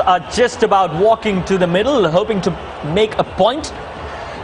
Are just about walking to the middle, hoping to make a point.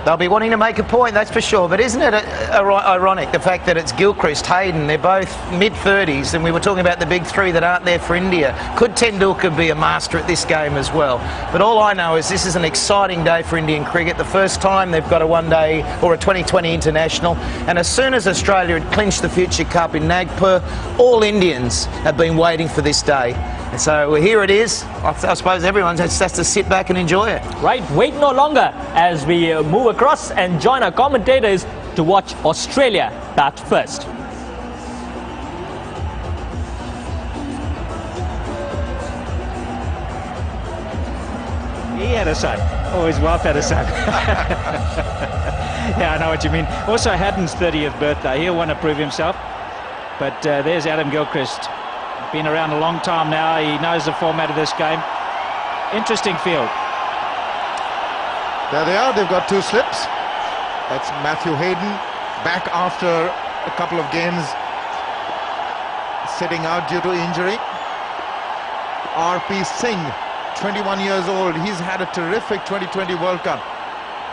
They'll be wanting to make a point, that's for sure. But isn't it ironic, the fact that it's Gilchrist, Hayden, they're both mid-30s, and we were talking about the big three that aren't there for India. Could Tendulkar be a master at this game as well? But all I know is this is an exciting day for Indian cricket. The first time they've got a one-day or a 2020 international. And as soon as Australia had clinched the Future Cup in Nagpur, all Indians have been waiting for this day. And so here it is. I suppose everyone just has to sit back and enjoy it. Right, wait no longer as we move across and join our commentators to watch Australia bat first. He had a son. Oh, his wife had a son. Yeah, I know what you mean. Also, Haddon's 30th birthday. He'll want to prove himself. But there's Adam Gilchrist. Been around a long time now. He knows the format of this game. Interesting field. There they are. They've got two slips. That's Matthew Hayden back after a couple of games sitting out due to injury. RP Singh, 21 years old. He's had a terrific 2020 World Cup.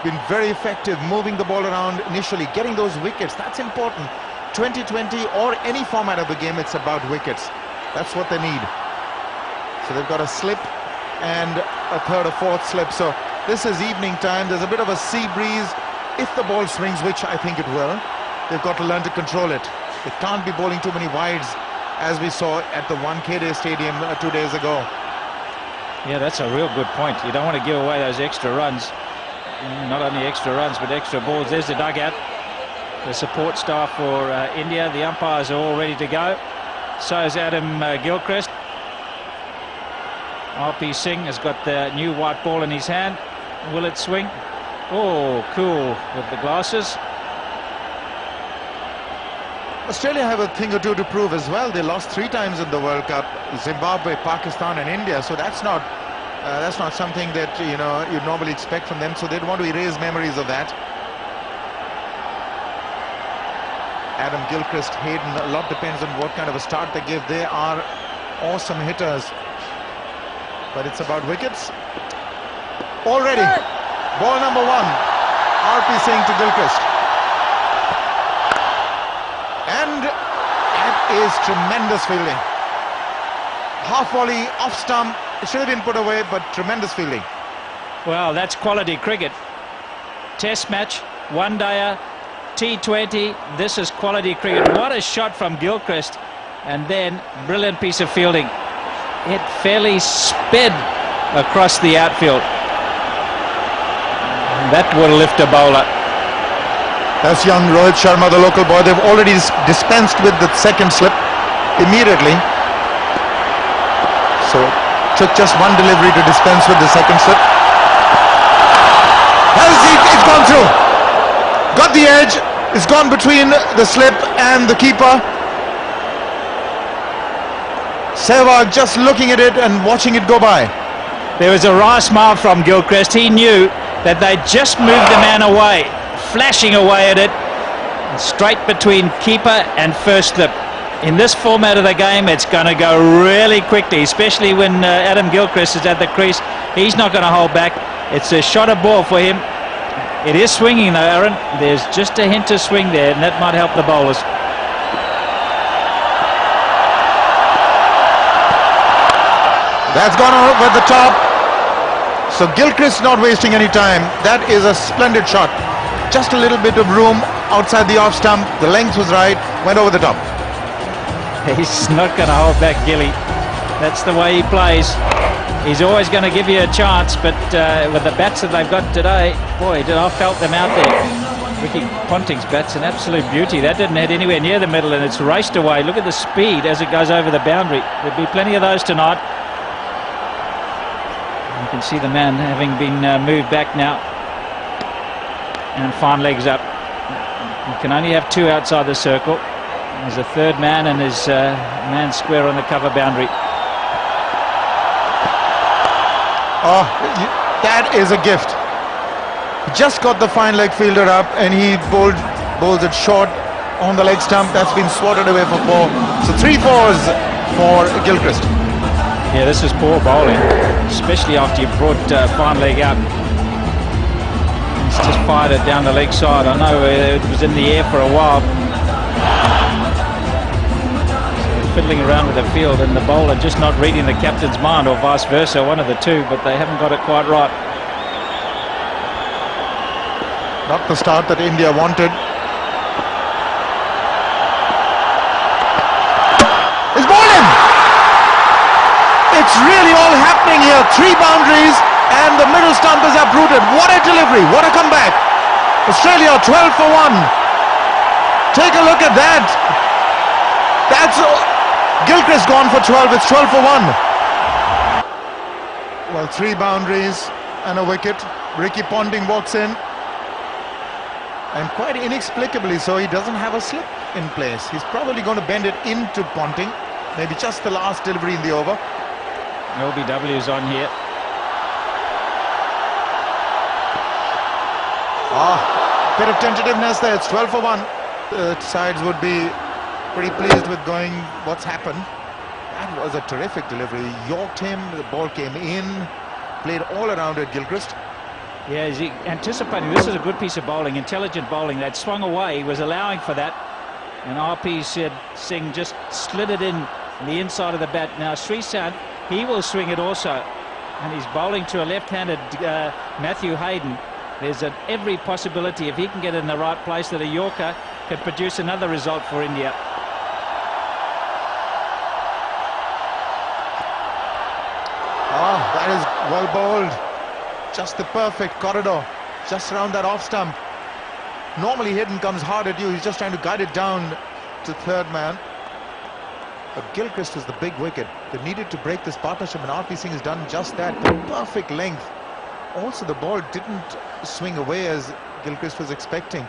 Been very effective moving the ball around initially, getting those wickets. That's important. 2020 or any format of the game, it's about wickets. That's what they need. So they've got a slip and a third or fourth slip. So this is evening time. There's a bit of a sea breeze. If the ball swings, which I think it will, they've got to learn to control it. They can't be bowling too many wides as we saw at the Wankhede Stadium 2 days ago. Yeah, that's a real good point. You don't want to give away those extra runs. Not only extra runs, but extra balls. There's the dugout. The support staff for India. The umpires are all ready to go. So is Adam Gilchrist. RP Singh has got the new white ball in his hand. Will it swing? Oh, cool with the glasses. Australia have a thing or two to prove as well. They lost 3 times in the World Cup: Zimbabwe, Pakistan and India. So that's not something that you'd normally expect from them. So they'd want to erase memories of that. Adam Gilchrist, Hayden, a lot depends on what kind of a start they give. They are awesome hitters, but it's about wickets. Already, ball number 1, RP Singh to Gilchrist. And that is tremendous fielding. Half volley, off stump. It should have been put away, but tremendous fielding. Well, that's quality cricket. Test match, one-dayer, T20, this is quality cricket. What a shot from Gilchrist, and then brilliant piece of fielding. It fairly sped across the outfield. That will lift a bowler. That's young Rohit Sharma, the local boy. They've already dispensed with the second slip immediately. So took just one delivery to dispense with the second slip. It's gone through. Got the edge. It's gone between the slip and the keeper. Sehwag just looking at it and watching it go by. There was a wry smile from Gilchrist. He knew that they just moved the man away, flashing away at it, straight between keeper and first slip. In this format of the game, it's going to go really quickly, especially when Adam Gilchrist is at the crease. He's not going to hold back. It's a shot of ball for him. It is swinging though, Aaron. There's just a hint of swing there, and that might help the bowlers. That's gone over the top. So Gilchrist not wasting any time. That is a splendid shot. Just a little bit of room outside the off stump. The length was right. Went over the top. He's not going to hold back, Gilly. That's the way he plays. He's always going to give you a chance, but with the bats that they've got today, boy, I felt them out there. Ricky Ponting's bat's an absolute beauty. That didn't head anywhere near the middle, and it's raced away. Look at the speed as it goes over the boundary. There'll be plenty of those tonight. You can see the man having been moved back now, and fine legs up. You can only have 2 outside the circle. There's a third man, and his man square on the cover boundary. Oh, that is a gift. Just got the fine leg fielder up, and he bowls it short on the leg stump. That's been swatted away for 4. So 3 fours for Gilchrist. Yeah, this is poor bowling. especially after you've brought fine leg out. He's just fired it down the leg side. I know it was in the air for a while. So fiddling around with the field, and the bowler just not reading the captain's mind, or vice versa, one of the two, but they haven't got it quite right. Not the start that India wanted. It's bowled in! It's really all happening here. 3 boundaries and the middle stump is uprooted. What a delivery, what a comeback. Australia 12 for 1. Take a look at that. That's Gilchrist gone for 12. It's 12 for 1. Well, 3 boundaries and a wicket. Ricky Ponting walks in, and quite inexplicably so, he doesn't have a slip in place. He's probably going to bend it into Ponting. Maybe just the last delivery in the over. LBW's on here. Bit of tentativeness there. It's 12 for 1. Sides would be pretty pleased with going what's happened. That was a terrific delivery. Yorked him, the ball came in, played all around it, Gilchrist. Yeah, is he anticipating? This is a good piece of bowling, intelligent bowling. That swung away, he was allowing for that. And RP said Singh just slid it in the inside of the bat. Now Sreesanth, he will swing it also. And he's bowling to a left-handed Matthew Hayden. There's every possibility, if he can get in the right place, that a Yorker could produce another result for India. That is well bowled. Just the perfect corridor, just around that off stump. Normally Hayden comes hard at you. He's just trying to guide it down to third man. But Gilchrist was the big wicket. They needed to break this partnership, and RP Singh has done just that. The perfect length. Also, the ball didn't swing away as Gilchrist was expecting.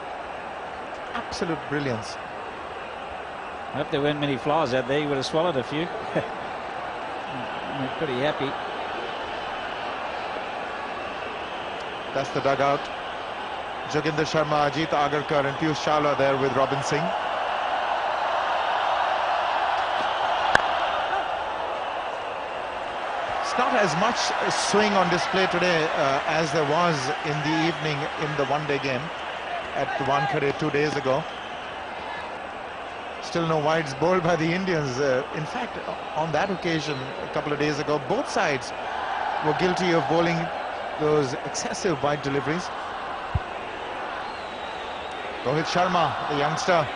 Absolute brilliance. I hope there weren't many flies out there. He would have swallowed a few. I'm pretty happy. That's the dugout. Joginder Sharma, Ajit Agarkar and Piyush Chawla there with Robin Singh. It's not as much swing on display today as there was in the evening in the one-day game at the Wankhede 2 days ago. Still no wides bowled by the Indians. In fact, on that occasion a couple of days ago, both sides were guilty of bowling those excessive wide deliveries. Rohit Sharma, the youngster,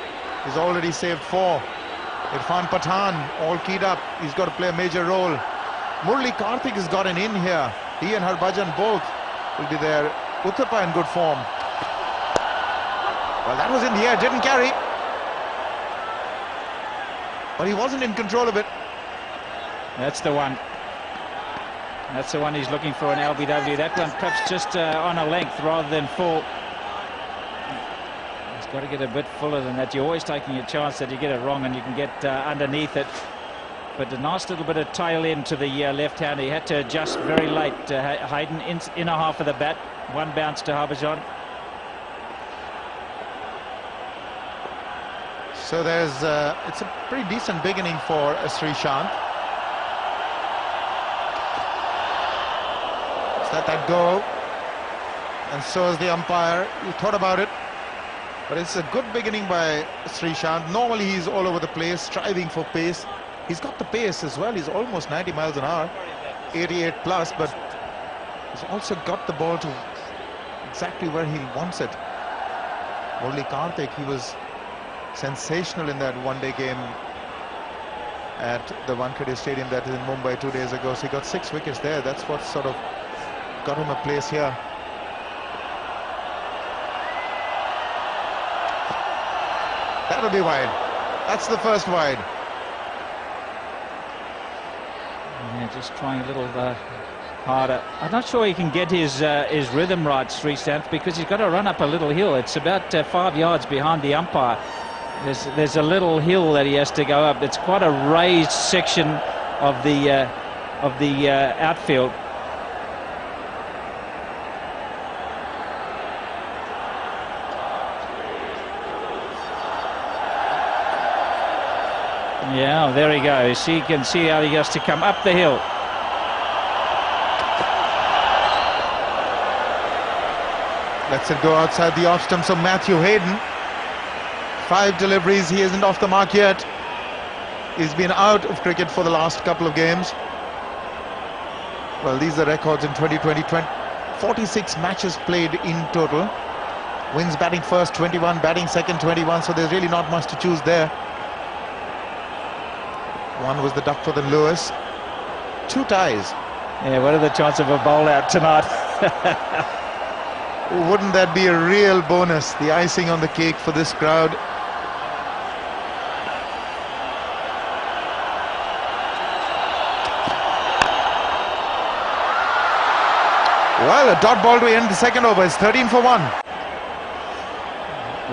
is already saved 4. Irfan Pathan, all keyed up. He's got to play a major role. Murli Karthik has gotten in here. He and Harbhajan both will be there. Uthappa in good form. Well, that was in the air, didn't carry. But he wasn't in control of it. That's the one. That's the one he's looking for in LBW. That one perhaps just on a length rather than full. He's got to get a bit fuller than that. You're always taking a chance that you get it wrong and you can get underneath it. But a nice little bit of tail end to the left hand. He had to adjust very late. Hayden, inner half of the bat. One bounce to Harbhajan. So there's it's a pretty decent beginning for Sreesanth. Let that go, and so is the umpire. He thought about it, but it's a good beginning by Sreesanth. Normally he's all over the place, striving for pace. He's got the pace as well. He's almost 90 miles an hour, 88 plus, but he's also got the ball to exactly where he wants it. Murli Karthik, he was sensational in that one-day game at the Wankhede Stadium that is in Mumbai 2 days ago. So he got 6 wickets there. That's what sort of got him a place here. That'll be wide. That's the first wide. Yeah, just trying a little harder. I'm not sure he can get his rhythm right, Sreesanth, because he's got to run up a little hill. It's about 5 yards behind the umpire. There's a little hill that he has to go up. It's quite a raised section of the outfield. Yeah, there he goes. You can see how he has to come up the hill. Lets it go outside the off stump. So Matthew Hayden, 5 deliveries. He isn't off the mark yet. He's been out of cricket for the last couple of games. Well, these are records in 2020. 46 matches played in total. Wins batting first 21, batting second 21. So there's really not much to choose there. One was the duck for the Lewis. 2 ties. Yeah, what are the chances of a bowl out tonight? Wouldn't that be a real bonus? The icing on the cake for this crowd. Well, a dot ball to end the second over. It's 13 for 1.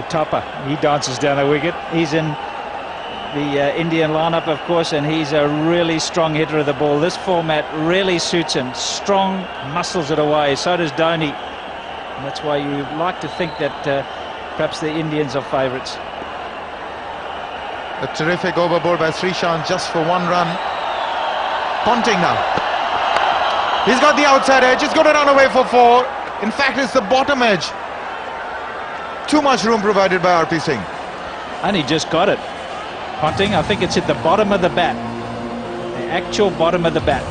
Uthappa, he dances down a wicket. He's in the Indian lineup, of course, and he's a really strong hitter of the ball. This format really suits him. Strong, muscles it away. So does Dhoni. And that's why you like to think that perhaps the Indians are favourites. A terrific overboard by Srishant just for 1 run. Ponting now. He's got the outside edge. He's got to run away for 4. In fact, it's the bottom edge. Too much room provided by RP Singh. And he just got it. Ponting, I think it's at the bottom of the bat. The actual bottom of the bat.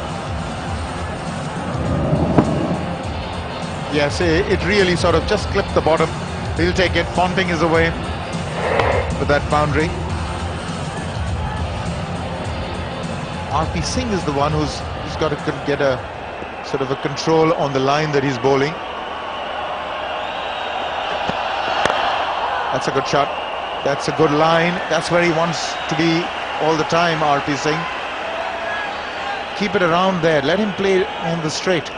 Yes, it really sort of just clipped the bottom. He'll take it. Ponting is away with that boundary. RP Singh is the one who's got to get a sort of a control on the line that he's bowling. That's a good shot. That's a good line. That's where he wants to be all the time, RP Singh. Keep it around there. Let him play on the straight.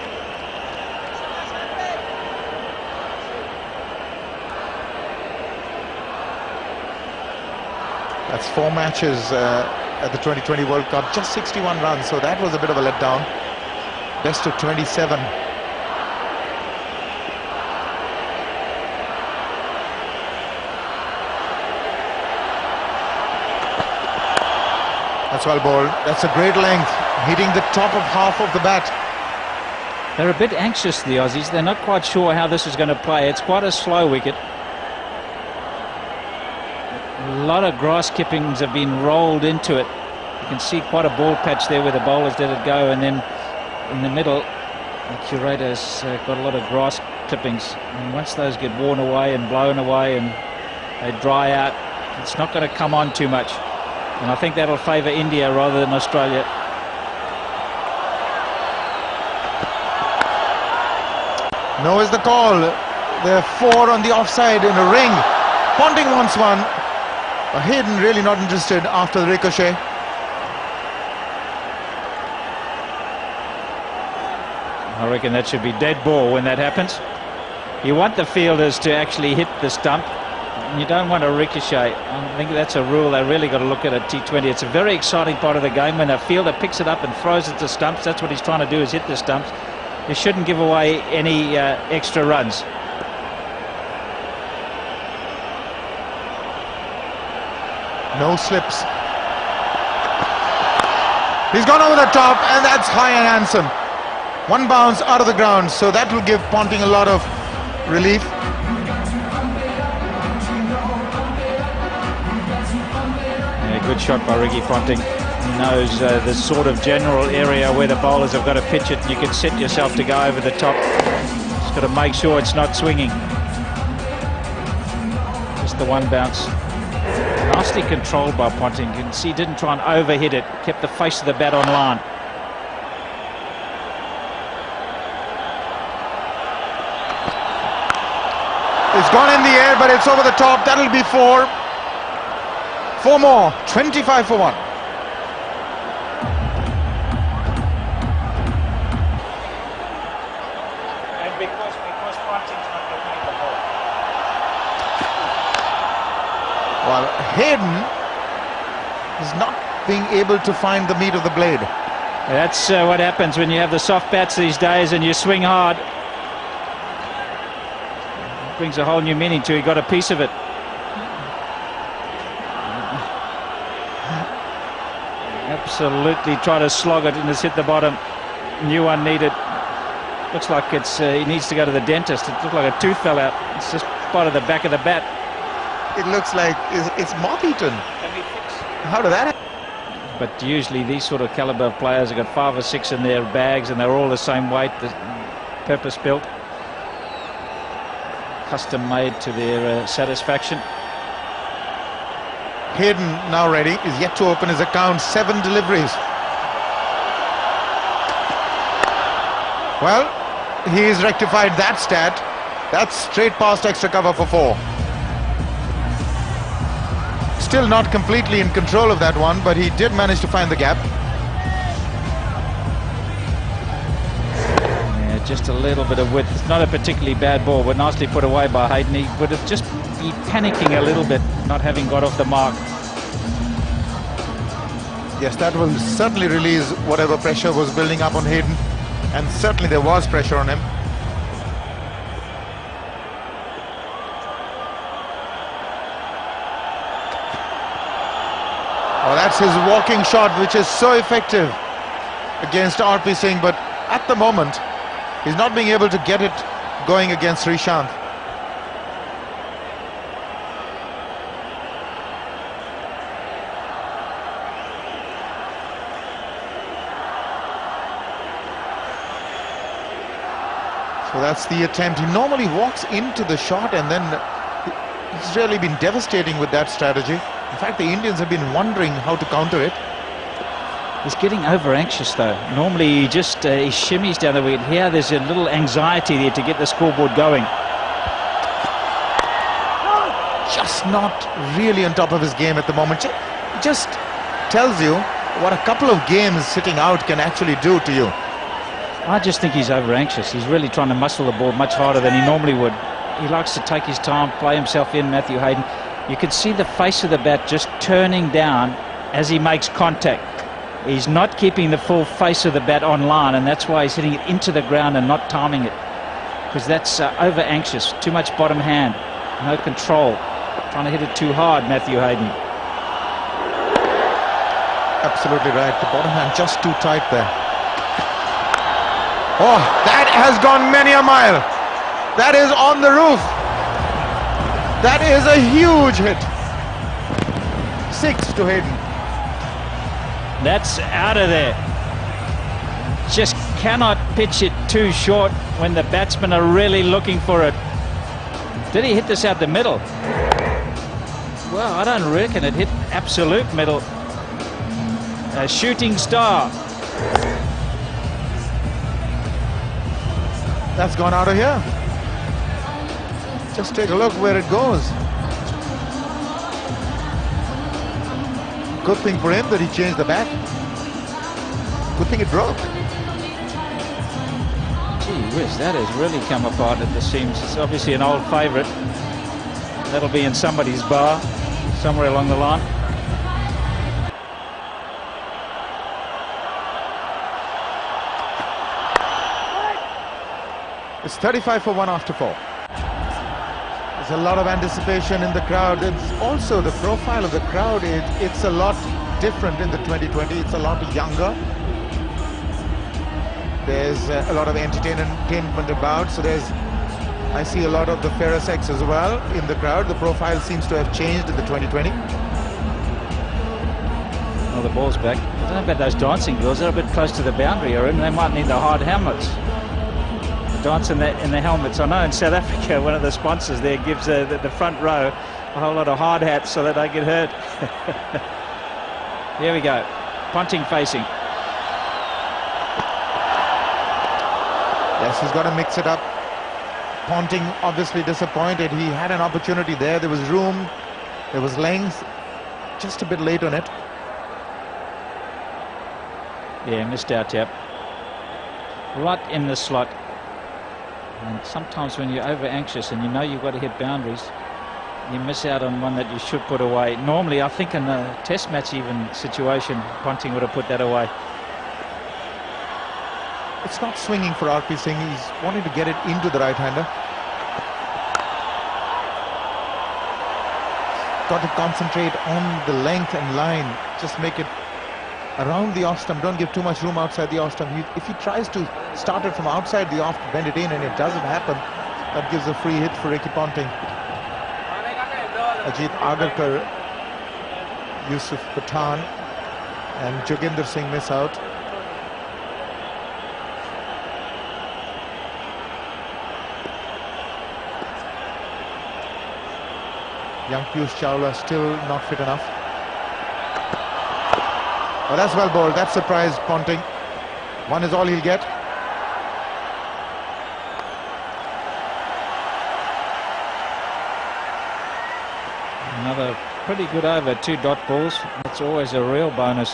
That's 4 matches at the 2020 World Cup. Just 61 runs. So that was a bit of a letdown. Best of 27. That's well bowled. That's a great length, hitting the top of half of the bat. They're a bit anxious, the Aussies. They're not quite sure how this is going to play. It's quite a slow wicket. A lot of grass clippings have been rolled into it. You can see quite a ball patch there where the bowlers let it go, and then in the middle the curator's got a lot of grass clippings, and once those get worn away and blown away and they dry out, it's not going to come on too much, and I think that'll favour India rather than Australia. No is the call. There are 4 on the offside in a ring. Ponting wants one. Hayden really not interested after the ricochet. I reckon that should be dead ball when that happens. You want the fielders to actually hit the stump. You don't want a ricochet. I think that's a rule they really got to look at T20. It's a very exciting part of the game when a fielder picks it up and throws it to stumps. That's what he's trying to do, is hit the stumps. You shouldn't give away any extra runs. No slips. He's gone over the top, and that's high and handsome. 1 bounce out of the ground, so that will give Ponting a lot of relief. Yeah, good shot by Ricky Ponting. He knows the sort of general area where the bowlers have got to pitch it. You can set yourself to go over the top. Just got to make sure it's not swinging. Just the 1 bounce. Nicely controlled by Ponting. You can see he didn't try and overhit it. Kept the face of the bat on line. It's gone in the air, but it's over the top. That'll be 4. 4 more. 25 for 1. And because Ponting's not looking at the ball. Well, Hayden is not being able to find the meat of the blade. That's what happens when you have the soft bats these days and you swing hard. It brings a whole new meaning to it. He got a piece of it. Absolutely try to slog it and it's hit the bottom. New one needed. Looks like he needs to go to the dentist. It looks like a tooth fell out. It's just part of the back of the bat. It looks like it's moth-eaten. How did that happen? But usually these sort of caliber of players have got 5 or 6 in their bags, and they're all the same weight, purpose-built, custom-made to their satisfaction. Hayden, now ready, is yet to open his account. 7 deliveries. Well, he's rectified that stat. That's straight past extra cover for 4. Still not completely in control of that one, but he did manage to find the gap. Yeah, just a little bit of width. It's not a particularly bad ball, but nicely put away by Hayden. He would have just been panicking a little bit, not having got off the mark. Yes, that will certainly release whatever pressure was building up on Hayden, and certainly there was pressure on him. Oh, that's his walking shot, which is so effective against RP Singh, but at the moment he's not being able to get it going against Srishant. So that's the attempt. He normally walks into the shot, and then he's really been devastating with that strategy. In fact, the Indians have been wondering how to counter it. He's getting over-anxious, though. Normally, he just he shimmies down the wicket. Here, there's a little anxiety there to get the scoreboard going. Just not really on top of his game at the moment. Just tells you what a couple of games sitting out can actually do to you. I just think he's over-anxious. He's really trying to muscle the ball much harder than he normally would. He likes to take his time, play himself in, Matthew Hayden. You can see the face of the bat just turning down as he makes contact. He's not keeping the full face of the bat on line, and that's why he's hitting it into the ground and not timing it. Because that's over-anxious, too much bottom hand, no control. Trying to hit it too hard, Matthew Hayden. Absolutely right. The bottom hand just too tight there. Oh, that has gone many a mile. That is on the roof. That is a huge hit. 6 to Hayden. That's out of there. Just cannot pitch it too short when the batsmen are really looking for it. Did he hit this out the middle? Well, I don't reckon it hit absolute middle. A shooting star. That's gone out of here. Just take a look where it goes. Good thing for him that he changed the bat. Good thing it broke. Gee whiz, that has really come apart at the seams. It's obviously an old favourite. That'll be in somebody's bar, somewhere along the line. It's 35 for 1 after 4. There's a lot of anticipation in the crowd. It's also the profile of the crowd. It's a lot different in the 2020. It's a lot younger. There's a lot of entertainment about. So I see a lot of the fairer sex as well in the crowd. The profile seems to have changed in the 2020. Well, the ball's back. I don't know about those dancing girls. They're a bit close to the boundary, or they might need the hard helmets. Dance in the helmets. I know in South Africa one of the sponsors there gives the front row a whole lot of hard hats so that they get hurt. Here we go. Ponting facing. Yes, he's got to mix it up. Ponting obviously disappointed. He had an opportunity there. There was room. There was length. Just a bit late on it. Yeah, missed out, yep. Right in the slot. And sometimes when you're over-anxious and you know you've got to hit boundaries, you miss out on one that you should put away. Normally, I think in a test match even situation, Ponting would have put that away. It's not swinging for RP Singh. He's wanting to get it into the right-hander. Got to concentrate on the length and line. Just make it around the off stump. Don't give too much room outside the off stump. If he tries to start it from outside the off, bend it in, and it doesn't happen, that gives a free hit for Ricky Ponting. Ajit Agarkar, Yusuf Pathan and Joginder Singh miss out. Young Piyush Chawla still not fit enough. Oh, that's well bowled. That surprised Ponting. One is all he'll get. Another pretty good over, 2 dot balls. That's always a real bonus.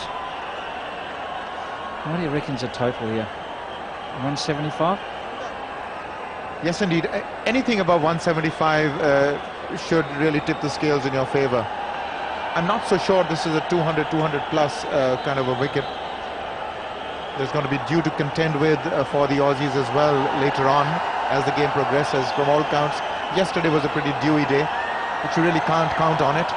What do you reckon's a total here? 175? Yes, indeed. Anything above 175 should really tip the scales in your favour. I'm not so sure this is a 200 plus kind of a wicket. There's going to be due to contend with for the Aussies as well later on as the game progresses. From all counts, yesterday was a pretty dewy day, but you really can't count on it.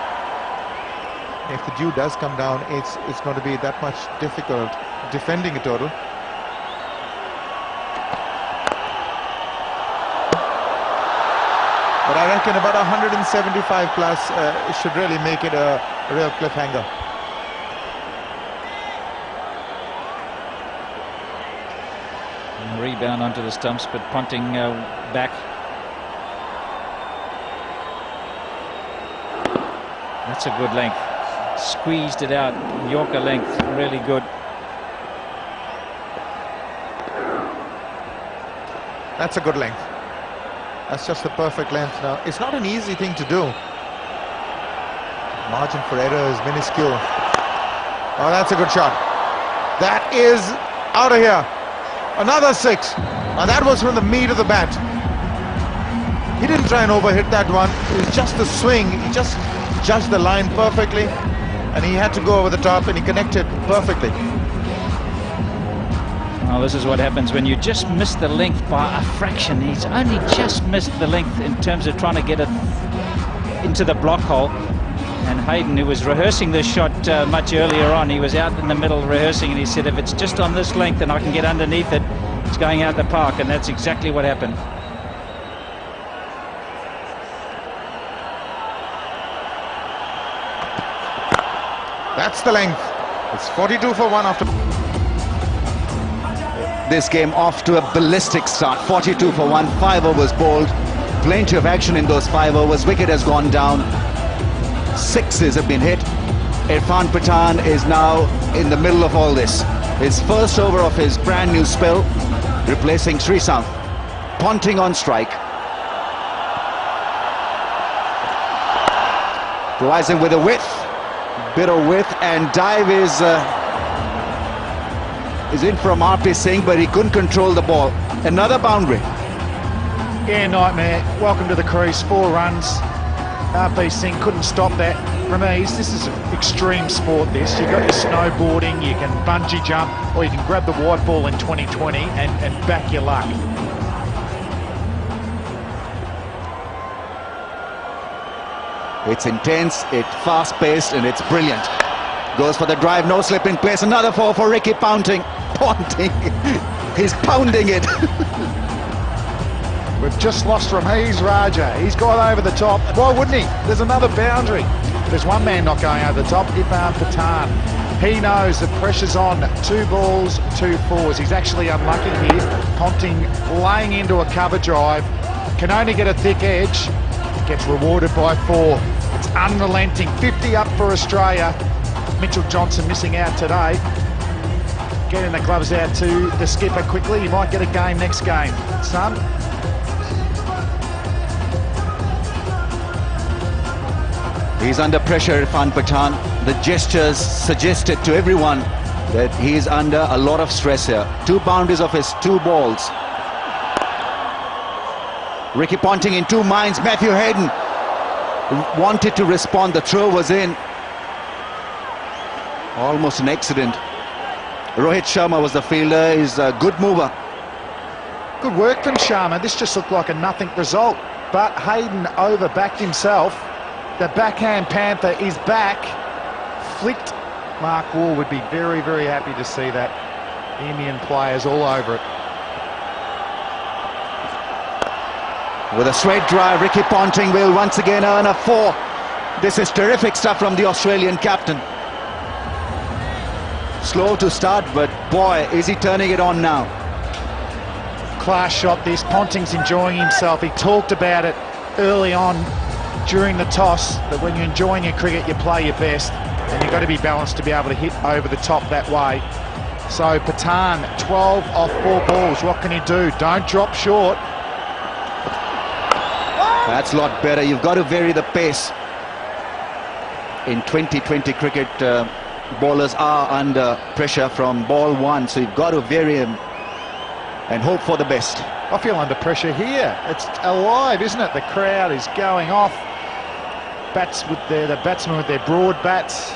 If the dew does come down, it's going to be that much difficult defending a total. But I reckon about 175 plus should really make it a real cliffhanger. And rebound onto the stumps, but Ponting back. That's a good length. Squeezed it out. Yorker length, really good. That's a good length. That's just the perfect length now. It's not an easy thing to do. Margin for error is minuscule. Oh, that's a good shot. That is out of here. Another 6. And that was from the meat of the bat. He didn't try and overhit that one. It was just the swing. He just judged the line perfectly. And he had to go over the top and he connected perfectly. Well, this is what happens when you just miss the length by a fraction. He's only just missed the length in terms of trying to get it into the block hole. And Hayden, who was rehearsing this shot much earlier on, he was out in the middle rehearsing, and he said, if it's just on this length and I can get underneath it, it's going out the park. And that's exactly what happened. That's the length. It's 42 for 1 after. This game off to a ballistic start. 42 for 1, 5 overs bowled, plenty of action in those 5 overs. Wicket has gone down, 6s have been hit. Irfan Pathan is now in the middle of all this. His first over of his brand new spell, replacing Srisanth. Ponting on strike, rising with a width, bit of width, and dive is in from RP Singh, but he couldn't control the ball. Another boundary. Yeah, nightmare. Welcome to the crease. 4 runs. RP Singh couldn't stop that. Ramesh, this is extreme sport, this. You've got your snowboarding, you can bungee jump, or you can grab the white ball in 2020 and back your luck. It's intense, it's fast-paced, and it's brilliant. Goes for the drive, no slip in place. Another 4 for Ricky Ponting. He's pounding it. We've just lost Ramesh Raja. He's gone over the top. Why wouldn't he? There's another boundary. There's one man not going over the top, Irfan Pathan. He knows the pressure's on. 2 balls, 2 fours. He's actually unlucky here. Ponting laying into a cover drive. Can only get a thick edge. Gets rewarded by 4. It's unrelenting. 50 up for Australia. Mitchell Johnson missing out today. Getting the gloves out to the skipper quickly. You might get a game next game, son. He's under pressure, Irfan Pathan. The gestures suggested to everyone that he's under a lot of stress here. 2 boundaries of his 2 balls. Ricky Ponting in 2 minds. Matthew Hayden wanted to respond. The throw was in. Almost an accident. Rohit Sharma was the fielder. He's a good mover. Good work from Sharma. This just looked like a nothing result. But Hayden overbacked himself. The backhand Panther is back. Flicked Mark Wall would be very, very happy to see that. The Indian players all over it. With a straight drive, Ricky Ponting will once again earn a 4. This is terrific stuff from the Australian captain. Slow to start, but boy, is he turning it on now. Class shot this. Ponting's enjoying himself. He talked about it early on during the toss, that when you're enjoying your cricket, you play your best, and you've got to be balanced to be able to hit over the top that way. So Pathan, 12 off 4 balls. What can he do? Don't drop short. That's a lot better. You've got to vary the pace. In 2020 cricket, bowlers are under pressure from ball 1, so you've got to vary him and hope for the best. I feel under pressure here. It's alive, isn't it? The crowd is going off. The batsmen with their broad bats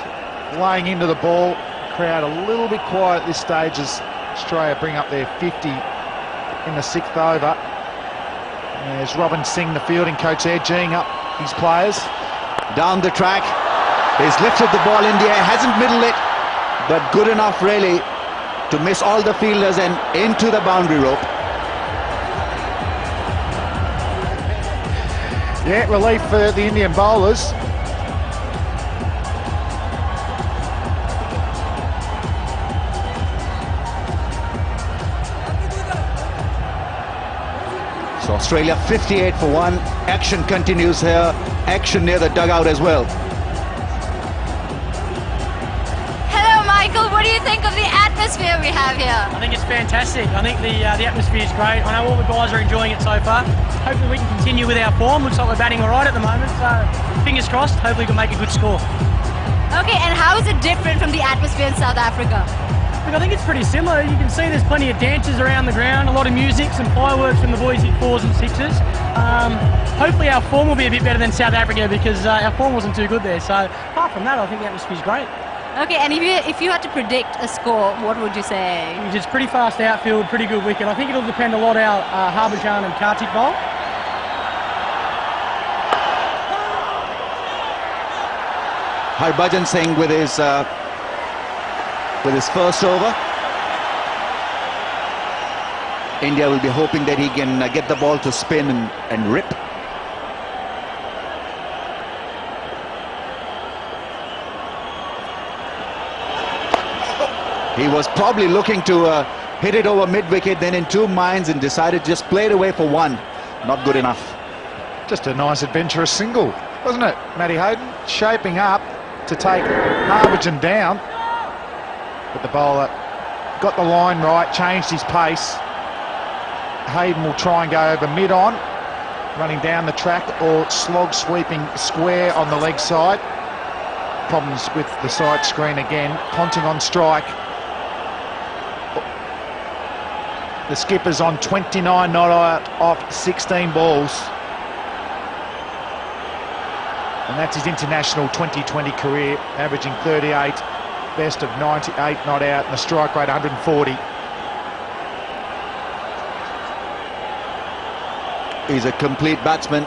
laying into the ball. Crowd a little bit quiet at this stage as Australia bring up their 50 in the 6th over. And there's Robin Singh, the fielding coach there, geeing up his players. Down the track. He's lifted the ball in the air, hasn't middled it, but good enough really to miss all the fielders and into the boundary rope. Yeah, relief for the Indian bowlers. So Australia 58 for 1. Action continues here. Action near the dugout as well. Hello, Michael. What do you think of the atmosphere we have here? I think it's fantastic. I think the atmosphere is great. I know all the guys are enjoying it so far. Hopefully we can continue with our form. Looks like we're batting all right at the moment. So fingers crossed. Hopefully we can make a good score. Okay, and how is it different from the atmosphere in South Africa? Look, I think it's pretty similar. You can see there's plenty of dancers around the ground, a lot of music, some fireworks from the boys hit 4s and 6s. Hopefully our form will be a bit better than South Africa because our form wasn't too good there. So apart from that, I think the atmosphere is great. Okay, and if you had to predict a score, what would you say? It's pretty fast outfield, pretty good wicket. I think it'll depend a lot how Harbhajan and Kartik bowl. Harbhajan Singh with his first over. India will be hoping that he can get the ball to spin and rip. He was probably looking to hit it over mid-wicket, then in 2 minds, and decided to just play it away for 1. Not good enough. Just a nice adventurous single, wasn't it? Matty Hayden shaping up to take Harbhajan down. But the bowler got the line right, changed his pace. Hayden will try and go over mid-on, running down the track, or slog sweeping square on the leg side. Problems with the side screen again. Ponting on strike. The skipper's on 29 not out off 16 balls. And that's his international 2020 career, averaging 38, best of 98 not out, and the strike rate 140. He's a complete batsman.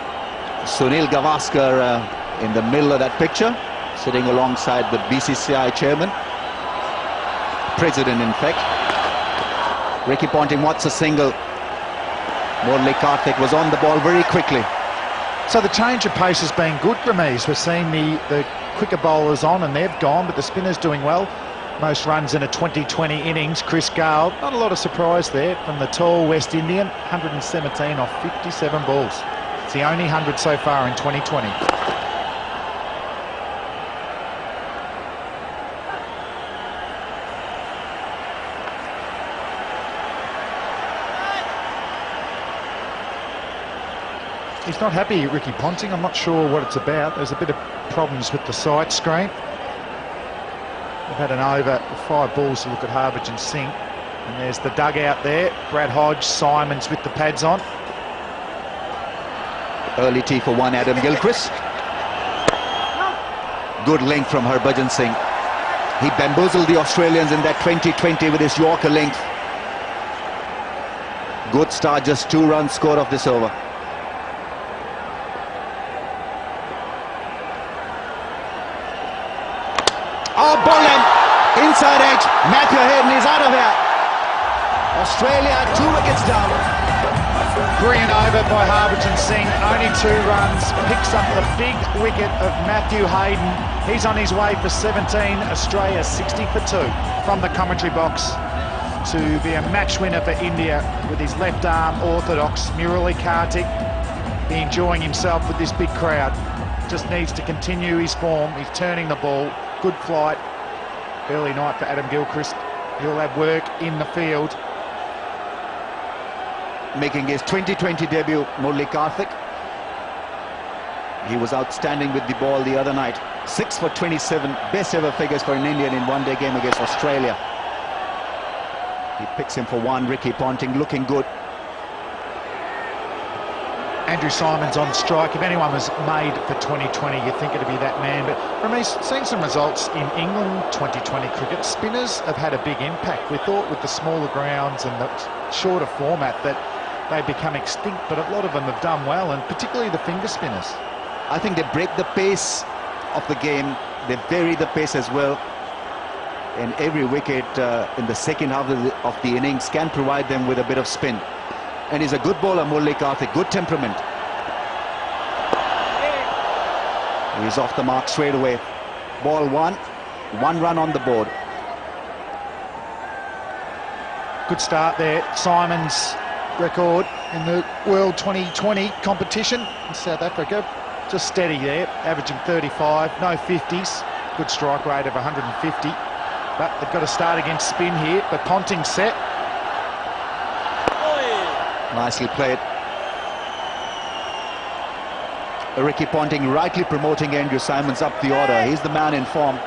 Sunil Gavaskar in the middle of that picture, sitting alongside the BCCI chairman, president in fact. Ricky Ponting wants a single. Murali Karthik was on the ball very quickly. So the change of pace has been good, Ramesh. We're seeing the quicker bowlers on and they've gone, but the spinner's doing well. Most runs in a 2020 innings. Chris Gale, not a lot of surprise there from the tall West Indian. 117 off 57 balls. It's the only 100 so far in 2020. He's not happy, Ricky Ponting. I'm not sure what it's about. There's a bit of problems with the side screen. We've had an over 5 balls to look at Harbhajan Singh. And there's the dugout there. Brad Hodge, Simons with the pads on. Early tee for 1, Adam Gilchrist. Good length from Harbhajan Singh. He bamboozled the Australians in that 2020 with his Yorker length. Good start, just 2 runs scored off this over. Oh, ball length. Australia 2 wickets down. Brilliant over by Harbhajan Singh, only 2 runs, picks up the big wicket of Matthew Hayden. He's on his way for 17, Australia 60 for 2. From the commentary box, to be a match winner for India with his left arm orthodox, Murali Kartik, be enjoying himself with this big crowd. Just needs to continue his form, he's turning the ball, good flight. Early night for Adam Gilchrist, he'll have work in the field. Making his 2020 debut, Murali Kartik. He was outstanding with the ball the other night. 6 for 27, best ever figures for an Indian in one-day game against Australia. He picks him for 1. Ricky Ponting looking good. Andrew Symonds on strike. If anyone was made for 2020, you'd think it'd be that man. But Ramesh, seen some results in England 2020 cricket. Spinners have had a big impact. We thought with the smaller grounds and the shorter format that they'd become extinct, but a lot of them have done well, and particularly the finger spinners. I think they break the pace of the game. They vary the pace as well. And every wicket in the second half of the innings can provide them with a bit of spin. And he's a good bowler, Murali Kartik, good temperament. He's off the mark straight away. Ball 1, 1 run on the board. Good start there. Symonds' record in the World 2020 competition in South Africa. Just steady there, averaging 35, no 50s. Good strike rate of 150. But they've got to start against spin here. But Ponting set. Nicely played. Ricky Ponting rightly promoting Andrew Symonds up the order. He's the man in form.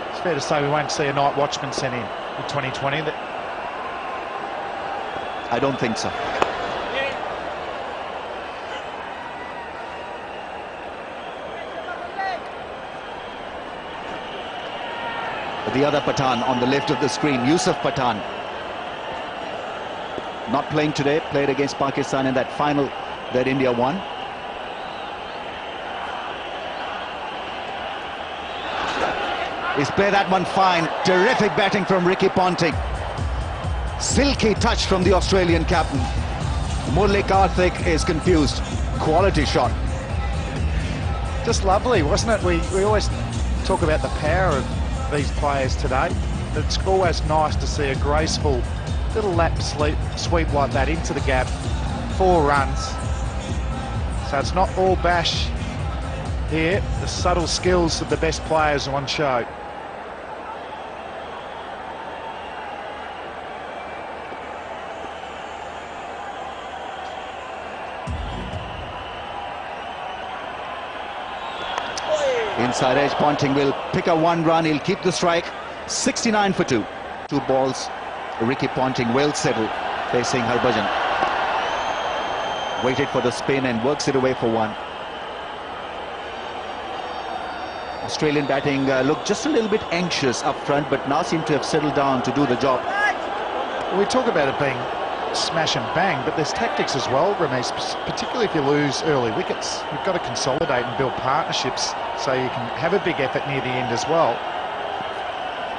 It's fair to say we won't see a night watchman sent in 2020. I don't think so. The other Pathan on the left of the screen, Yusuf Pathan. Not playing today, played against Pakistan in that final that India won. He's played that one fine. Terrific batting from Ricky Ponting. Silky touch from the Australian captain. Murali Kartik is confused. Quality shot. Just lovely, wasn't it? We always talk about the power of these players today. It's always nice to see a graceful little lap sweep like that into the gap. 4 runs. So it's not all bash here. The subtle skills of the best players are on show. Inside edge, Ponting will pick a 1 run. He'll keep the strike. 69 for 2. 2 balls. Ricky Ponting well settled, facing Harbhajan. Waited for the spin and works it away for 1. Australian batting looked just a little bit anxious up front, but now seem to have settled down to do the job. We talk about it being smash and bang, but there's tactics as well, Ramesh, particularly if you lose early wickets. You've got to consolidate and build partnerships so you can have a big effort near the end as well.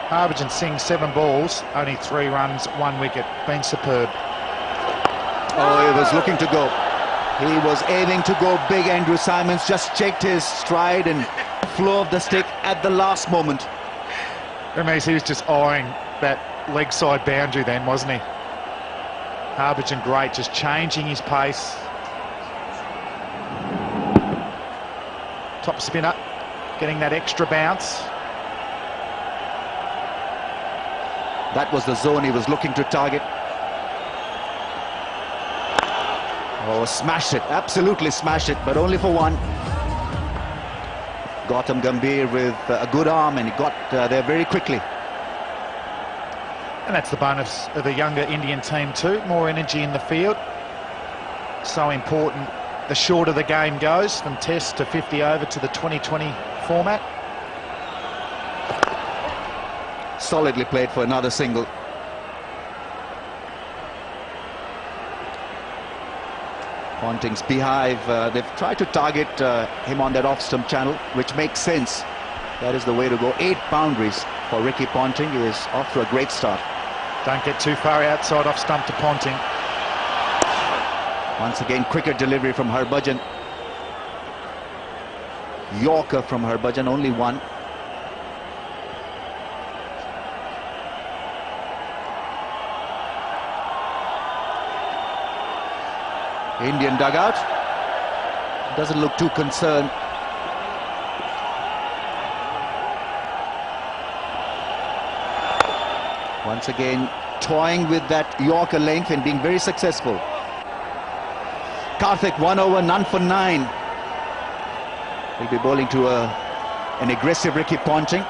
Harbhajan Singh, 7 balls, only 3 runs, 1 wicket. Been superb. Oh, he was looking to go. He was aiming to go big. Andrew Symonds just checked his stride and flow of the stick at the last moment. Ramesh, he was just eyeing that leg side boundary then, wasn't he? Harbhajan great, just changing his pace. Top spinner, getting that extra bounce. That was the zone he was looking to target. Oh, smashed it, absolutely smashed it, but only for 1. Gautam Gambhir with a good arm, and he got there very quickly. And that's the bonus of a younger Indian team too, more energy in the field. So important. The shorter the game goes, from Test to 50 over to the 2020 format. Solidly played for another single. Ponting's beehive, they've tried to target him on that off-stump channel, which makes sense. That is the way to go. 8 boundaries for Ricky Ponting. He is off to a great start. Don't get too far outside off stump to Ponting. Once again, cricket delivery from Harbhajan. Yorker from Harbhajan, only one. Indian dugout. Doesn't look too concerned. Once again, toying with that Yorker length and being very successful. Karthik, 1 over, none for 9. He'll be bowling to an aggressive Ricky Ponting.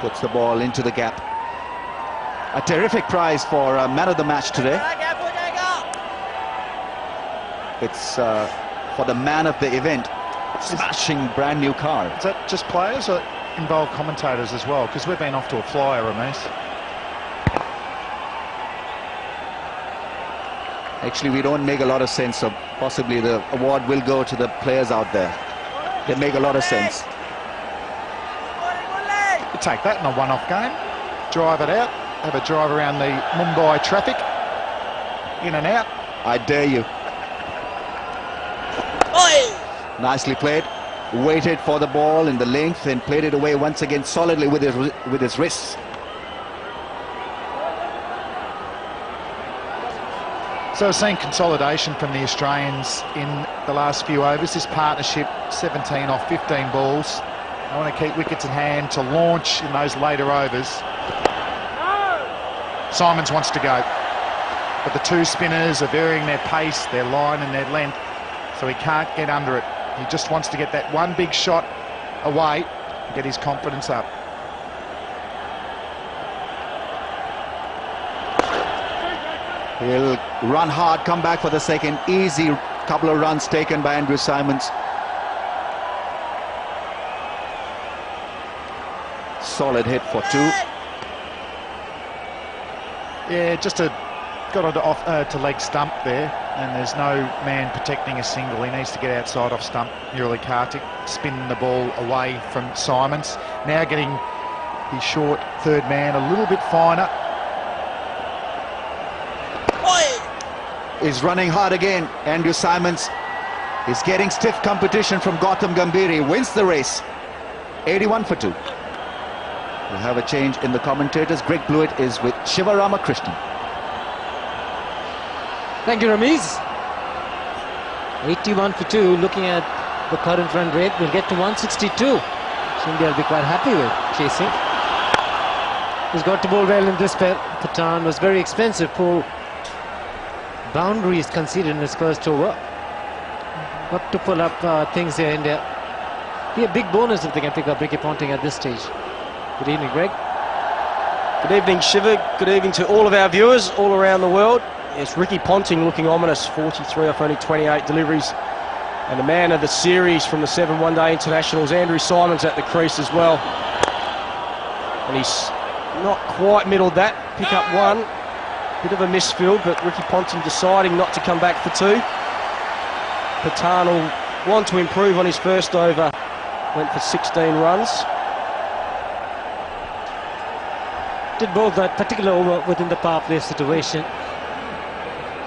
Puts the ball into the gap. A terrific prize for man of the match today. It's for the man of the event. Smashing brand new car. Is that just players or involve commentators as well? Because we've been off to a flyer, Ramesh. Actually, we don't make a lot of sense, so possibly the award will go to the players out there. They make a lot of sense. You take that in a one-off game, drive it out, have a drive around the Mumbai traffic, in and out. I dare you. Nicely played. Waited for the ball in the length and played it away once again solidly with his wrists. So we're seeing consolidation from the Australians in the last few overs. This partnership, 17 off 15 balls. I want to keep wickets in hand to launch in those later overs. Simons wants to go, but the two spinners are varying their pace, their line and their length, so he can't get under it. He just wants to get that one big shot away and get his confidence up. He'll run hard, come back for the second. Easy couple of runs taken by Andrew Simons. Solid hit for 2. Yeah, just got onto to leg stump there, and there's no man protecting a single. He needs to get outside off stump. Murali Karthik spinning the ball away from Simons. Now getting his short third man a little bit finer. Is running hard again. Andrew Simons is getting stiff competition from Gambhir. He wins the race. 81 for 2. We'll have a change in the commentators. Greg Blewett is with Shiva Ramakrishnan. Thank you, Ramiz. 81 for 2. Looking at the current run rate, we'll get to 162. So India will be quite happy with chasing. He's got to bowl well in this spell. Pathan was very expensive. Poor boundaries conceded in his first over. Got to pull up things here, India. Be a big bonus if they can pick up Ricky Ponting at this stage. Good evening, Greg. Good evening, Shiva. Good evening to all of our viewers all around the world. It's Ricky Ponting looking ominous, 43 off only 28 deliveries. And the man of the series from the 7 one-day internationals, Andrew Simons, at the crease as well. And he's not quite middled that. Pick up 1. Bit of a misfield, but Ricky Ponting deciding not to come back for 2. Pathan will want to improve on his first over. Went for 16 runs. Did both that particular over within the power play situation.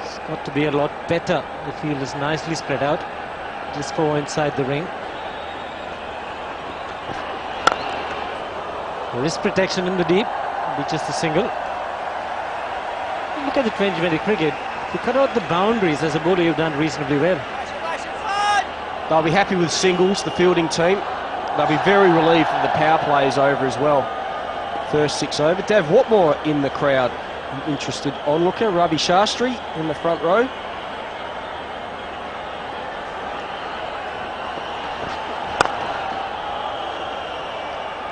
It's got to be a lot better. The field is nicely spread out. Just 4 inside the ring. There is protection in the deep, which is the single. Look at the T20 cricket. If you cut out the boundaries as a bowler, you've done reasonably well. They'll be happy with singles, the fielding team. They'll be very relieved that the power play is over as well. First 6 over. Dav Watmore in the crowd. An interested onlooker. Ravi Shastri in the front row.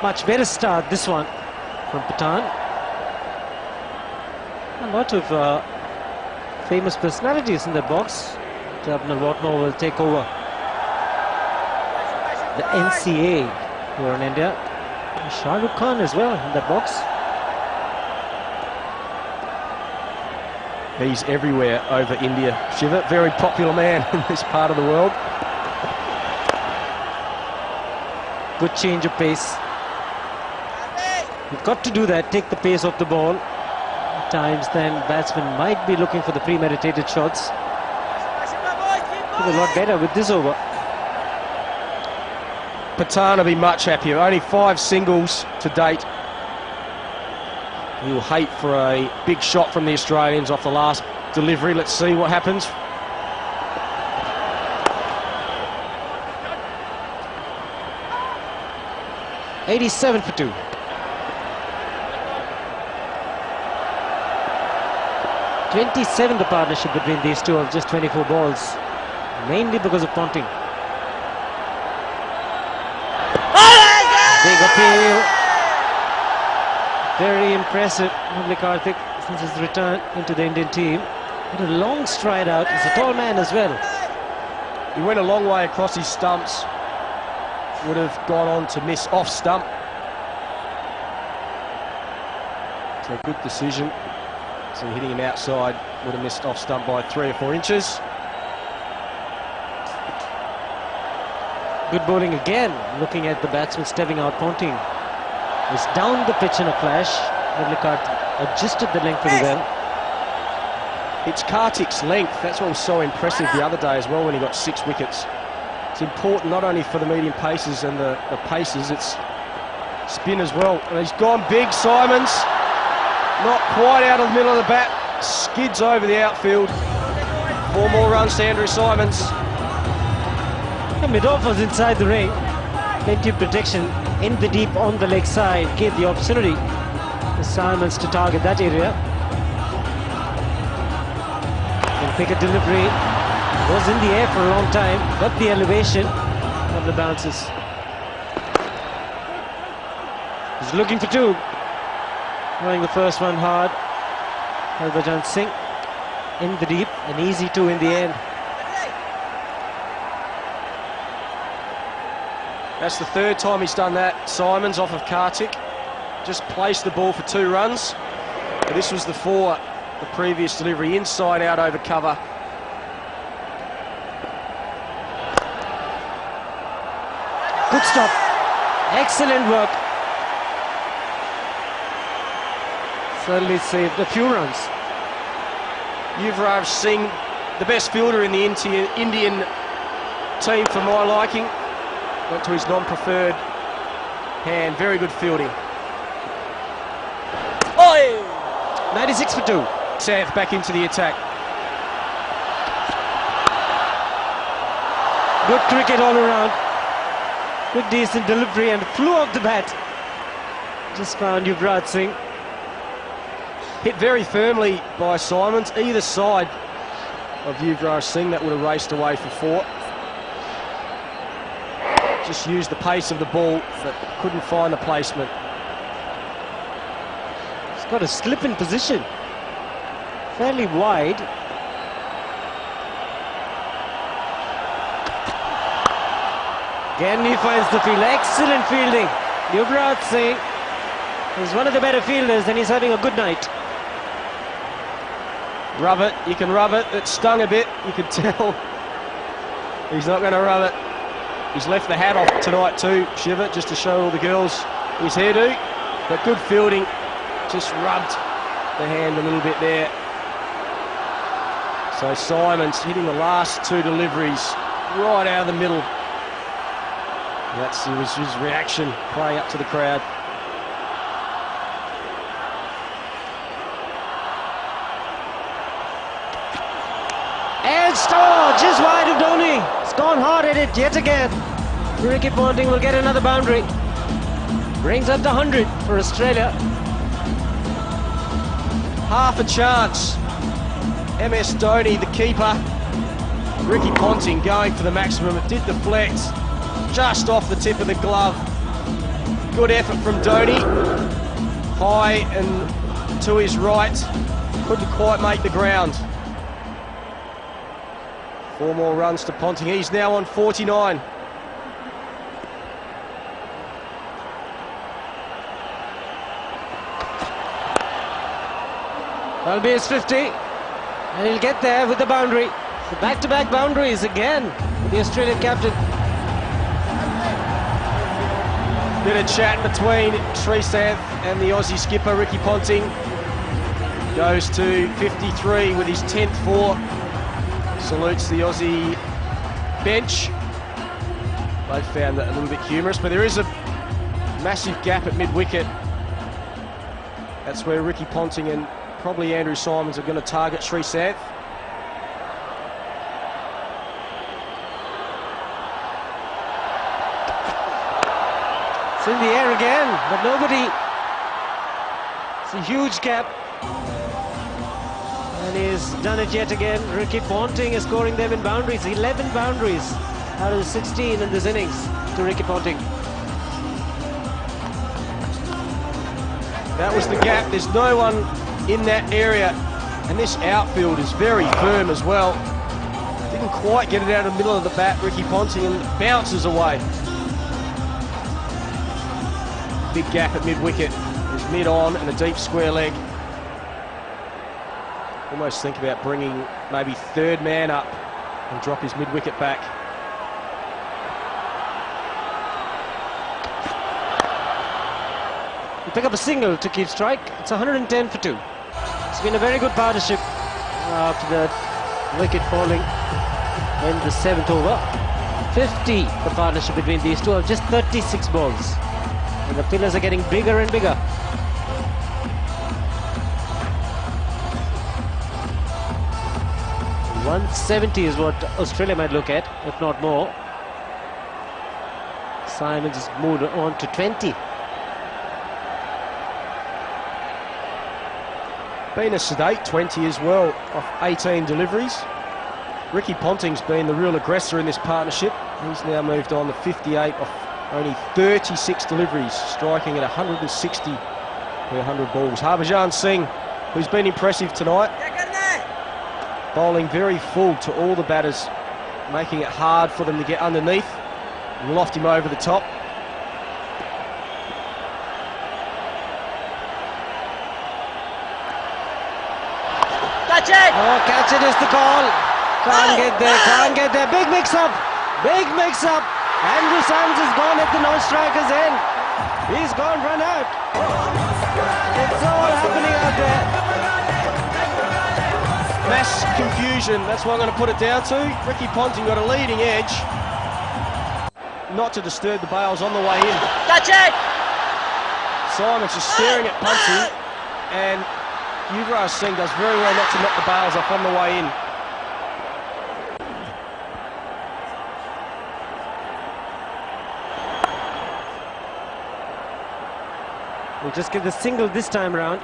Much better start, this one, from Pathan. A lot of famous personalities in the box. Abner Watmore will take over the NCA here in India. Shah Rukh Khan as well in that box. He's everywhere over India, Shiva. Very popular man in this part of the world. Good change of pace. You've got to do that, take the pace off the ball. At times then batsmen might be looking for the premeditated shots. Did a lot better with this over. Pathan will be much happier. Only 5 singles to date. He'll hate for a big shot from the Australians off the last delivery. Let's see what happens. $87 for 2. $27 the partnership between these two of just 24 balls, mainly because of Ponting. Big appeal. Very impressive, Mumbai Karthik, since his return into the Indian team. Had a long stride out. He's a tall man as well. He went a long way across his stumps. Would have gone on to miss off stump. So good decision. So hitting him outside would have missed off stump by 3 or 4 inches. Good bowling again. Looking at the batsman stepping out, Ponting was down the pitch in a flash. Mumbai Karthik adjusted the length pretty well. It's Karthik's length. That's what was so impressive the other day as well when he got 6 wickets. It's important not only for the medium paces and the paces, it's spin as well. And he's gone big, Simons. Not quite out of the middle of the bat. Skids over the outfield. 4 more runs to Andrew Simons. The mid-off was inside the ring. Plenty of protection in the deep on the leg side. Gave the opportunity for Simons to target that area. And pick a delivery. Was in the air for a long time. Got the elevation of the bounces. He's looking for 2. Throwing the first one hard. Harbhajan Singh in the deep. An easy 2 in the end. That's the 3rd time he's done that. Simons off of Karthik. Just placed the ball for 2 runs. But this was the 4, the previous delivery. Inside out over cover. Good stop. Excellent work. Certainly saved a few runs. Yuvraj Singh, the best fielder in the Indian team for my liking. Went to his non-preferred hand. Very good fielding. Oi! 96 for 2. South back into the attack. Good cricket all around. Good decent delivery and flew off the bat. Just found Yuvraj Singh. Hit very firmly by Simons. Either side of Yuvraj Singh, that would have raced away for 4. Just used the pace of the ball, but couldn't find the placement. He's got a slip in position. Fairly wide. Again he finds the field. Excellent fielding. Yuvraj Singh is one of the better fielders and he's having a good night. Rub it, you can rub it. It stung a bit, you can tell. He's not going to rub it. He's left the hat off tonight too, Shiva, just to show all the girls his hairdo. But good fielding, just rubbed the hand a little bit there. So Simons hitting the last 2 deliveries right out of the middle. That's his reaction, playing up to the crowd. And score just wide of Dhoni. It's gone hard at it yet again. Ricky Ponting will get another boundary. Brings up the 100 for Australia. Half a chance. MS Dhoni, the keeper. Ricky Ponting going for the maximum. It did deflect just off the tip of the glove. Good effort from Dhoni. High and to his right. Couldn't quite make the ground. 4 more runs to Ponting. He's now on 49. That'll be his 50. And he'll get there with the boundary. The back-to-back boundaries again. The Australian captain. Bit of chat between Srisanth and the Aussie skipper Ricky Ponting. Goes to 53 with his 10th four. Salutes the Aussie bench. Both found that a little bit humorous, but there is a massive gap at mid-wicket. That's where Ricky Ponting and probably Andrew Symonds are going to target Srisanth. It's in the air again, but nobody. It's a huge gap. And he's done it yet again. Ricky Ponting is scoring them in boundaries. 11 boundaries out of 16 in this innings to Ricky Ponting. That was the gap. There's no one in that area. And this outfield is very firm as well. Didn't quite get it out of the middle of the bat, Ricky Ponting, and bounces away. Big gap at mid-wicket. There's mid-on and a deep square leg. Almost think about bringing maybe third man up and drop his mid-wicket back. You pick up a single to keep strike. It's 110 for 2. It's been a very good partnership after the wicket falling in the 7th over. 50 the partnership between these two of just 36 balls. And the pillars are getting bigger and bigger. .170 is what Australia might look at, if not more. Symonds has moved on to 20. Been a sedate 20 as well, off 18 deliveries. Ricky Ponting's been the real aggressor in this partnership. He's now moved on to 58 off only 36 deliveries, striking at 160 per 100 balls. Harbhajan Singh, who's been impressive tonight, bowling very full to all the batters, making it hard for them to get underneath, and loft him over the top. Catch it! Oh, catch it is the call. Can't get there, can't get there. Big mix-up, big mix-up. Andrew Symonds has gone at the non-striker's end. He's gone run out. It's all happening out there. Mass confusion, that's what I'm going to put it down to. Ricky Ponting got a leading edge. Not to disturb the bails on the way in. Catch it! Symonds just staring at Ponting, and Yuvraj Singh does very well not to knock the bails off on the way in. We'll just get the single this time round.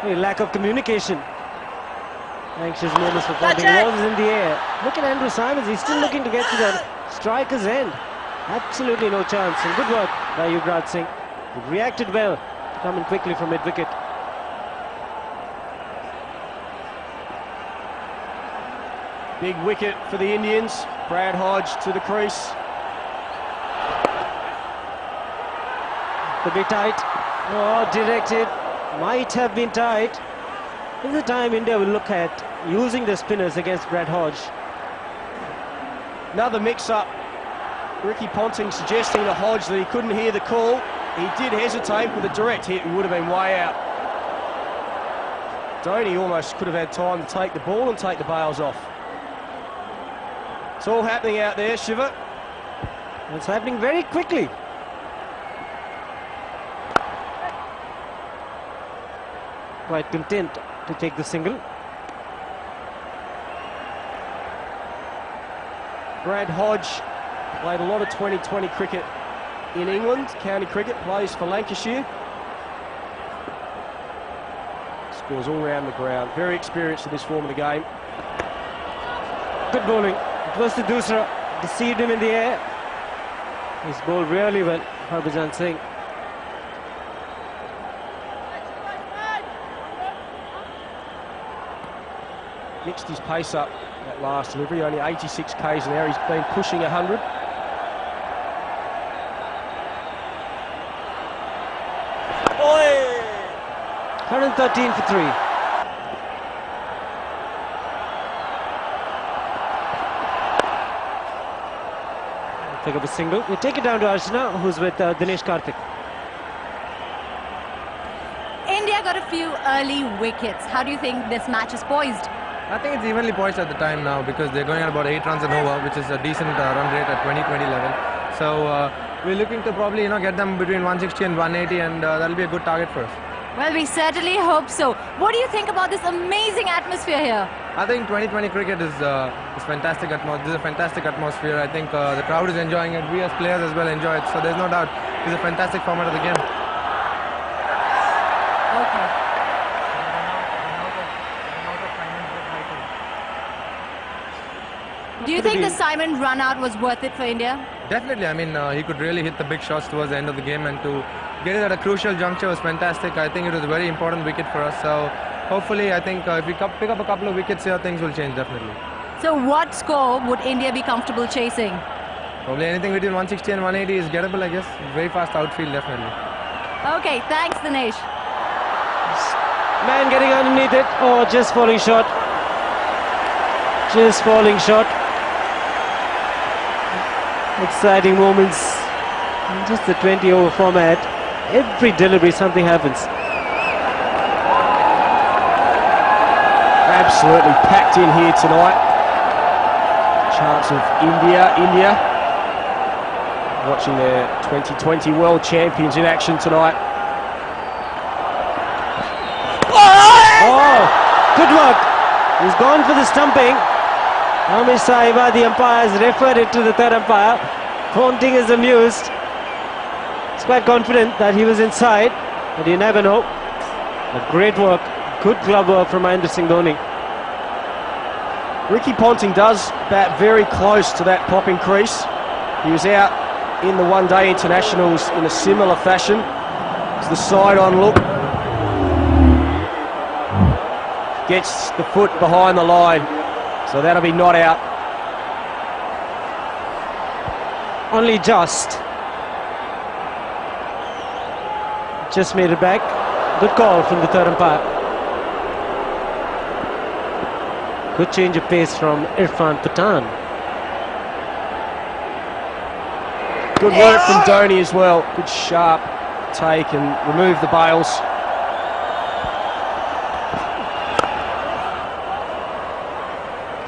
A lack of communication. Anxious moments for Ponting. Balls in the air. Look at Andrew Symonds. He's still looking to get to the striker's end. Absolutely no chance. And good work by Yuvraj Singh. He reacted well to come in quickly from mid-wicket. Big wicket for the Indians. Brad Hodge to the crease. Could be tight. Oh, directed. Might have been tight. This is the time India will look at using the spinners against Brad Hodge. Another mix-up. Ricky Ponting suggesting to Hodge that he couldn't hear the call. He did hesitate with a direct hit. He would have been way out. Dhoni almost could have had time to take the ball and take the bails off. It's all happening out there, Shiva. It's happening very quickly. Quite content to take the single. Brad Hodge played a lot of 2020 cricket in England, county cricket, plays for Lancashire. Scores all round the ground, very experienced in this form of the game. Good bowling. It was the Dusra, deceived him in the air. He's bowled really well, Harbhajan Singh. Mixed his pace up that last delivery, only 86 k's an hour. He's been pushing 100. Oi! 113 for 3. pick up a single. We take it down to Arjuna, who's with Dinesh Karthik. India got a few early wickets. How do you think this match is poised? I think it's evenly poised at the time now because they're going at about 8 runs an over, which is a decent run rate at 20-20 level. So we're looking to probably get them between 160 and 180, and that'll be a good target for us. Well, we certainly hope so. What do you think about this amazing atmosphere here? I think 2020 cricket is fantastic. This is a fantastic atmosphere. I think the crowd is enjoying it. We as players as well enjoy it. So there's no doubt it's a fantastic format of the game. Okay. Do you think the Simon run out was worth it for India? Definitely. I mean, he could really hit the big shots towards the end of the game, and to get it at a crucial juncture was fantastic. I think it was a very important wicket for us. So hopefully, I think if we pick up a couple of wickets here, things will change definitely. So what score would India be comfortable chasing? Probably anything between 160 and 180 is gettable, I guess. Very fast outfield, definitely. Okay, thanks, Dinesh. Man getting underneath it. Oh, just falling short. Just falling short. Exciting moments. Just the 20-over format. Every delivery, something happens. Absolutely packed in here tonight. Chance of India watching their 2020 world champions in action tonight. Oh, good work. He's gone for the stumping. Amish Sahiba, the umpire, has referred it to the third umpire. Ponting is amused. He's quite confident that he was inside, but you never know. But great work, good glove work from Mahendra Singh Dhoni. Ricky Ponting does bat very close to that popping crease. He was out in the one-day internationals in a similar fashion. It's the side-on look. Gets the foot behind the line, so that'll be not out. Only just made it back. Good call from the third umpire. Good change of pace from Irfan Pathan. Good work from Dhoni as well. Good sharp take and remove the bails.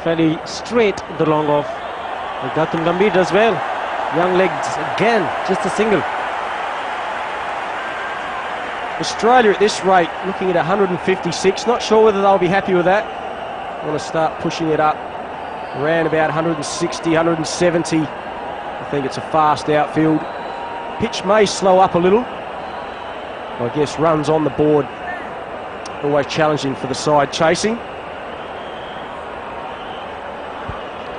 Fairly straight the long off. Gautam Gambhir does well. Young legs again, just a single. Australia at this rate looking at 156. Not sure whether they'll be happy with that. Want to start pushing it up around about 160, 170. I think it's a fast outfield. Pitch may slow up a little. I guess runs on the board always challenging for the side chasing.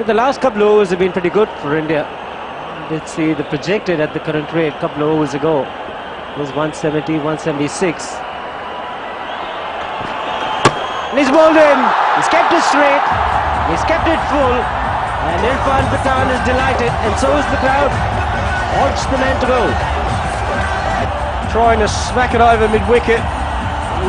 The last couple of overs have been pretty good for India. Let's see the projected at the current rate a couple of overs ago was 170, 176. And he's bowled in. He's kept it straight. He's kept it full. And Irfan Pathan is delighted, and so is the crowd. Wants the man to go. Trying to smack it over mid-wicket,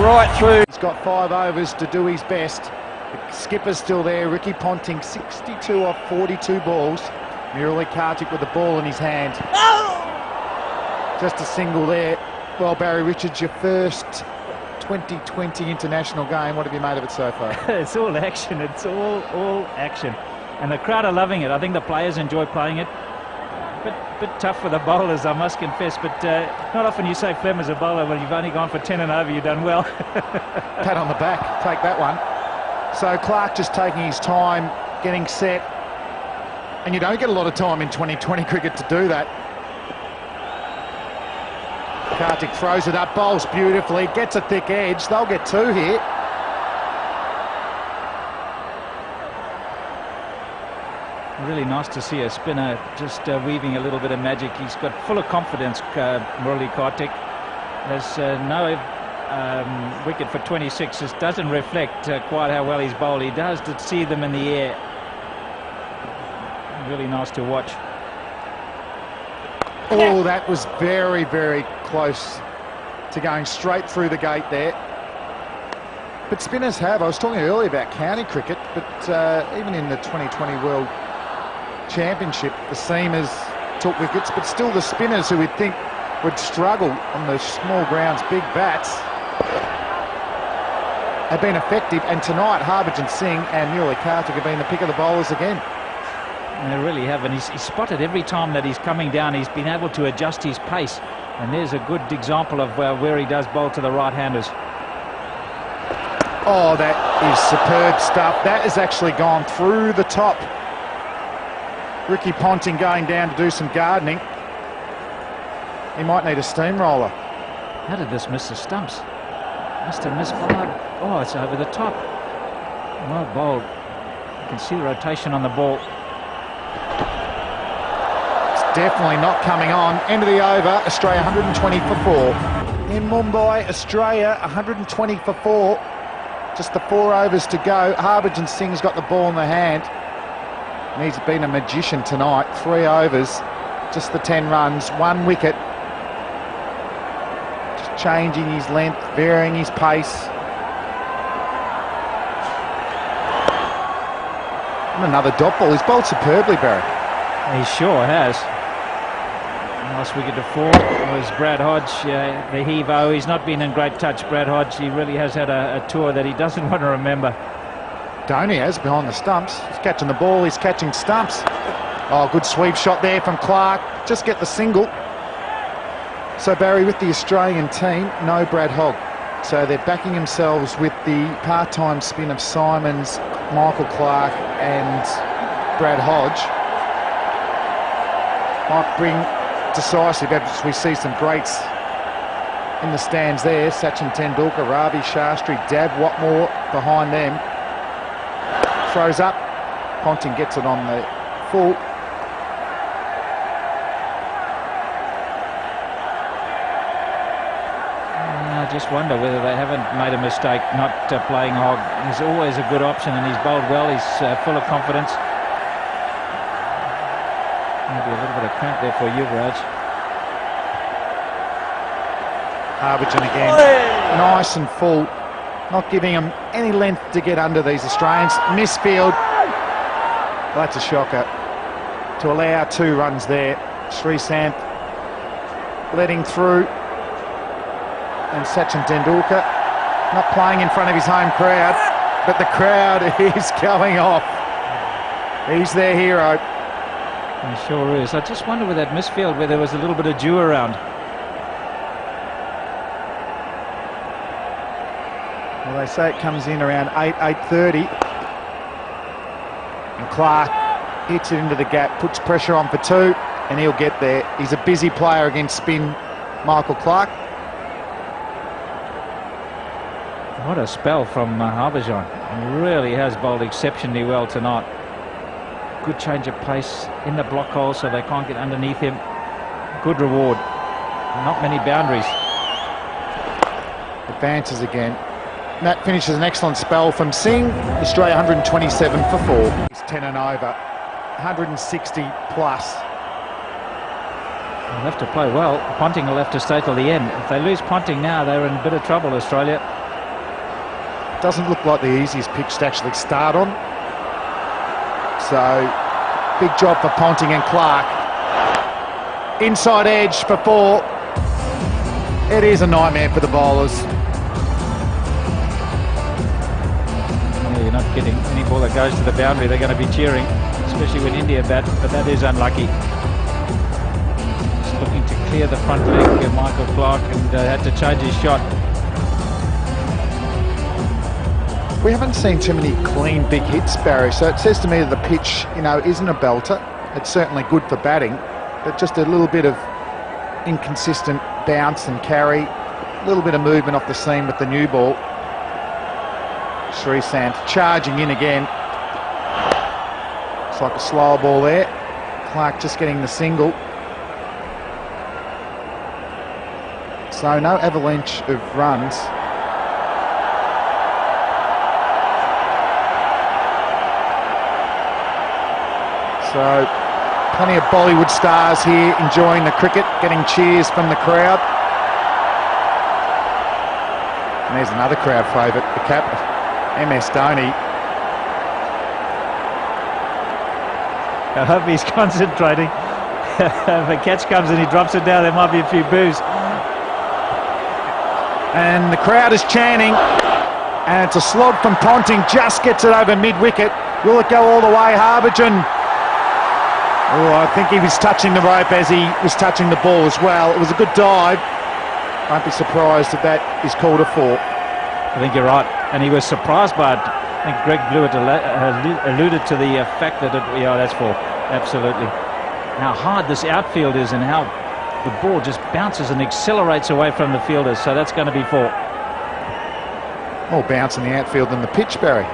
right through. He's got 5 overs to do his best. The skipper's still there. Ricky Ponting, 62 off 42 balls. Murali Kartik with the ball in his hand. Just a single there. Well, Barry Richards, your first 2020 international game. What have you made of it so far? It's all action. It's all action. And the crowd are loving it. I think the players enjoy playing it. Bit tough for the bowlers, I must confess, but not often you say Flem as a bowler when you've only gone for 10 and over, you've done well. Pat on the back, take that one. So Clark just taking his time, getting set, and you don't get a lot of time in 2020 cricket to do that. Kartik throws it up, bowls beautifully, gets a thick edge. They'll get 2 here. Really nice to see a spinner just weaving a little bit of magic. He's got full of confidence, Murali Kartik. There's no wicket for 26. This doesn't reflect quite how well he's bowled. He does to see them in the air. Really nice to watch. Oh, that was very, very close to going straight through the gate there. But spinners have. I was talking earlier about county cricket, but even in the 2020 World Championship, the seamers took wickets, but still the spinners who we'd think would struggle on the small grounds, big bats, have been effective. And tonight, Harbhajan Singh and Murali Karthik have been the pick of the bowlers again. They really have, and he's spotted every time that he's coming down. He's been able to adjust his pace, and there's a good example of where he does bowl to the right-handers. Oh, that is superb stuff. That has actually gone through the top. Ricky Ponting going down to do some gardening. He might need a steamroller. How did this miss the stumps? Must have misfired. Oh, it's over the top. Well bowled. You can see the rotation on the ball. It's definitely not coming on. End of the over, Australia 120 for 4. In Mumbai, Australia 120 for 4. Just the 4 overs to go. Harbhajan Singh's got the ball in the hand. And he's been a magician tonight. 3 overs, just the 10 runs, 1 wicket. Just changing his length, varying his pace. And another dot ball. He's bowled superbly, Barry. He sure has. Last wicket to fall was Brad Hodge, the heave-o. He's not been in great touch, Brad Hodge. He really has had a tour that he doesn't want to remember. Dhoni has behind the stumps. He's catching the ball, he's catching stumps. Oh, good sweep shot there from Clark. Just get the single. So, Barry, with the Australian team, no Brad Hogg. So they're backing themselves with the part-time spin of Simons, Michael Clark and Brad Hodge. Might bring decisive, as we see some greats in the stands there. Sachin Tendulkar, Ravi Shastri, Dab Watmore behind them. Throws up. Ponting gets it on the full. I just wonder whether they haven't made a mistake not playing Hogg. He's always a good option, and he's bowled well. He's full of confidence. Maybe a little bit of cramp there for Yuvraj. Harbhajan again. Nice and full. Not giving him any length to get under these Australians. Misfield. That's a shocker. To allow 2 runs there. Srisanth letting through. And Sachin Tendulkar not playing in front of his home crowd, but the crowd is going off. He's their hero. He sure is. I just wonder with that misfield where there was a little bit of dew around. Well, they say it comes in around 8:30. And Clark hits it into the gap, puts pressure on for 2, and he'll get there. He's a busy player against spin Michael Clark. What a spell from Harbhajan. He really has bowled exceptionally well tonight. Good change of pace in the block hole so they can't get underneath him. Good reward. Not many boundaries. Advances again. And that finishes an excellent spell from Singh. Australia 127 for 4. He's 10 and over. 160 plus. They'll have to play well. Ponting will have to stay till the end. If they lose Ponting now, they're in a bit of trouble, Australia. Doesn't look like the easiest pitch to actually start on. So, big job for Ponting and Clark. Inside edge for 4. It is a nightmare for the bowlers. Yeah, you're not getting any ball that goes to the boundary. They're going to be cheering, especially when India bat, but that is unlucky. Just looking to clear the front leg, Michael Clark, and had to change his shot. We haven't seen too many clean big hits, Barry, so it says to me that the pitch, isn't a belter. It's certainly good for batting, but just a little bit of inconsistent bounce and carry, a little bit of movement off the seam with the new ball. Srisanth charging in again. It's like a slower ball there. Clark just getting the single. So no avalanche of runs. So, plenty of Bollywood stars here enjoying the cricket, getting cheers from the crowd. And there's another crowd favourite, the captain, MS Dhoni. I hope he's concentrating. if a catch comes and he drops it down, there might be a few boos. And the crowd is chanting, and it's a slog from Ponting, just gets it over mid-wicket. Will it go all the way? Harbhajan. Oh, I think he was touching the rope as he was touching the ball as well. It was a good dive. Won't be surprised if that is called a 4. I think you're right, and he was surprised by it. I think Greg Blewett alluded to the fact that yeah, that's 4, absolutely. How hard this outfield is and how the ball just bounces and accelerates away from the fielders, so that's going to be 4. More bounce in the outfield than the pitch, Barry.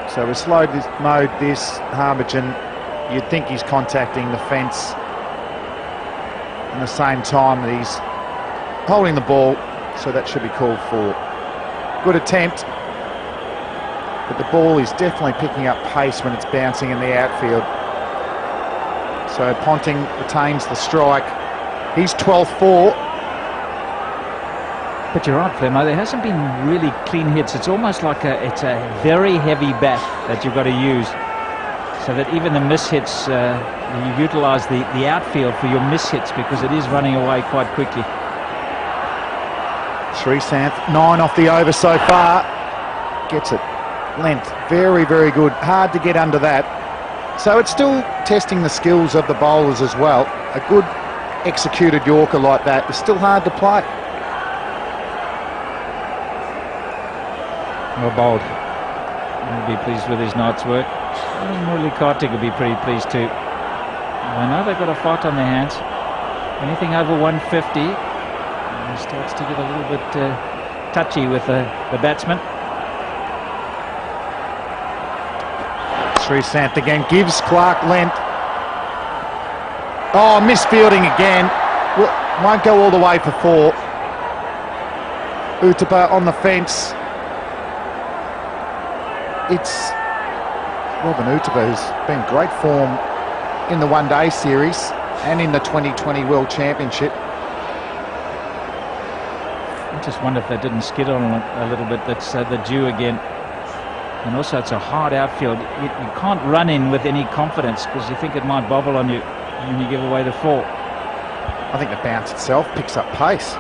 So we slowed this mode, Harbhajan. You'd think he's contacting the fence in the same time that he's holding the ball, so that should be called 4. Good attempt, but the ball is definitely picking up pace when it's bouncing in the outfield. So Ponting retains the strike. He's 12-4. But you're right, Flemo, there hasn't been really clean hits. It's almost like it's a very heavy bat that you've got to use, so that even the mishits, you utilise the outfield for your mishits because it is running away quite quickly. Sreesanth, 9 off the over so far. Gets it. Length, very, very good. Hard to get under that. So it's still testing the skills of the bowlers as well. A good executed Yorker like that is still hard to play. Well bowled. He'll be pleased with his night's work. And Murali Kartik will be pretty pleased too. I know they've got a fight on their hands. Anything over 150, he starts to get a little bit touchy with the batsman. Sreesanth again gives Clark length. Oh, misfielding again. Won't go all the way for 4. Uthappa on the fence. It's Robin Uthappa, who's been great form in the one-day series and in the 2020 World Championship. I just wonder if they didn't skid on a little bit. That's the dew again. And also it's a hard outfield. You can't run in with any confidence because you think it might bobble on you when you give away the 4. I think the bounce itself picks up pace.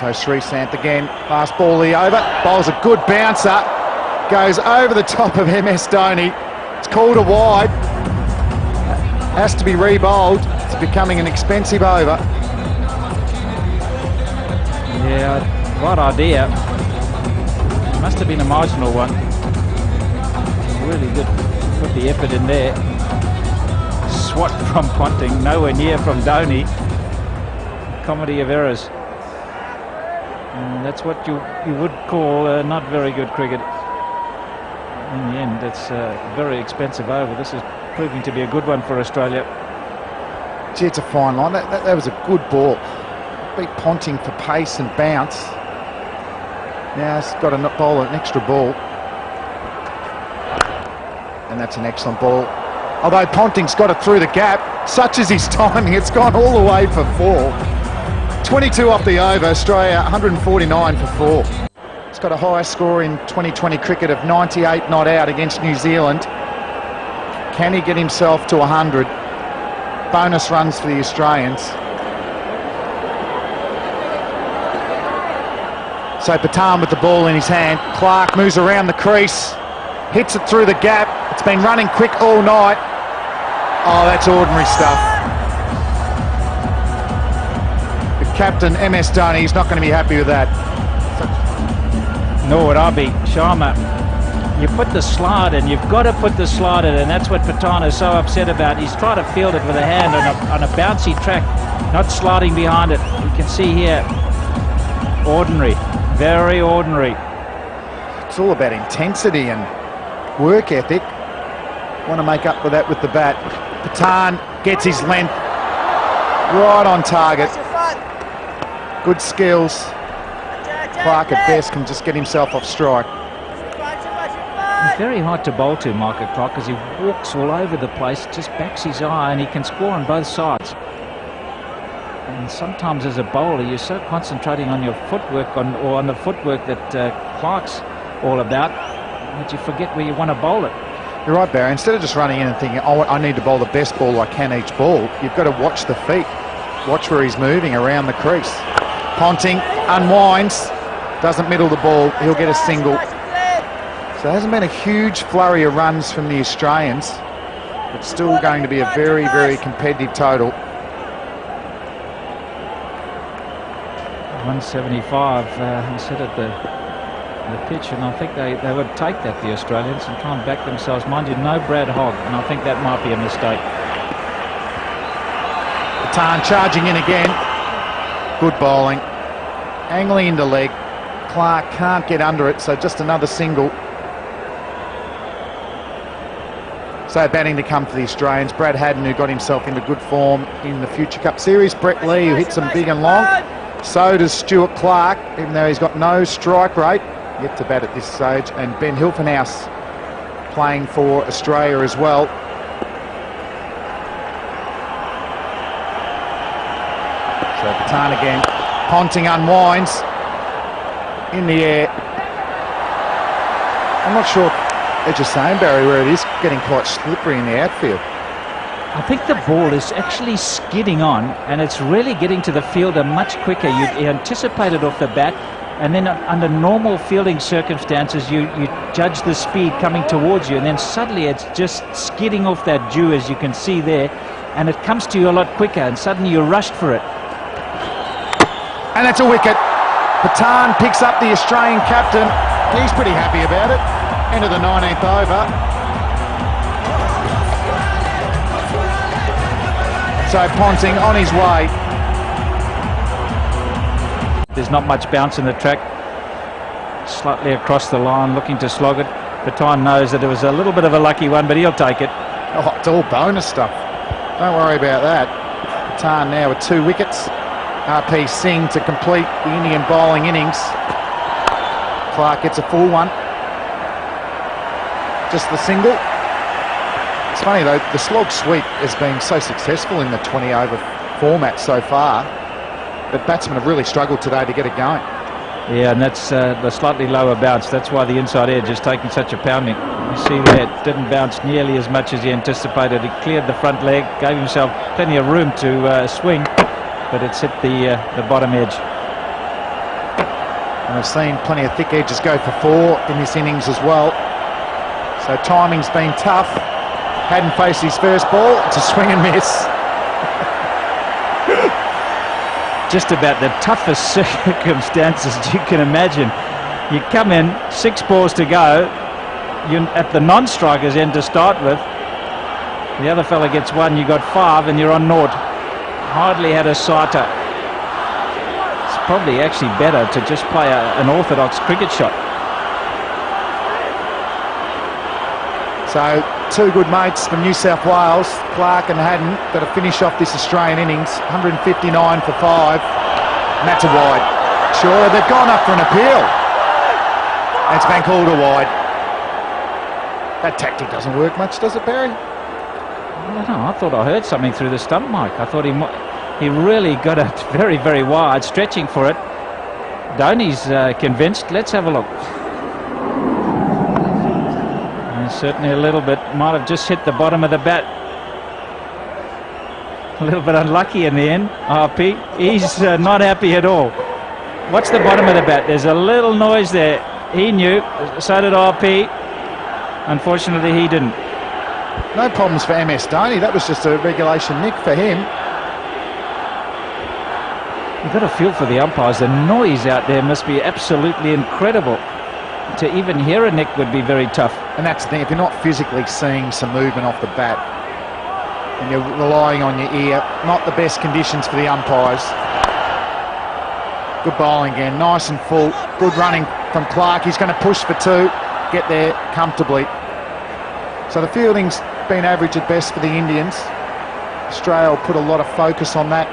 So Sreesanth again, last ball the over, bowls a good bouncer, goes over the top of MS Dhoni. It's called a wide, has to be re-bowled. It's becoming an expensive over. Yeah, right idea. Must have been a marginal one. Really good, put the effort in there. Swat from Ponting, nowhere near from Dhoni. Comedy of errors. And that's what you would call not very good cricket. In the end, it's a very expensive over. This is proving to be a good one for Australia. Gee, it's a fine line. That was a good ball. Beat Ponting for pace and bounce. Now it's got to bowl an extra ball. And that's an excellent ball. Although Ponting's got it through the gap, such is his timing, it's gone all the way for 4. 22 off the over, Australia 149 for 4. It's got a high score in 2020 cricket of 98 not out against New Zealand. Can he get himself to 100? Bonus runs for the Australians. So Pathan with the ball in his hand. Clark moves around the crease, hits it through the gap. It's been running quick all night. Oh, that's ordinary stuff. The captain, MS Dhoni, is not going to be happy with that. Nor would I be. Sharma, you put the slide in, you've got to put the slide in, and that's what Pathan is so upset about. He's trying to field it with a hand on a bouncy track, not sliding behind it. You can see here, ordinary, very ordinary. It's all about intensity and work ethic. Want to make up for that with the bat. Pathan gets his length right on target. Good skills. Clark at best can just get himself off strike. He's very hard to bowl to, Michael Clark, because he walks all over the place, just backs his eye, and he can score on both sides. And sometimes as a bowler, you're so concentrating on your footwork or on the footwork that Clark's all about. that you forget where you want to bowl it. You're right, Barry. Instead of just running in and thinking, oh, I need to bowl the best ball I can each ball, you've got to watch the feet. Watch where he's moving around the crease. Ponting unwinds, doesn't middle the ball, he'll get a single. So there hasn't been a huge flurry of runs from the Australians. It's still going to be a very, very competitive total. 175, he said at the pitch, and I think they would take that, the Australians, and try and back themselves. Mind you, no Brad Hogg, and I think that might be a mistake. Patan charging in again. Good bowling. Angling into leg. Clark can't get under it, so just another single. So batting to come for the Australians. Brad Haddin, who got himself into good form in the Future Cup Series. Brett Lee, who hits them big and long. So does Stuart Clark, even though he's got no strike rate. Yet to bat at this stage. And Ben Hilfenhaus playing for Australia as well. So Patan again. Ponting unwinds. In the air. I'm not sure, as you're saying, Barry, where it is getting quite slippery in the outfield. I think the ball is actually skidding on, and it's really getting to the fielder much quicker. You anticipate it off the bat, and then under normal fielding circumstances, you judge the speed coming towards you, and then suddenly it's just skidding off that dew, as you can see there, and it comes to you a lot quicker, and suddenly you're rushed for it. And that's a wicket. Patan picks up the Australian captain. He's pretty happy about it. End of the 19th over. So Ponting on his way. There's not much bounce in the track. Slightly across the line, looking to slog it. Patan knows that it was a little bit of a lucky one, but he'll take it. Oh, it's all bonus stuff. Don't worry about that. Patan now with 2 wickets. RP Singh to complete the Indian bowling innings. Clark gets a full one. Just the single. It's funny though, the slog sweep has been so successful in the 20 over format so far, but batsmen have really struggled today to get it going. Yeah, and that's the slightly lower bounce. That's why the inside edge is taking such a pounding. You see there, it didn't bounce nearly as much as he anticipated. He cleared the front leg, gave himself plenty of room to swing, but it's hit the bottom edge. And I've seen plenty of thick edges go for 4 in this innings as well. So timing's been tough. Hadn't faced his first ball. It's a swing and miss. Just about the toughest circumstances you can imagine. You come in, 6 balls to go. You're at the non-striker's end to start with. The other fella gets 1, you got 5, and you're on naught. Hardly had a sighter. It's probably actually better to just play an orthodox cricket shot. So 2 good mates from New South Wales, Clark and Haddin, that have finished off this Australian innings. 159 for 5. And that's a wide. Sure, they've gone up for an appeal. And it's been called a wide. That tactic doesn't work much, does it, Barry? I don't know. I thought I heard something through the stump mic. I thought he really got it very, very wide, stretching for it. Dhoni's convinced. Let's have a look. Certainly a little bit. Might have just hit the bottom of the bat. A little bit unlucky in the end. RP, he's not happy at all. What's the bottom of the bat? There's a little noise there. He knew, so did RP. Unfortunately, he didn't. No problems for MS Dhoni. That was just a regulation nick for him. You've got to feel for the umpires. The noise out there must be absolutely incredible. To even hear a nick would be very tough. And that's the thing, if you're not physically seeing some movement off the bat and you're relying on your ear, not the best conditions for the umpires. Good bowling again, nice and full. Good running from Clark. He's going to push for 2, get there comfortably. So the fielding's been average at best for the Indians. Australia will put a lot of focus on that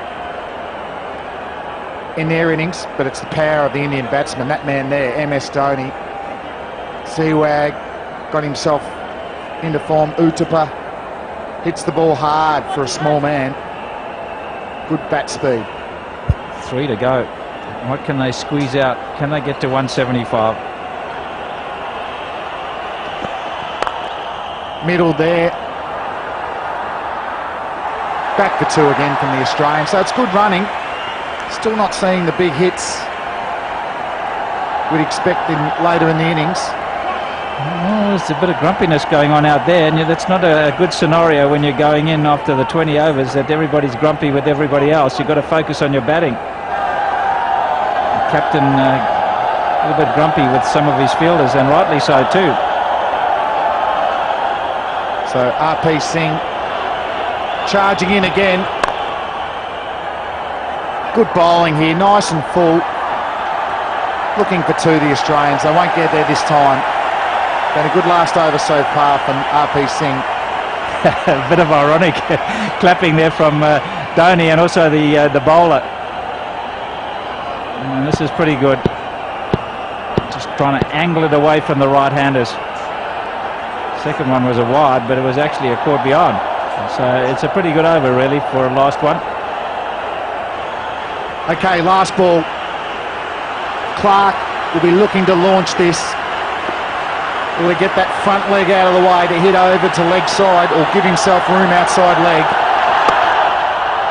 in their innings, but it's the power of the Indian batsman. That man there, MS Dhoni. Sehwag got himself into form. Uthappa hits the ball hard for a small man. Good bat speed. 3 to go. What can they squeeze out? Can they get to 175? middle there. Back for 2 again from the Australian. So it's good running. Still not seeing the big hits we'd expect later in the innings. Well, there's a bit of grumpiness going on out there, and that's not a good scenario when you're going in after the 20 overs, that everybody's grumpy with everybody else. You've got to focus on your batting. The captain a little bit grumpy with some of his fielders, and rightly so too. So RP Singh charging in again. Good bowling here, nice and full. Looking for 2, the Australians. They won't get there this time. Been a good last over so far from RP Singh. A bit of ironic clapping there from Dhoni and also the bowler. And this is pretty good. Just trying to angle it away from the right-handers. Second one was a wide, but it was actually a caught beyond. So it's a pretty good over, really, for a last one. Okay, last ball. Clark will be looking to launch this. Will he get that front leg out of the way to hit over to leg side or give himself room outside leg?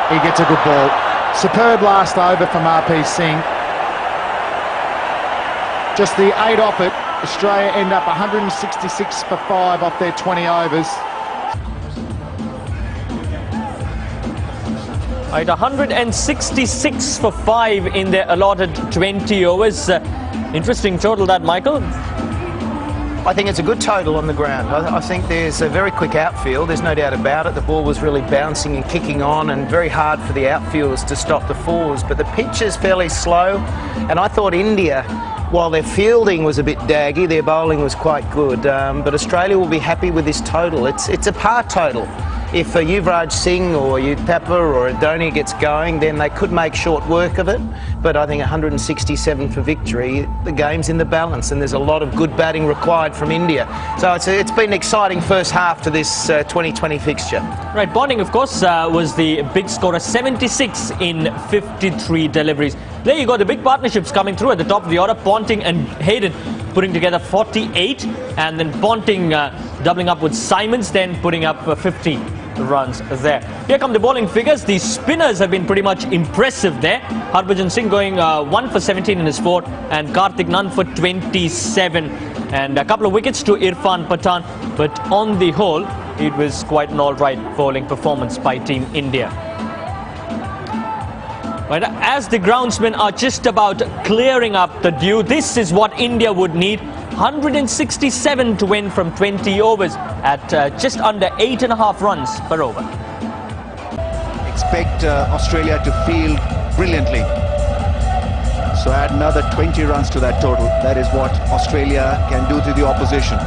He gets a good ball. Superb last over from RP Singh. Just the 8 off it. Australia end up 166 for 5 off their 20 overs. Right, 166 for 5 in their allotted 20 overs. Interesting total that, Michael. I think it's a good total on the ground. I think there's a very quick outfield, there's no doubt about it. The ball was really bouncing and kicking on, and very hard for the outfielders to stop the fours. But the pitch is fairly slow, and I thought India, while their fielding was a bit daggy, their bowling was quite good. But Australia will be happy with this total. It's a par total. If a Yuvraj Singh or Uthappa or a Dhoni gets going, then they could make short work of it. But I think 167 for victory, the game's in the balance, and there's a lot of good batting required from India. So it's been an exciting first half to this 2020 fixture. Right, Ponting, of course, was the big scorer, 76 in 53 deliveries. There you go, the big partnerships coming through at the top of the order. Ponting and Hayden putting together 48, and then Ponting doubling up with Simons, then putting up 50 runs there. Here come the bowling figures. The spinners have been pretty much impressive there. Harbhajan Singh going 1 for 17 in his 4, and Karthik none for 27, and a couple of wickets to Irfan Pathan. But on the whole, it was quite an all-right bowling performance by Team India. Right, as the groundsmen are just about clearing up the dew, this is what India would need. 167 to win from 20 overs at just under 8.5 runs per over. Expect Australia to field brilliantly. So add another 20 runs to that total. That is what Australia can do to the opposition.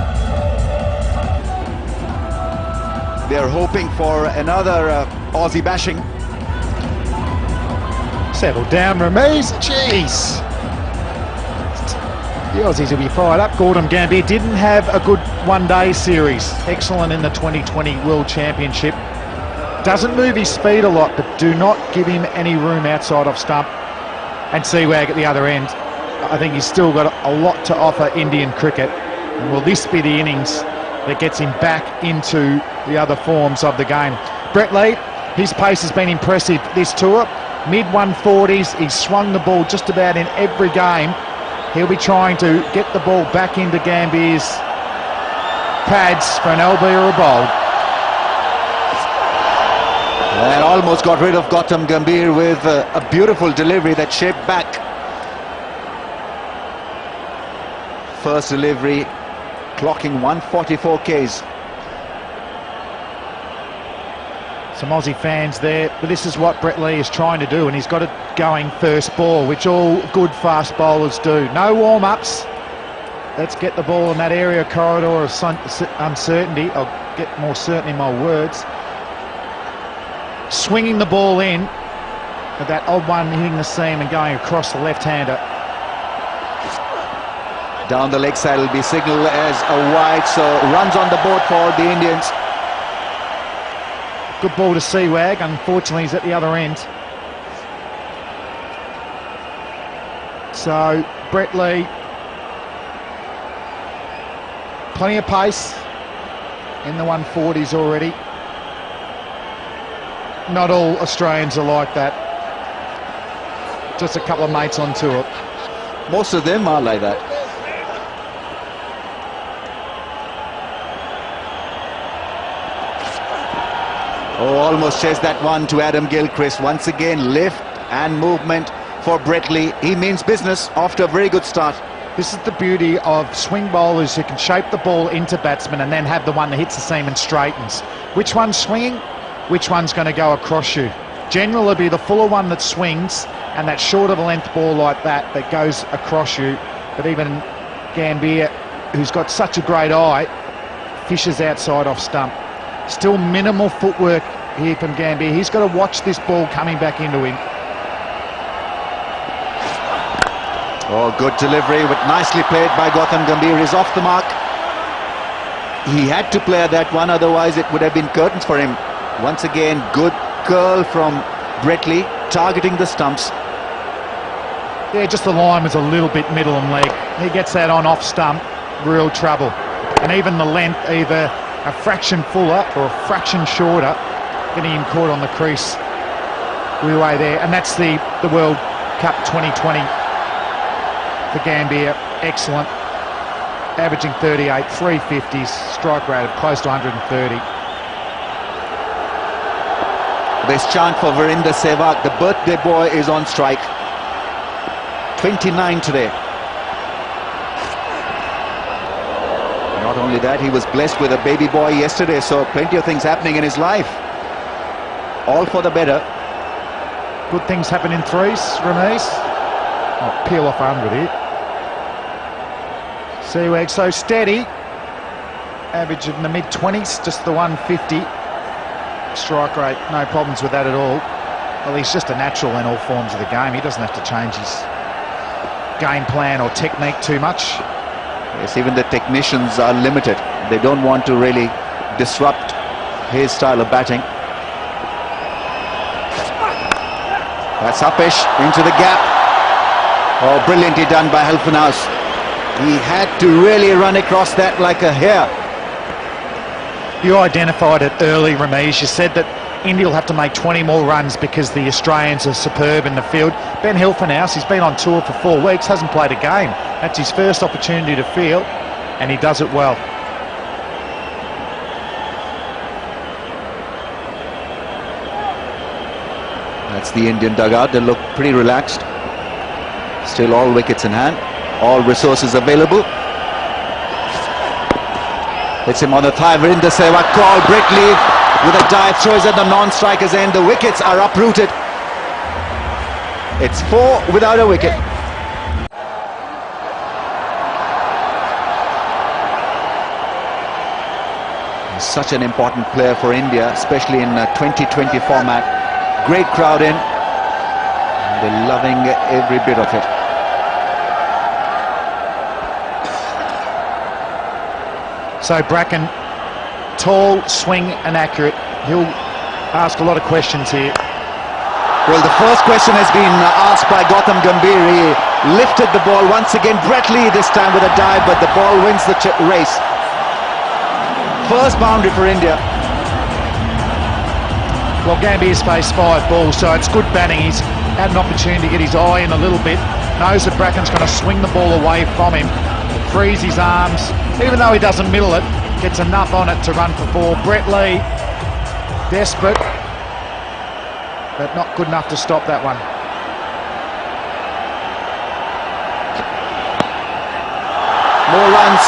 They are hoping for another Aussie bashing. Settle down, Ramiz. Jeez. The Aussies will be fired up. Gordon Gambhir didn't have a good one-day series. Excellent in the 2020 World Championship. Doesn't move his speed a lot, but do not give him any room outside off stump. And Seawag at the other end. I think he's still got a lot to offer Indian cricket. And will this be the innings that gets him back into the other forms of the game? Brett Lee, his pace has been impressive this tour. Mid-140s, he's swung the ball just about in every game. He'll be trying to get the ball back into Gambhir's pads for an LB or a bowl. And almost got rid of Gautam Gambhir with a beautiful delivery that shaped back. First delivery, clocking 144 Ks. Some Aussie fans there, but this is what Brett Lee is trying to do, and he's got it going first ball, which all good fast bowlers do. No warm-ups. Let's get the ball in that area corridor of uncertainty. I'll get more certain in my words. Swinging the ball in, with that odd one hitting the seam and going across the left-hander. Down the leg side will be signalled as a wide, so runs on the board for the Indians. Good ball to Seawag, unfortunately he's at the other end. So Brett Lee, plenty of pace, in the 140s already. Not all Australians are like that. Just a couple of mates on tour. Most of them are like that. Oh, almost chased that one to Adam Gilchrist. Once again, lift and movement for Brett Lee. He means business after a very good start. This is the beauty of swing bowlers who can shape the ball into batsmen and then have the one that hits the seam and straightens. Which one's swinging? Which one's going to go across you? Generally, it'll be the fuller one that swings, and that short of a length ball like that goes across you. But even Gambhir, who's got such a great eye, fishes outside off stump. Still minimal footwork here from Gambhir. He's got to watch this ball coming back into him. Oh, good delivery, but nicely played by Gautam Gambhir. He's off the mark. He had to play that one, otherwise it would have been curtains for him. Once again, good curl from Brett Lee, targeting the stumps. Yeah, just the line was a little bit middle and leg. He gets that on off stump, real trouble. And even the length, either a fraction fuller or a fraction shorter, getting him caught on the crease. We're way there, and that's the World Cup 2020 for Gambhir. Excellent, averaging 38, 350s, strike rate of close to 130. Best chant for Virender Sehwag. The birthday boy is on strike. 29 today. Not only that, he was blessed with a baby boy yesterday, so plenty of things happening in his life. All for the better. Good things happen in threes, Ramesh. Oh, peel off 100 here. Sehwag so steady. Average in the mid-20s, just the 150. Strike rate, no problems with that at all. Well, he's just a natural in all forms of the game. He doesn't have to change his game plan or technique too much. Yes, even the technicians are limited. They don't want to really disrupt his style of batting. That's Uppish into the gap. Oh, brilliantly done by Helfenhaus. He had to really run across that like a hare. You identified it early, Ramesh. You said that India will have to make 20 more runs because the Australians are superb in the field. Ben Helfenhaus, he's been on tour for 4 weeks, hasn't played a game. That's his first opportunity to field, and he does it well. That's the Indian dugout. They look pretty relaxed. Still all wickets in hand, all resources available. It's him on the thigh. Virender Sehwag call. Brett Lee with a dive, throws at the non-striker's end. The wickets are uprooted. It's 4 without a wicket. He's such an important player for India, especially in a 2020 format. Great crowd in. And they're loving every bit of it. So Bracken, tall, swing and accurate. He'll ask a lot of questions here. Well, the first question has been asked by Gautam Gambhir. He lifted the ball once again. Brett Lee this time with a dive, but the ball wins the race. First boundary for India. Well, Gambhir's faced 5 balls, so it's good batting. He's had an opportunity to get his eye in a little bit. Knows that Bracken's going to swing the ball away from him. Frees his arms, even though he doesn't middle it, gets enough on it to run for 4. Brett Lee, desperate, but not good enough to stop that one. More runs.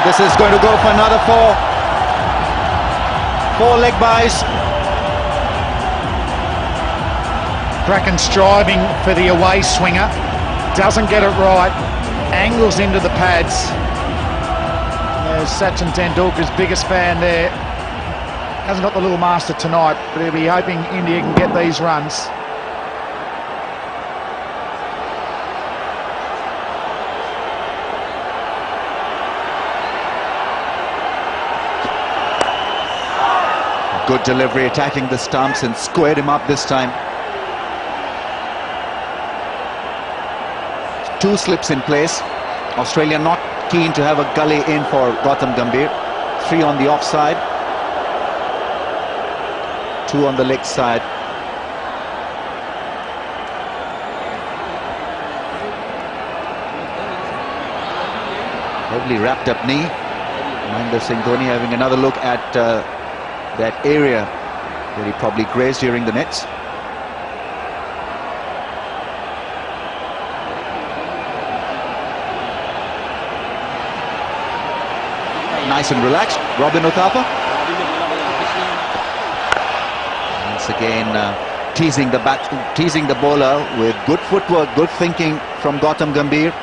This is going to go for another 4. 4 leg byes. Bracken striving for the away swinger, doesn't get it right. Angles into the pads. There's Sachin Tendulkar's biggest fan there. Hasn't got the little master tonight, but he'll be hoping India can get these runs. Good delivery, attacking the stumps and squared him up this time. 2 slips in place. Australia not keen to have a gully in for Gautam Gambhir. 3 on the offside, 2 on the leg side. Heavily wrapped up knee. Mahendra Singh Dhoni having another look at that area where he probably grazed during the nets. Nice and relaxed, Robin Uthappa. Once again teasing the bowler with good footwork, good thinking from Gautam Gambhir.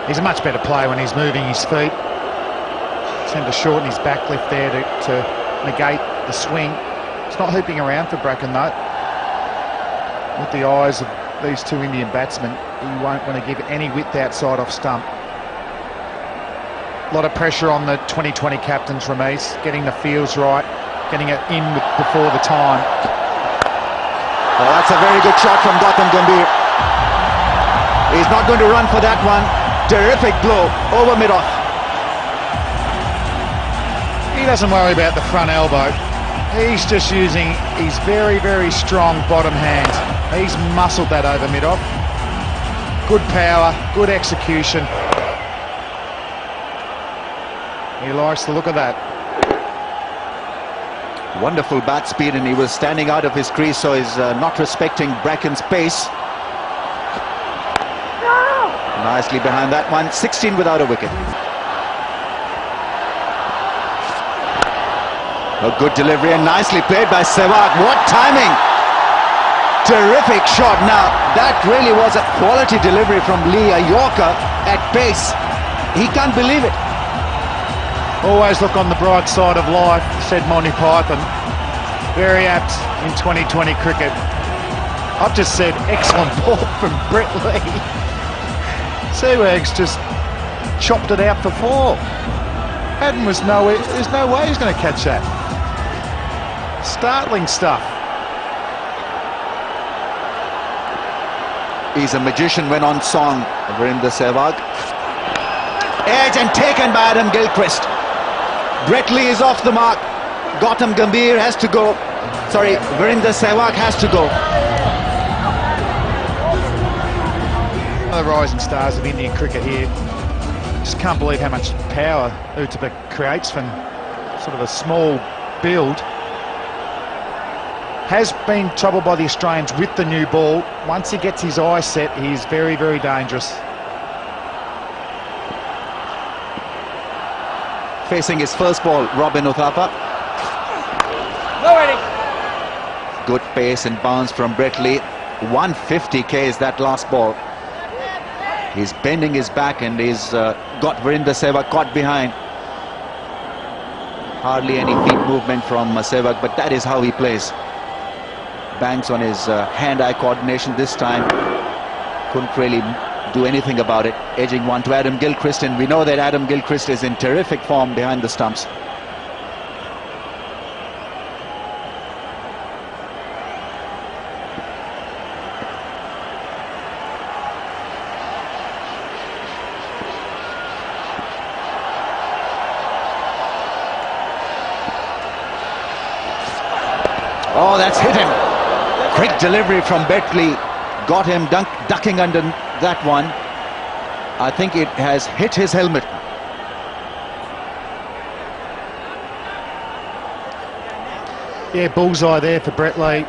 He's a much better player when he's moving his feet. Tend to shorten his back lift there to negate the swing. It's not hooping around for Bracken though. With the eyes of these two Indian batsmen, he won't want to give any width outside off stump. A lot of pressure on the 2020 captains, Ramesh, getting the fields right, getting it in before the time. Oh, that's a very good shot from Gautam Gambhir. He's not going to run for that one. Terrific blow over mid-off. He doesn't worry about the front elbow. He's just using his very, very strong bottom hand. He's muscled that over mid-off. Good power, good execution. He likes the look of that. Wonderful bat speed, and he was standing out of his crease, so he's not respecting Bracken's pace. Nicely behind that one, 16 without a wicket. A good delivery and nicely played by Sehwag. What timing! Terrific shot. Now, that really was a quality delivery from Lee, a Yorker at pace. He can't believe it. Always look on the bright side of life, said Monty Python. Very apt in 2020 cricket. I've just said excellent ball from Brett Lee. Sehwag's just chopped it out for 4. Haddon was nowhere. There's no way he's going to catch that. Startling stuff. He's a magician when on song, Virendra Sehwag. Edge and taken by Adam Gilchrist. Brett Lee is off the mark. Gautam Gambhir has to go. Sorry, Virendra Sehwag has to go. One of the rising stars of Indian cricket here. Just can't believe how much power Uthappa creates from sort of a small build. Has been troubled by the Australians with the new ball. Once he gets his eyes set, he's very, very dangerous. Facing his first ball, Robin Uthappa. Good pace and bounce from Brett Lee. 150 Ks that last ball. He's bending his back and he's got Virendra Sehwag caught behind. Hardly any feet movement from Sehwag, but that is how he plays. Banks on his hand-eye coordination this time. Couldn't really do anything about it. Edging one to Adam Gilchrist, and we know that Adam Gilchrist is in terrific form behind the stumps. Oh, that's hit him. Quick delivery from Brett Lee. Got him ducking under that one. I think it has hit his helmet. Yeah, bullseye there for Brett Lee.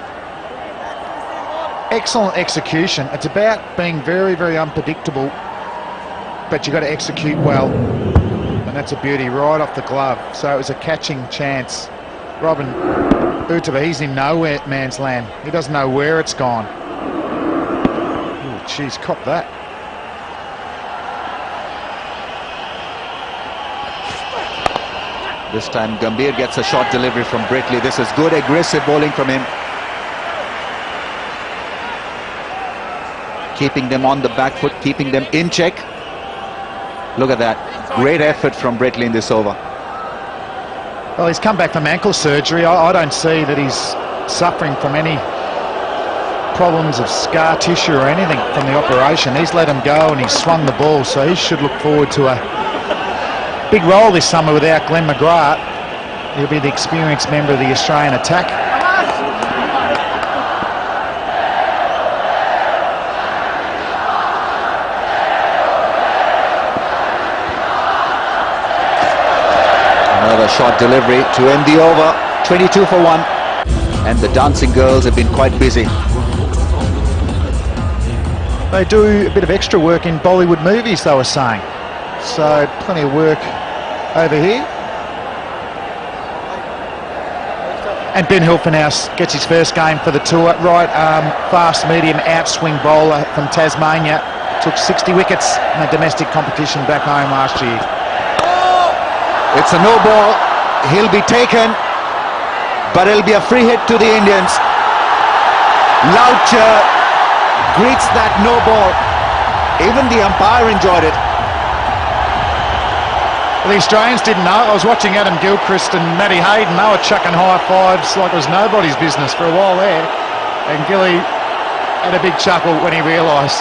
Excellent execution. It's about being very, very unpredictable, but you've got to execute well. And that's a beauty right off the glove. So it was a catching chance. Robin Uthappa, he's in no man's land. He doesn't know where it's gone. Oh, jeez, cop that. This time Gambhir gets a short delivery from Brett Lee. This is good aggressive bowling from him. Keeping them on the back foot, keeping them in check. Look at that. Great effort from Brett Lee in this over. Well, he's come back from ankle surgery. I don't see that he's suffering from any problems of scar tissue or anything from the operation. He's let him go and he's swung the ball, so he should look forward to a big role this summer without Glenn McGrath. He'll be the experienced member of the Australian attack. Another short delivery to end the over. 22 for 1. And the dancing girls have been quite busy. They do a bit of extra work in Bollywood movies, they were saying. So plenty of work over here. And Ben Hilfenhaus gets his first game for the tour. Right arm, fast medium outswing bowler from Tasmania. Took 60 wickets in a domestic competition back home last year. It's a no ball. He'll be taken, but it'll be a free hit to the Indians. Loucher greets that no ball. Even the umpire enjoyed it. Well, the Australians didn't know. I was watching Adam Gilchrist and Matty Hayden. They were chucking high fives like it was nobody's business for a while there. And Gilly had a big chuckle when he realised.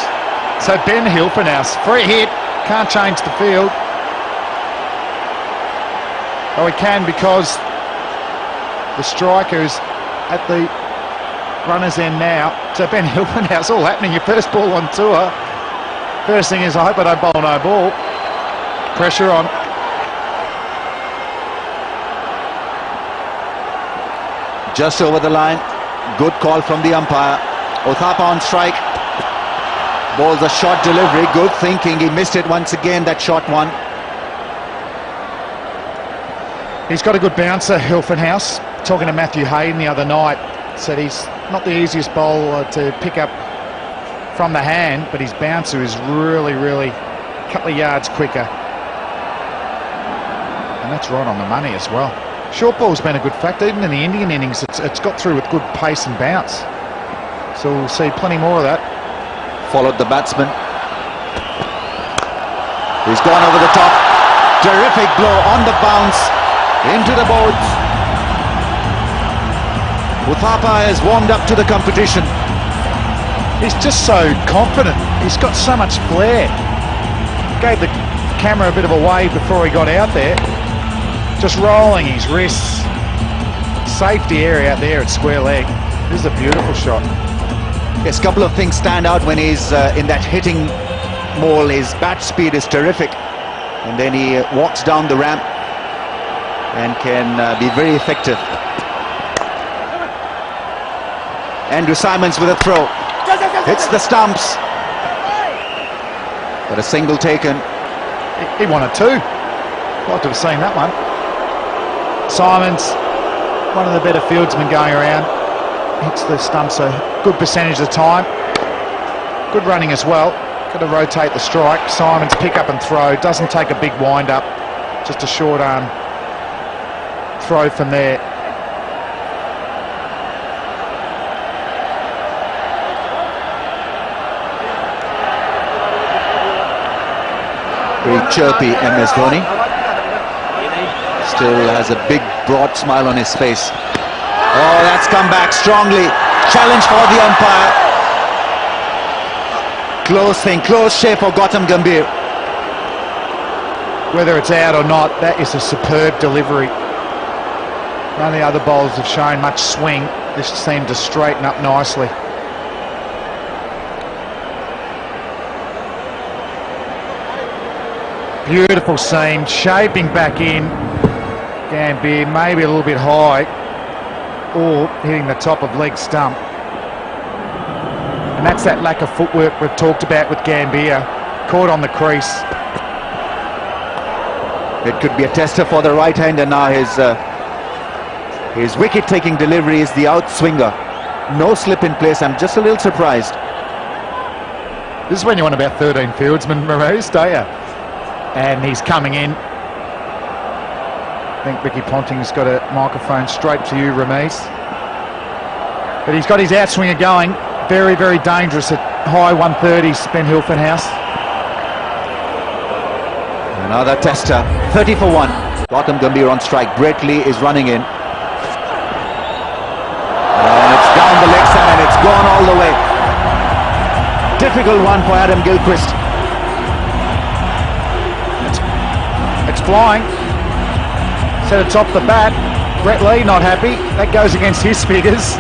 So Ben Hilfenhaus, free hit, can't change the field. Oh, he can because the striker is at the runner's end now. So Ben Hilfenhaus, all happening. Your first ball on tour. First thing is, I hope I don't bowl no ball. Pressure on. Just over the line. Good call from the umpire. Uthappa on strike. Bowls a short delivery. Good thinking. He missed it once again, that short one. He's got a good bouncer, Hilfenhaus. Talking to Matthew Hayden the other night, said he's not the easiest bowler to pick up from the hand, but his bouncer is really a couple of yards quicker. And that's right on the money as well. Short ball's been a good factor. Even in the Indian innings, it's got through with good pace and bounce. So we'll see plenty more of that. Followed the batsman. He's gone over the top. Terrific blow on the bounce. Into the boards. Uthappa has warmed up to the competition. He's just so confident. He's got so much flair. Gave the camera a bit of a wave before he got out there. Just rolling his wrists. Safety area out there at square leg. This is a beautiful shot. Yes, a couple of things stand out when he's in that hitting mole. His bat speed is terrific. And then he walks down the ramp and can be very effective. Andrew Simons with a throw. Hits the stumps. But a single taken. He wanted two. Like to have seen that one. Simons, one of the better fieldsmen going around. Hits the stumps a good percentage of the time. Good running as well. Got to rotate the strike. Simons pick up and throw. Doesn't take a big wind up. Just a short arm throw from there. Very chirpy MS Dhoni. Still has a big broad smile on his face. Oh, that's come back strongly. Challenge for the umpire. Close thing, close shave for Gautam Gambhir. Whether it's out or not, that is a superb delivery. None of the other bowlers have shown much swing. This seemed to straighten up nicely. Beautiful seam, shaping back in. Gambhir maybe a little bit high, or hitting the top of leg stump. And that's that lack of footwork we've talked about with Gambhir. Caught on the crease. It could be a tester for the right-hander now. His wicket-taking delivery is the outswinger. No slip in place. I'm just a little surprised. This is when you want about 13 fieldsmen, Maurice, don't you? And he's coming in. I think Ricky Ponting's got a microphone straight to you, Ramesh. But he's got his outswinger going. Very dangerous at high 130s, Ben Hilfenhaus. Another tester. 30 for 1. Gautam Gambhir on strike. Brett Lee is running in. And it's down the leg side and it's gone all the way. Difficult one for Adam Gilchrist. It's flying. Set atop the bat. Brett Lee not happy. That goes against his figures.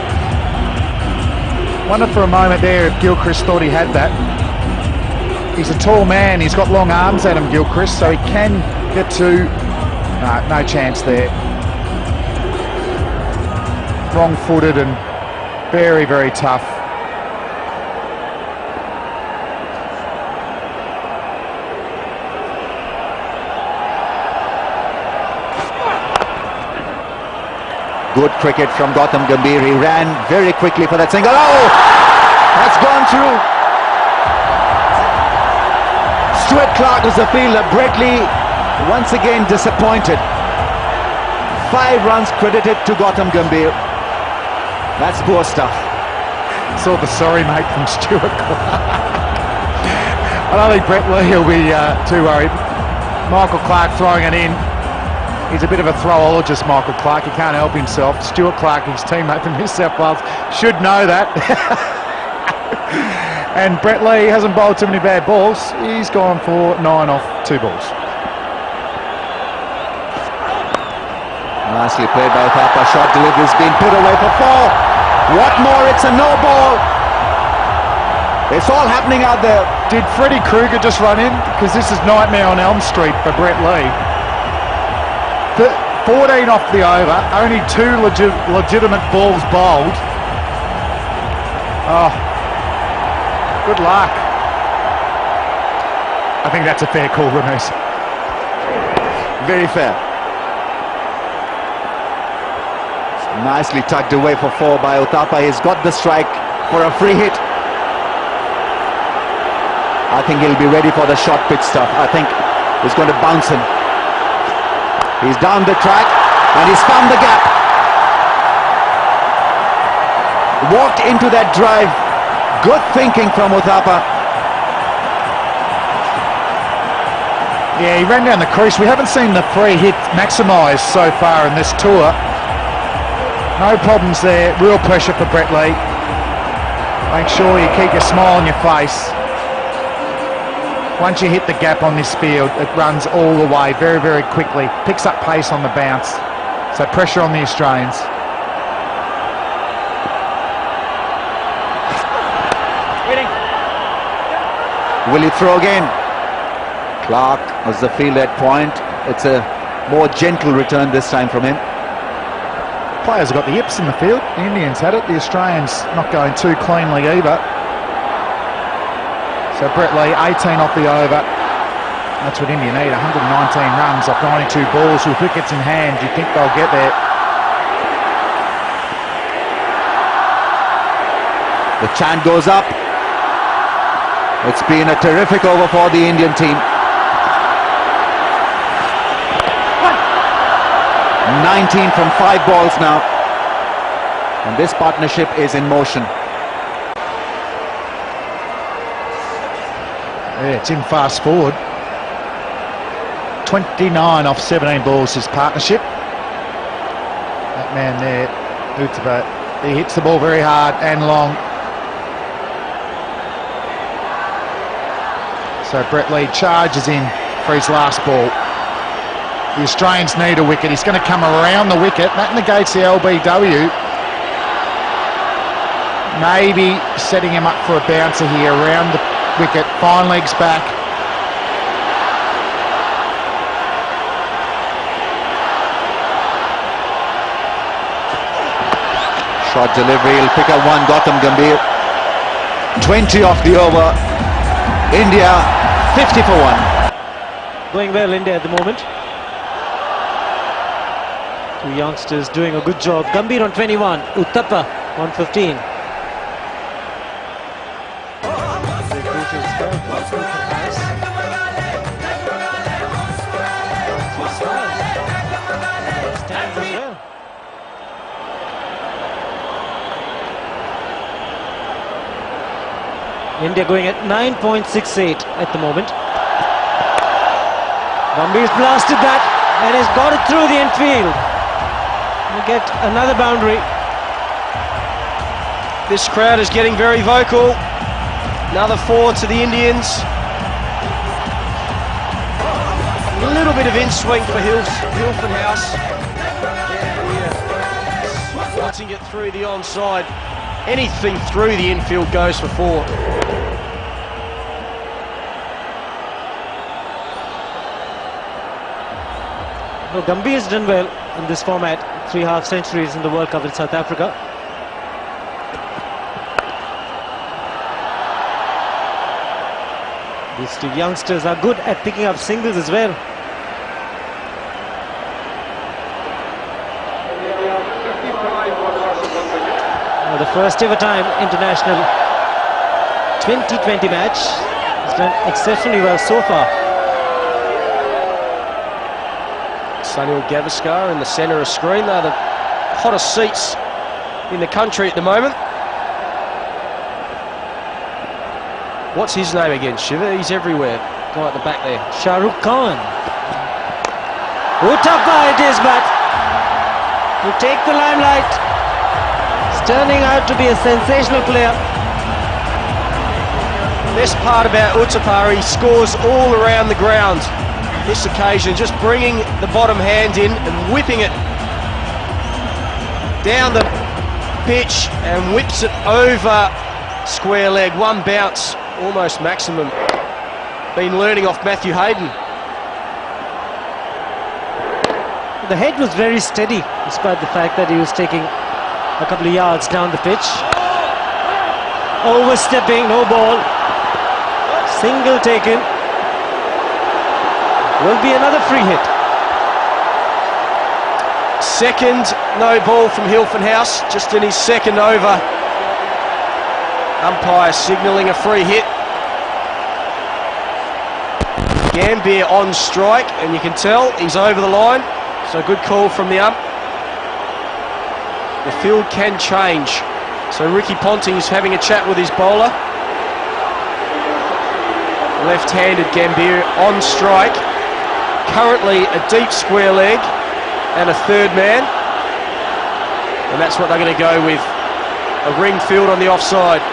Wonder for a moment there if Gilchrist thought he had that. He's a tall man. He's got long arms, Adam Gilchrist, so he can get to... No chance there. Wrong-footed and very, very tough. Good cricket from Gautam Gambhir. He ran very quickly for that single. Oh! That's gone through. Stuart Clark was the fielder. Brett Lee once again disappointed. 5 runs credited to Gautam Gambhir. That's poor stuff. Saw the sorry mate from Stuart Clark. I don't think Brett Lee will be too worried. Michael Clark throwing it in. He's a bit of a throwologist, Michael Clark. He can't help himself. Stuart Clark, his teammate from New South Wales, should know that. And Brett Lee hasn't bowled too many bad balls. He's gone for 9 off 2 balls. Nicely played by Uthappa. Shot delivery's been put away for 4. What more? It's a no ball. It's all happening out there. Did Freddie Krueger just run in? Because this is nightmare on Elm Street for Brett Lee. 14 off the over, only 2 legitimate balls bowled. Oh, good luck. I think that's a fair call, Ramesh. Very fair. Nicely tucked away for 4 by Uthappa. He's got the strike for a free hit. I think he'll be ready for the short pitch stuff. I think he's going to bounce him. He's down the track and he's found the gap. Walked into that drive. Good thinking from Uthappa. Yeah, he ran down the crease. We haven't seen the free hit maximised so far in this tour. No problems there. Real pressure for Brett Lee. Make sure you keep your smile on your face. Once you hit the gap on this field, it runs all the way very, very quickly. Picks up pace on the bounce. So pressure on the Australians. Waiting. Will he throw again? Clark was the field at point. It's a more gentle return this time from him. Players have got the yips in the field. The Indians had it. The Australians not going too cleanly either. So Brett Lee, 18 off the over. That's what India need, 119 runs off 92 balls with wickets in hand. You think they'll get there? The chant goes up. It's been a terrific over for the Indian team. 19 from 5 balls now. And this partnership is in motion. Yeah, it's in fast forward. 29 off 17 balls his partnership. That man there, Uthappa, he hits the ball very hard and long. So Brett Lee charges in for his last ball. The Australians need a wicket. He's going to come around the wicket. That negates the LBW. Maybe setting him up for a bouncer here around the wicket. Fine legs back. Short delivery, he'll pick up 1. Gautam Gambhir. 20 off the over. India 50 for 1. Going well, India at the moment. 2 youngsters doing a good job. Gambhir on 21, Uthappa on 15. India going at 9.68 at the moment. Gambhir's blasted that and he's got it through the infield. We get another boundary. This crowd is getting very vocal. Another 4 to the Indians. A little bit of in-swing for Hilford House. Slotting it through the onside. Anything through the infield goes for 4. Well, Gambhir's done well in this format. 3 half centuries in the World Cup in South Africa. These 2 youngsters are good at picking up singles as well. Now the first ever time international 2020 match has done exceptionally well so far. Sunil Gavaskar in the centre of screen. They're the hottest seats in the country at the moment. What's his name again, Shiva? He's everywhere. Guy at the back there. Shah Rukh Khan. Uthappa it is, but to take the limelight. It's turning out to be a sensational player. Best part about Uthappa, he scores all around the ground. This occasion, just bringing the bottom hand in and whipping it down the pitch and whips it over square leg. 1 bounce, almost maximum. Been learning off Matthew Hayden. The head was very steady, despite the fact that he was taking a couple of yards down the pitch. Overstepping, no ball. Single taken. Will be another free hit. Second no ball from Hilford House, just in his second over. Umpire signalling a free hit. Gambhir on strike, and you can tell he's over the line. So good call from the ump. The field can change. So Ricky Ponting is having a chat with his bowler. Left-handed Gambhir on strike. Currently a deep square leg and a third man. And that's what they're going to go with. A ring field on the offside.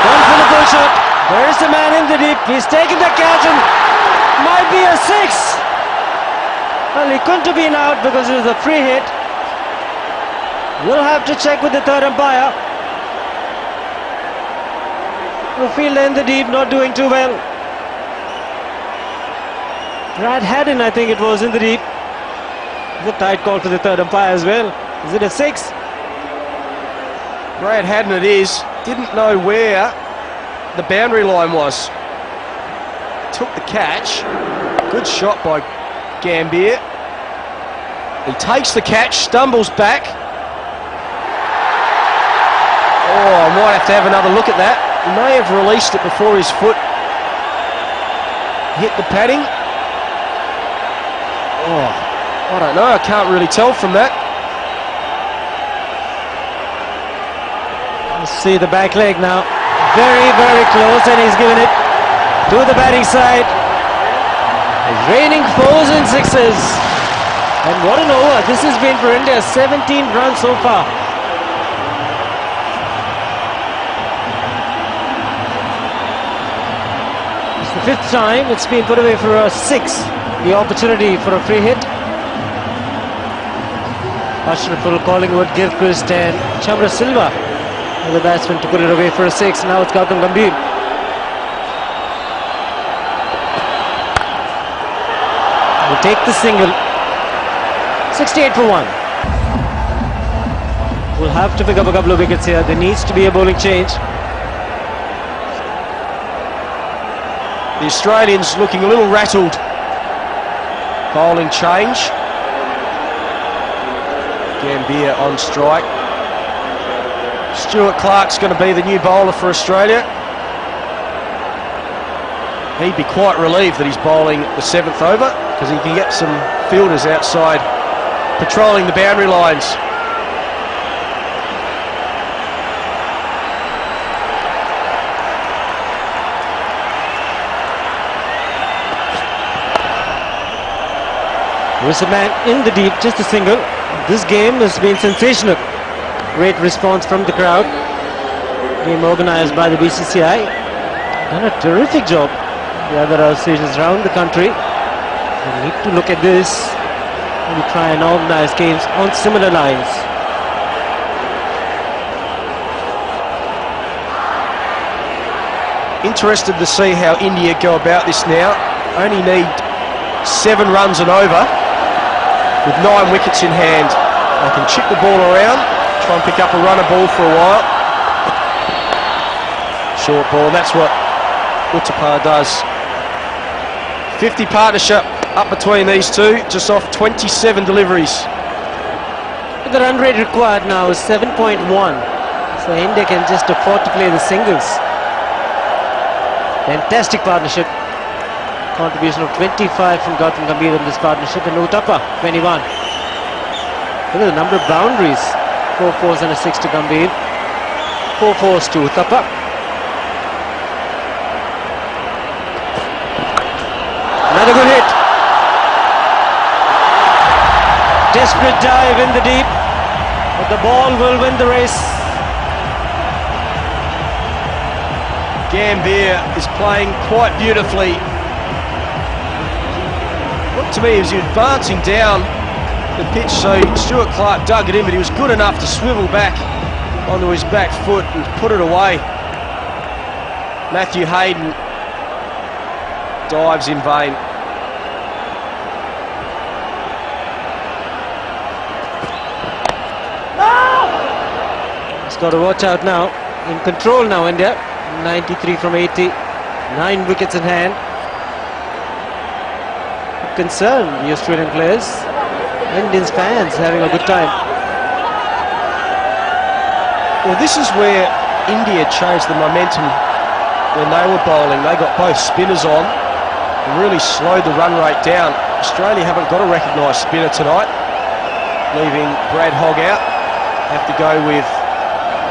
One for the bull shot. There is the man in the deep. He's taken the catch and might be a 6. Well, he couldn't have been out because it was a free hit. We'll have to check with the third umpire. The fielder in the deep not doing too well. Brad Haddon, I think it was, in the deep. It's a tight call for the third umpire as well. Is it a 6? Brad Haddon it is. Didn't know where the boundary line was. Took the catch. Good shot by Gambhir. He takes the catch, stumbles back. Oh, I might have to have another look at that. He may have released it before his foot hit the padding. Oh, I don't know. I can't really tell from that. Let's see the back leg now. Very, very close, and he's given it to the batting side. It's raining 4s and 6s. And what an over this has been for India. 17 runs so far. It's the 5th time it's been put away for a 6. The opportunity for a free hit. Ashraful, Collingwood, Gilchrist and Chamra Silva are the batsmen to put it away for a 6. Now it's Gautam Gambhir. Will take the single. 68 for 1. We'll have to pick up a couple of wickets here. There needs to be a bowling change. The Australians looking a little rattled. Bowling change. Gambhir on strike. Stuart Clark's going to be the new bowler for Australia. He'd be quite relieved that he's bowling the 7th over, because he can get some fielders outside patrolling the boundary lines. There's a man in the deep, just a single. This game has been sensational. Great response from the crowd. Game organised by the BCCI. Done a terrific job. The other associations around the country, we need to look at this and we try and organize games on similar lines. Interested to see how India go about this now. Only need 7 runs and over with 9 wickets in hand. They can chip the ball around, try and pick up a runner ball for a while. Short ball, that's what Uthappa does. 50 partnership up between these two, just off 27 deliveries. The run rate required now is 7.1, so India can just afford to play the singles. Fantastic partnership. Contribution of 25 from Gambhir in this partnership, and Uthappa 21. Look at the number of boundaries. 4 fours and a 6 to Gambhir. 4 fours to Uthappa. Another good hit. Desperate dive in the deep, but the ball will win the race. Gambhir is playing quite beautifully. Looked to me as he was advancing down the pitch, so Stuart Clark dug it in, but he was good enough to swivel back onto his back foot and put it away. Matthew Hayden dives in vain. He's got to watch out now. In control now, India. 93 from 80. 9 wickets in hand. Concern the Australian players. Indians fans having a good time. Well, this is where India changed the momentum when they were bowling. They got both spinners on and really slowed the run rate down. Australia haven't got a recognised spinner tonight, leaving Brad Hogg out. Have to go with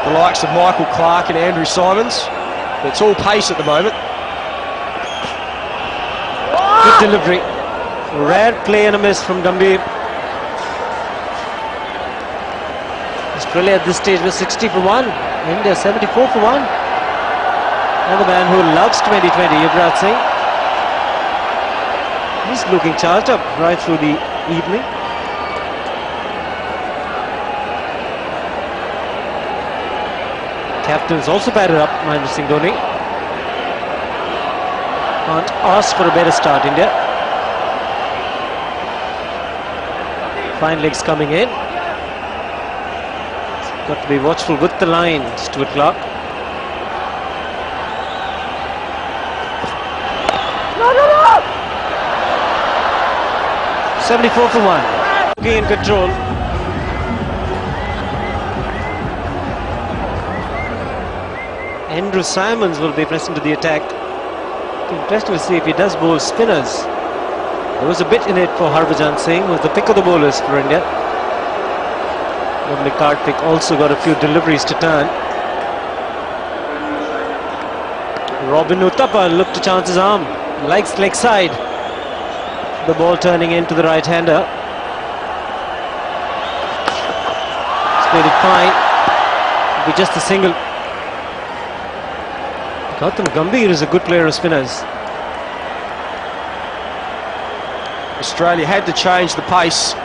the likes of Michael Clark and Andrew Simons. It's all pace at the moment. Good delivery. A rare play and a miss from Gambhir. Australia at this stage was 60 for 1. India 74 for 1. Another man who loves 2020, Yuvraj Singh. He's looking charged up right through the evening. Captain's also batted up, Mahendra Singh Dhoni. Can't ask for a better start, India. Fine legs coming in. Got to be watchful with the line, Stuart Clark. No! 74 for 1. Looking in control. Andrew Simons will be pressing to the attack. Interesting to see if he does bowl spinners. There was a bit in it for Harbhajan Singh, who was the pick of the bowlers for India. Lovely Karthik also got a few deliveries to turn. Robin Uthappa looked to chance his arm. Likes leg side. The ball turning into the right-hander. Played it fine. It'll be just a single. Gautam Gambhir is a good player of spinners. Australia had to change the pace.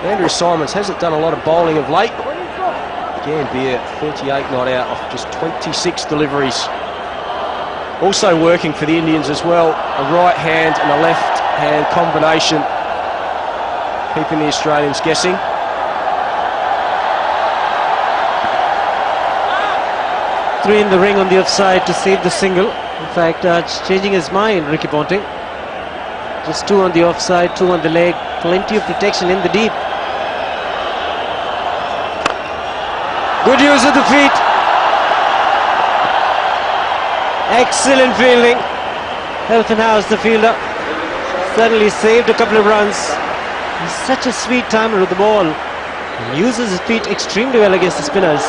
Andrew Simons hasn't done a lot of bowling of late. Gambhir 38 not out off just 26 deliveries. Also working for the Indians as well, a right hand and a left hand combination, keeping the Australians guessing. Three in the ring on the offside to save the single. In fact, changing his mind, Ricky Ponting. Just 2 on the offside, 2 on the leg. Plenty of protection in the deep. Good use of the feet. Excellent fielding. Helfenhaus, the fielder, certainly saved a couple of runs. He's such a sweet timer with the ball. He uses his feet extremely well against the spinners.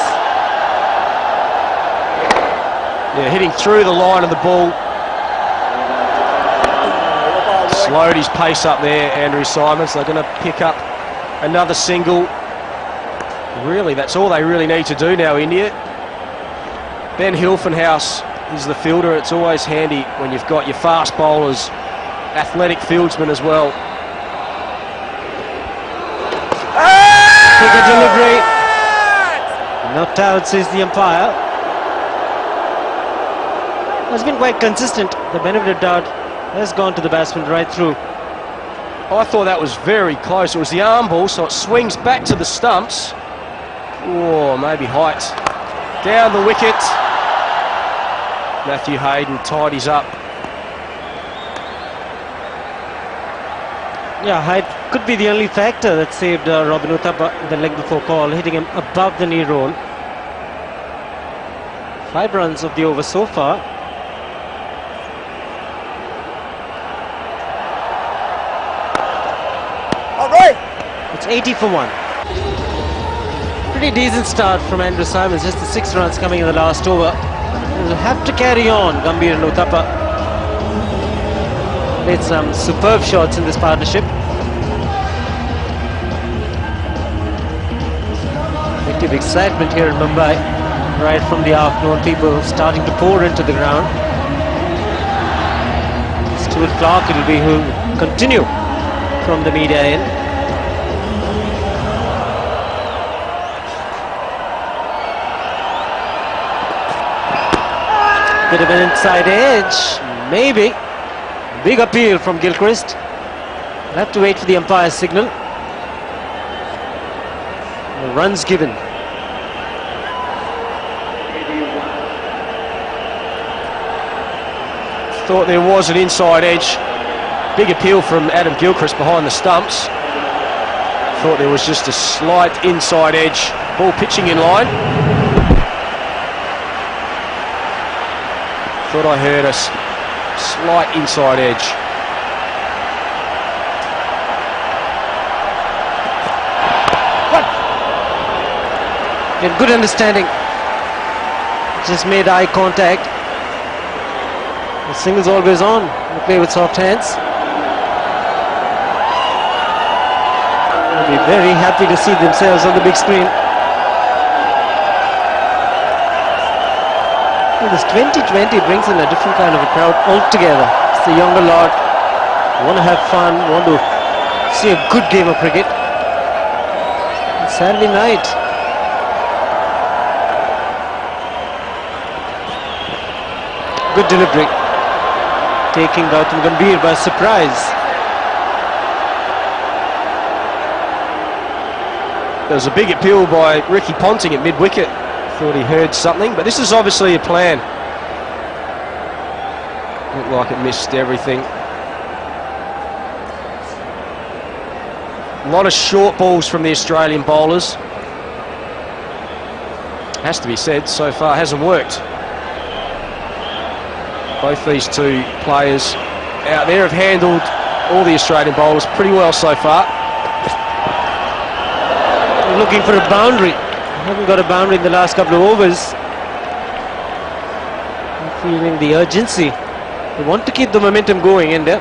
Yeah, hitting through the line of the ball. Slowed his pace up there, Andrew Simons. They're going to pick up another single. Really, that's all they really need to do now, India. Ben Hilfenhaus is the fielder. It's always handy when you've got your fast bowlers, athletic fieldsmen as well. Take a delivery. Not out, says the umpire. Has been quite consistent. The benefit of doubt has gone to the batsman right through. I thought that was very close. It was the arm ball, so it swings back to the stumps. Oh, maybe height. Down the wicket. Matthew Hayden tidies up. Yeah, height could be the only factor that saved Robin Uthappa the leg before call, hitting him above the knee roll. 5 runs of the over so far. It's 80 for 1. Pretty decent start from Andrew Simons, just the 6 runs coming in the last over. They'll have to carry on, Gambhir and Uthappa. Made some superb shots in this partnership. Plenty of excitement here in Mumbai. Right from the afternoon, people starting to pour into the ground. Stuart Clark it'll be who will continue from the media end. Bit of an inside edge, maybe. Big appeal from Gilchrist. We'll have to wait for the umpire's signal. The runs given. Thought there was an inside edge. Big appeal from Adam Gilchrist behind the stumps. Thought there was just a slight inside edge. Ball pitching in line. Thought I heard a slight inside edge. In good understanding. Just made eye contact. The single's always on. They play with soft hands. They'll be very happy to see themselves on the big screen. This 2020 brings in a different kind of a crowd altogether. It's the younger lot, want to have fun, want to see a good game of cricket. It's Saturday night. Good delivery. Taking Gautam Gambhir by surprise. There was a big appeal by Ricky Ponting at mid-wicket. Thought he heard something, but this is obviously a plan. Looked like it missed everything. A lot of short balls from the Australian bowlers. Has to be said, so far hasn't worked. Both these two players out there have handled all the Australian bowlers pretty well so far. Looking for a boundary. Haven't got a boundary in the last couple of overs. I'm feeling the urgency. They want to keep the momentum going in there.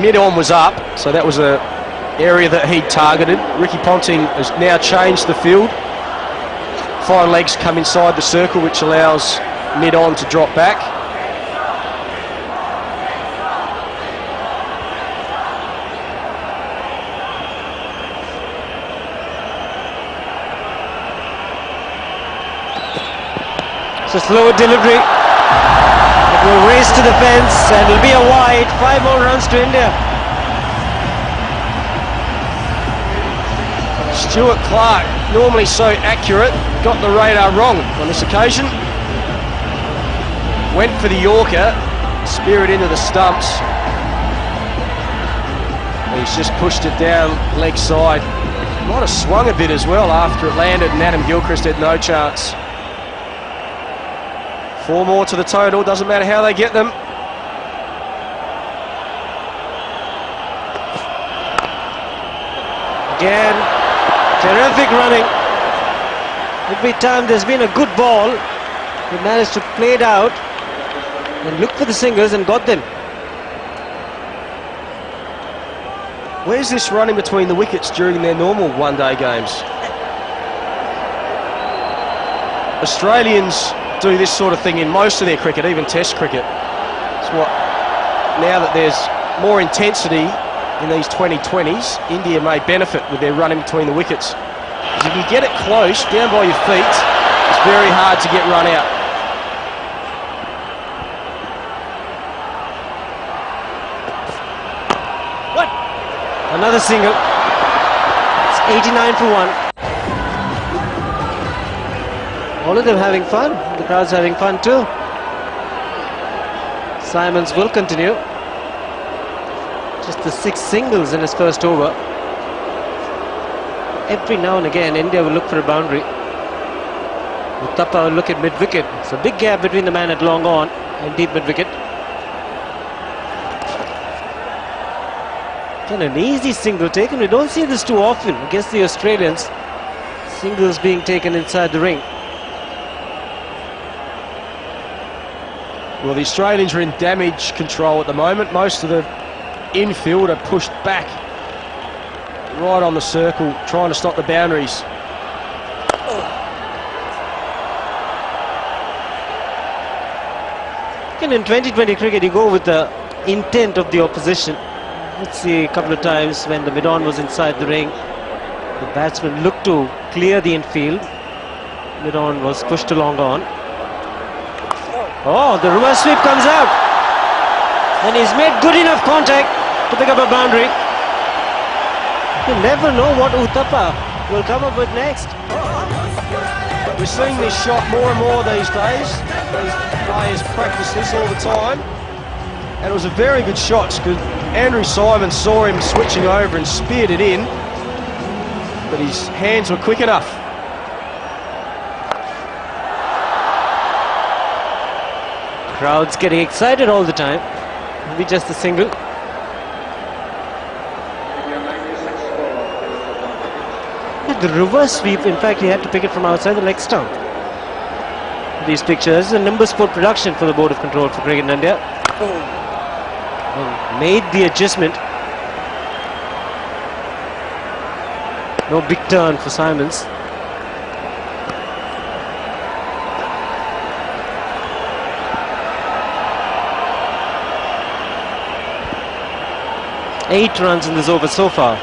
Mid-on was up, so that was a area that he targeted. Ricky Ponting has now changed the field. 5 legs come inside the circle, which allows mid-on to drop back. It's a slower delivery. It will race to the fence and it'll be a wide. 5 more runs to India. Stuart Clark, normally so accurate, got the radar wrong on this occasion. Went for the Yorker, spear it into the stumps. He's just pushed it down leg side. Might have swung a bit as well after it landed, and Adam Gilchrist had no chance. 4 more to the total, doesn't matter how they get them. Again, terrific running. Every time there's been a good ball, he managed to play it out and look for the singles and got them. Where's this running between the wickets during their normal one-day games? Australians do this sort of thing in most of their cricket, even Test cricket. It's what, now that there's more intensity in these 2020s, India may benefit with their running between the wickets. If you can get it close, down by your feet, it's very hard to get run out. What? Another single. It's 89 for 1. All of them having fun. The crowd's having fun too. Simons will continue. Just the 6 singles in his first over. Every now and again, India will look for a boundary. Uthappa will look at mid-wicket. It's a big gap between the man at long on and deep mid-wicket. And an easy single taken. We don't see this too often against the Australians. Singles being taken inside the ring. Well, the Australians are in damage control at the moment. Most of the infield are pushed back right on the circle, trying to stop the boundaries. And in 2020 cricket, you go with the intent of the opposition. Let's see a couple of times when the mid-on was inside the ring, the batsman looked to clear the infield. Mid-on was pushed along on. Oh, the reverse sweep comes out. And he's made good enough contact to pick up a boundary. You never know what Uthappa will come up with next. We're seeing this shot more and more these days. These players practice this all the time. And it was a very good shot because Andrew Simons saw him switching over and speared it in. But his hands were quick enough. Crowd's getting excited all the time. Maybe just a single. The reverse sweep, in fact, he had to pick it from outside the leg stump. These pictures, a Nimbus Sport production for the Board of Control for Cricket in India. And made the adjustment. No big turn for Simons. Eight runs in this over so far.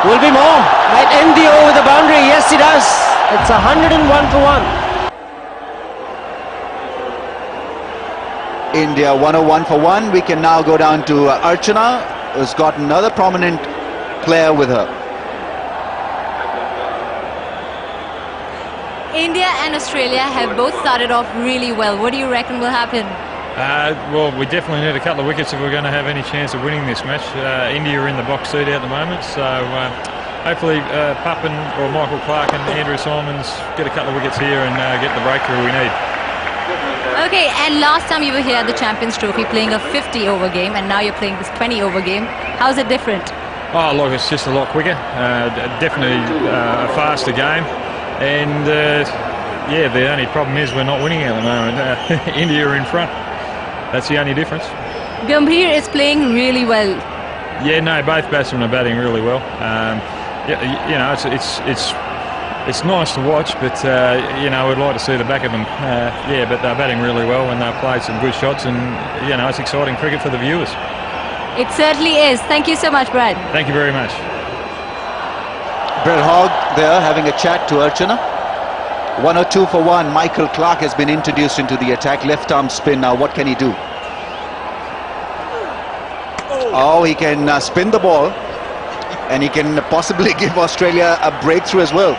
Will be more. Might end the over with a boundary. Yes, he does. It's 101 for 1. India 101 for 1. We can now go down to Archana, who's got another prominent player with her. India and Australia have both started off really well. What do you reckon will happen? Well, we definitely need a couple of wickets if we're going to have any chance of winning this match. India are in the box seat at the moment, so hopefully Papan or Michael Clark and Andrew Simons get a couple of wickets here and get the breakthrough we need. Okay, and last time you were here at the Champions Trophy playing a 50-over game, and now you're playing this 20-over game. How's it different? Oh, look, it's just a lot quicker. Definitely a faster game. And, yeah, the only problem is we're not winning at the moment. India are in front. That's the only difference. Gambhir is playing really well. Yeah, no, both batsmen are batting really well. Yeah, you know, it's nice to watch, but you know, we'd like to see the back of them. Yeah, but they're batting really well and they've played some good shots, and you know, it's exciting cricket for the viewers. It certainly is. Thank you so much, Brad. Thank you very much. Brett Hogg there having a chat to Archana. 102 for 1. Michael Clark has been introduced into the attack. Left arm spin now. What can he do? Oh, he can spin the ball, and he can possibly give Australia a breakthrough as well.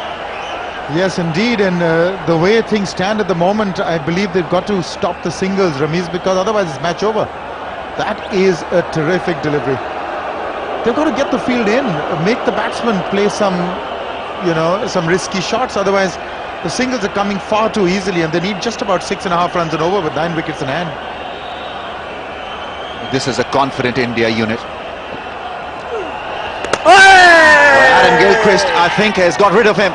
Yes, indeed, and the way things stand at the moment, I believe they've got to stop the singles, Ramiz, because otherwise it's match over. That is a terrific delivery. They've got to get the field in, make the batsman play some, you know, some risky shots. Otherwise, the singles are coming far too easily, and they need just about 6.5 runs and over with 9 wickets in hand. This is a confident India unit. Adam Gilchrist, I think, has got rid of him.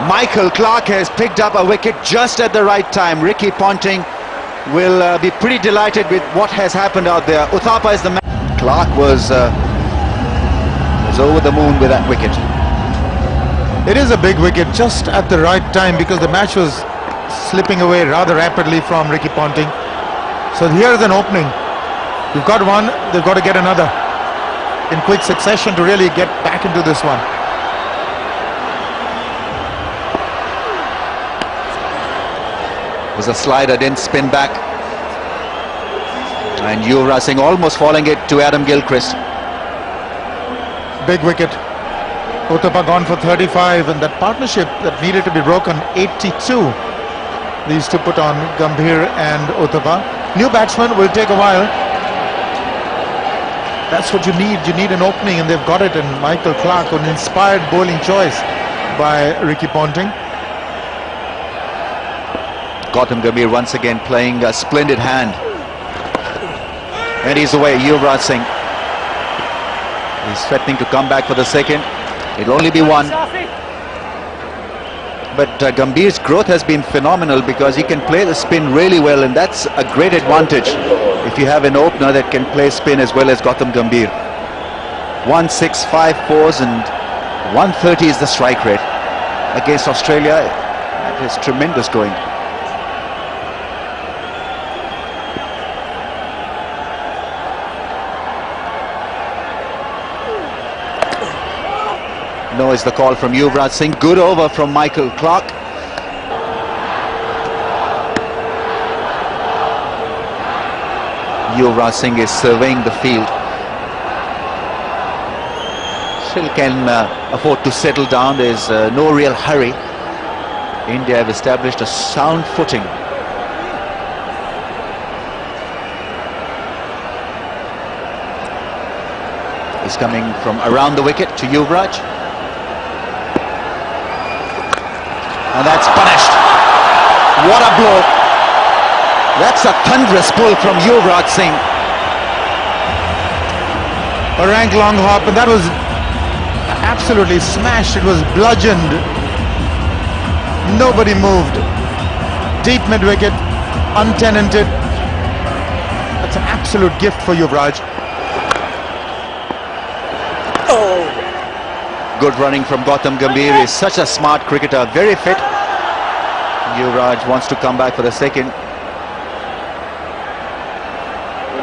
Michael Clark has picked up a wicket just at the right time. Ricky Ponting will be pretty delighted with what has happened out there. Uthappa is the man. Clark was over the moon with that wicket. It is a big wicket just at the right time because the match was slipping away rather rapidly from Ricky Ponting. So here's an opening. You've got one, they've got to get another in quick succession to really get back into this one. It was a slider, didn't spin back. And Yuvraj Singh almost falling it to Adam Gilchrist. Big wicket. Uthappa gone for 35, and that partnership that needed to be broken, 82. These two put on, Gambhir and Uthappa. New batsman will take a while. That's what you need. You need an opening, and they've got it in Michael Clarke, an inspired bowling choice by Ricky Ponting. Gautam Gambhir once again playing a splendid hand. And he's away, Yuvraj Singh. He's threatening to come back for the second. It'll only be one. But Gambhir's growth has been phenomenal because he can play the spin really well, and that's a great advantage if you have an opener that can play spin as well as Gautam Gambhir. 1-6, 5-4s and 130 is the strike rate. Against Australia, that is tremendous going. No is the call from Yuvraj Singh. Good over from Michael Clarke. Yuvraj Singh is surveying the field. Still can afford to settle down. There's no real hurry. India have established a sound footing. He's coming from around the wicket to Yuvraj. And that's punished. What a blow. That's a thunderous pull from Yuvraj Singh. A rank long hop, and that was absolutely smashed. It was bludgeoned. Nobody moved. Deep mid-wicket, untenanted. That's an absolute gift for Yuvraj. Good running from Gautam Gambhir. Is such a smart cricketer, very fit. Yuvraj wants to come back for the second,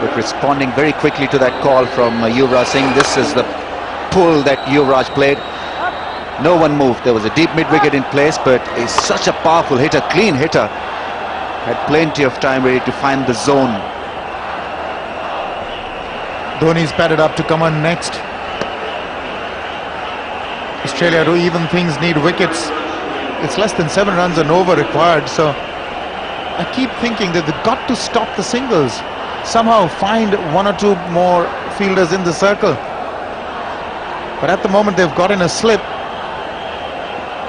but responding very quickly to that call from Yuvraj Singh. This is the pull that Yuvraj played. No one moved. There was a deep mid-wicket in place, but he's such a powerful hitter, clean hitter. Had plenty of time ready to find the zone. Dhoni's padded up to come on next. Australia, to even things, need wickets. It's less than 7 runs and over required, so I keep thinking that they've got to stop the singles. Somehow find 1 or 2 more fielders in the circle. But at the moment they've got in a slip.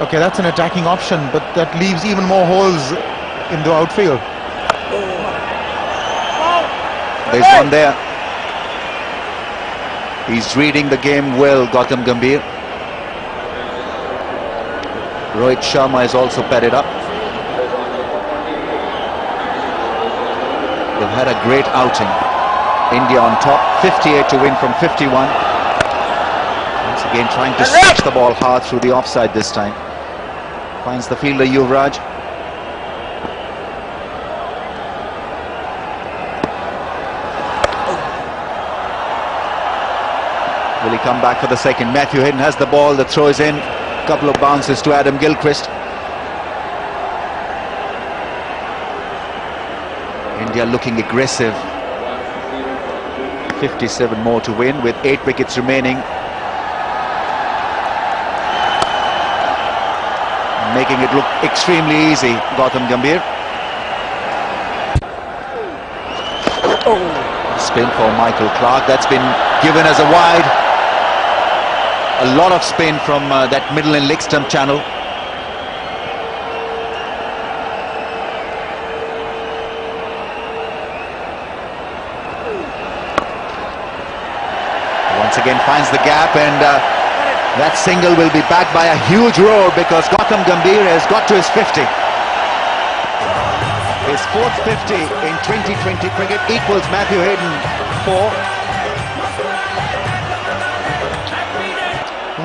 Okay, that's an attacking option, but that leaves even more holes in the outfield. There's one there. He's reading the game well, Gautam Gambhir. Rohit Sharma is also padded up. They've had a great outing. India on top, 58 to win from 51. Once again trying to switch the ball hard through the offside this time. Finds the fielder Yuvraj. Will he come back for the second? Matthew Hayden has the ball, that throws in. Couple of bounces to Adam Gilchrist. India looking aggressive. 57 more to win with 8 wickets remaining. Making it look extremely easy, Gautam Gambhir. Spin for Michael Clarke. That's been given as a wide. A lot of spin from that middle and leg stump channel. Once again finds the gap, and that single will be backed by a huge roar because Gautam Gambhir has got to his 50. His 4th 50 in 2020 cricket equals Matthew Hayden 4.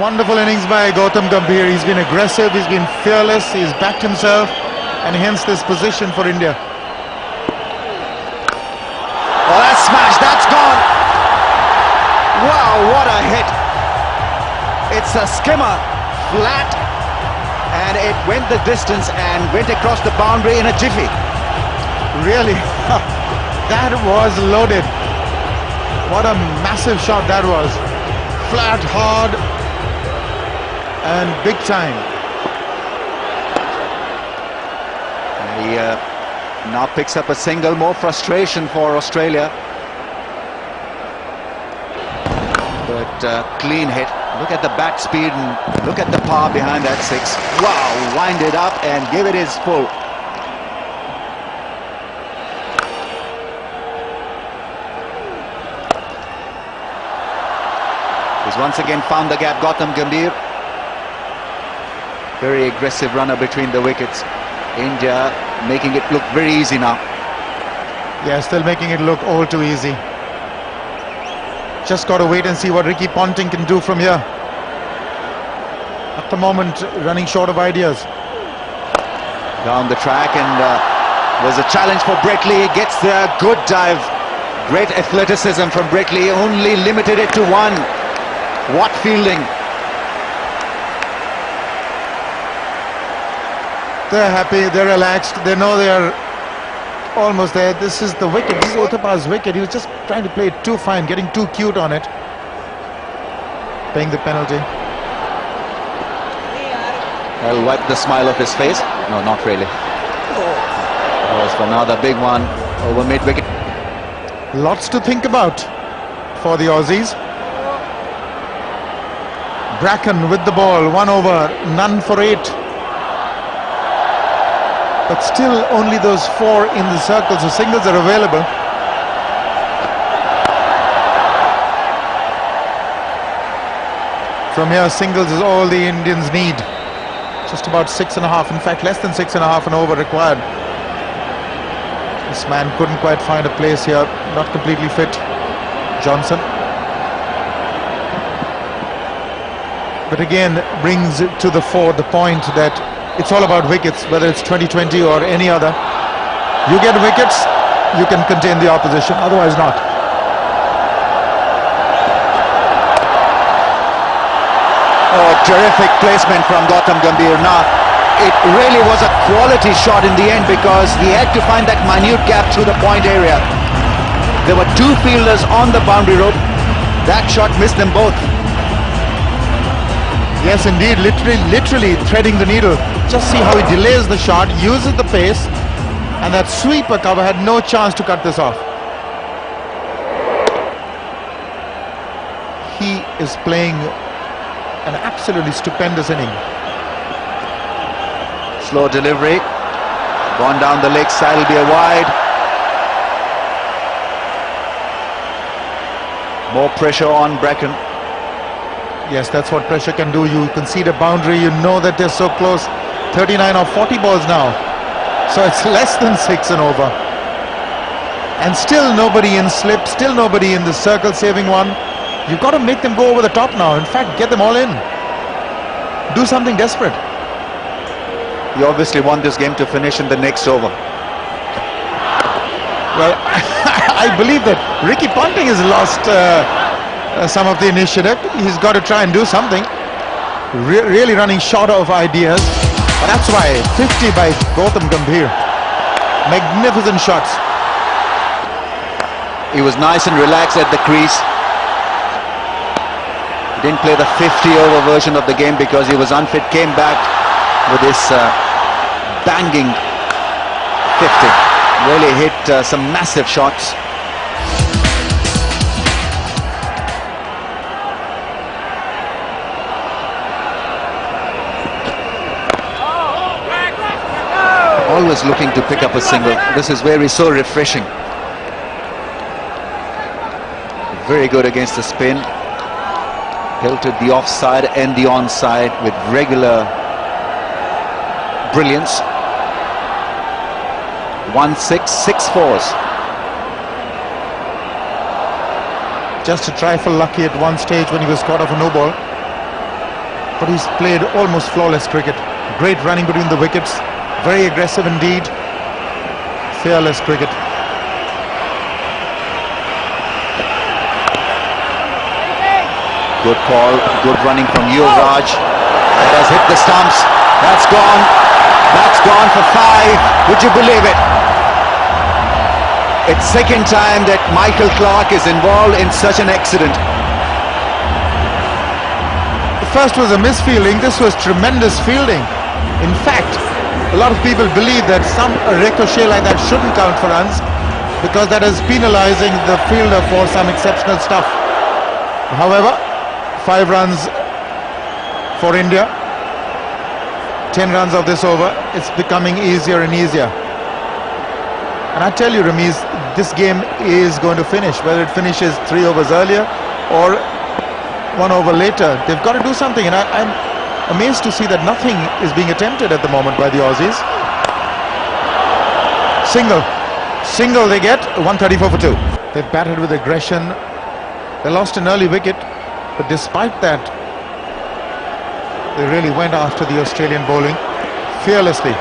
Wonderful innings by Gautam Gambhir. He's been aggressive, he's been fearless, he's backed himself, and hence this position for India. Oh, that's smashed, that's gone. Wow, what a hit. It's a skimmer, flat, and it went the distance and went across the boundary in a jiffy. Really? That was loaded. What a massive shot that was. Flat, hard, and big time. He now picks up a single. More frustration for Australia. But clean hit. Look at the bat speed and look at the power behind that six. Wow, wind it up and give it his full. He's once again found the gap, Gautam Gambhir. Very aggressive runner between the wickets. India making it look very easy now. Yeah, still making it look all too easy. Just got to wait and see what Ricky Ponting can do from here. At the moment, running short of ideas. Down the track, and there's a challenge for Brett Lee. He gets the good dive. Great athleticism from Brett Lee, only limited it to one. What fielding. They're happy, they're relaxed, they know they're almost there. This is the wicket, this is Uthappa's wicket. He was just trying to play it too fine, getting too cute on it. Paying the penalty. I'll wipe the smile off his face. No, not really. That was for another big one over mid-wicket. Lots to think about for the Aussies. Bracken with the ball, 1 over, none for 8. But still only those 4 in the circle, so singles are available. From here, singles is all the Indians need. Just about 6.5, in fact less than 6.5 an over required. This man couldn't quite find a place here, not completely fit, Johnson. But again, brings it to the fore the point that it's all about wickets, whether it's 2020 or any other. You get wickets, you can contain the opposition, otherwise not. Oh, terrific placement from Gautam Gambhir. Now, it really was a quality shot in the end because he had to find that minute gap through the point area. There were 2 fielders on the boundary rope. That shot missed them both. Yes, indeed, literally threading the needle. Just see how he delays the shot, uses the pace, and that sweeper cover had no chance to cut this off. He is playing an absolutely stupendous inning. Slow delivery. Gone down the leg side, will be a wide. More pressure on Bracken. Yes, that's what pressure can do. You concede a boundary, you know that they're so close. 39 or 40 balls now. So it's less than 6 and over. And still nobody in slip, still nobody in the circle saving one. You've got to make them go over the top now. In fact, get them all in. Do something desperate. You obviously want this game to finish in the next over. Well, I believe that Ricky Ponting has lost some of the initiative. He's got to try and do something. Really running short of ideas. But that's why 50 by Gautam Gambhir. Magnificent shots. He was nice and relaxed at the crease. He didn't play the 50-over version of the game because he was unfit. Came back with this banging 50. Really hit some massive shots. Always looking to pick up a single. This is where he's so refreshing. Very good against the spin. Hilted the offside and the onside with regular brilliance. 1-6, 6-4s. Just a trifle lucky at one stage when he was caught off a no ball. but he's played almost flawless cricket. Great running between the wickets, very aggressive indeed, fearless cricket. Good call, good running from Yuvraj. That has hit the stumps. That's gone. That's gone for 5. Would you believe it? It's second time that Michael Clarke is involved in such an accident. The first was a misfielding. This was tremendous fielding. In fact, a lot of people believe that a ricochet like that shouldn't count for runs because that is penalizing the fielder for some exceptional stuff. However, 5 runs for India, 10 runs of this over. It's becoming easier and easier. And I tell you, Ramiz, this game is going to finish. Whether it finishes 3 overs earlier or 1 over later, they've got to do something. And I'm amazed to see that nothing is being attempted at the moment by the Aussies. Single they get, 134 for 2. They've batted with aggression. They lost an early wicket. But despite that, they really went after the Australian bowling fearlessly.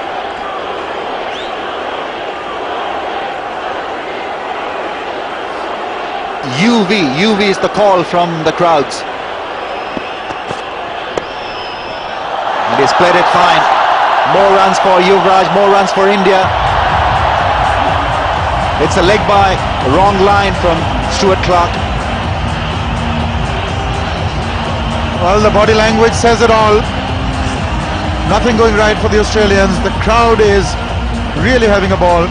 UV is the call from the crowds. And he's played it fine. More runs for Yuvraj, more runs for India. It's a leg by, wrong line from Stuart Clark. Well, the body language says it all. Nothing going right for the Australians. The crowd is really having a ball.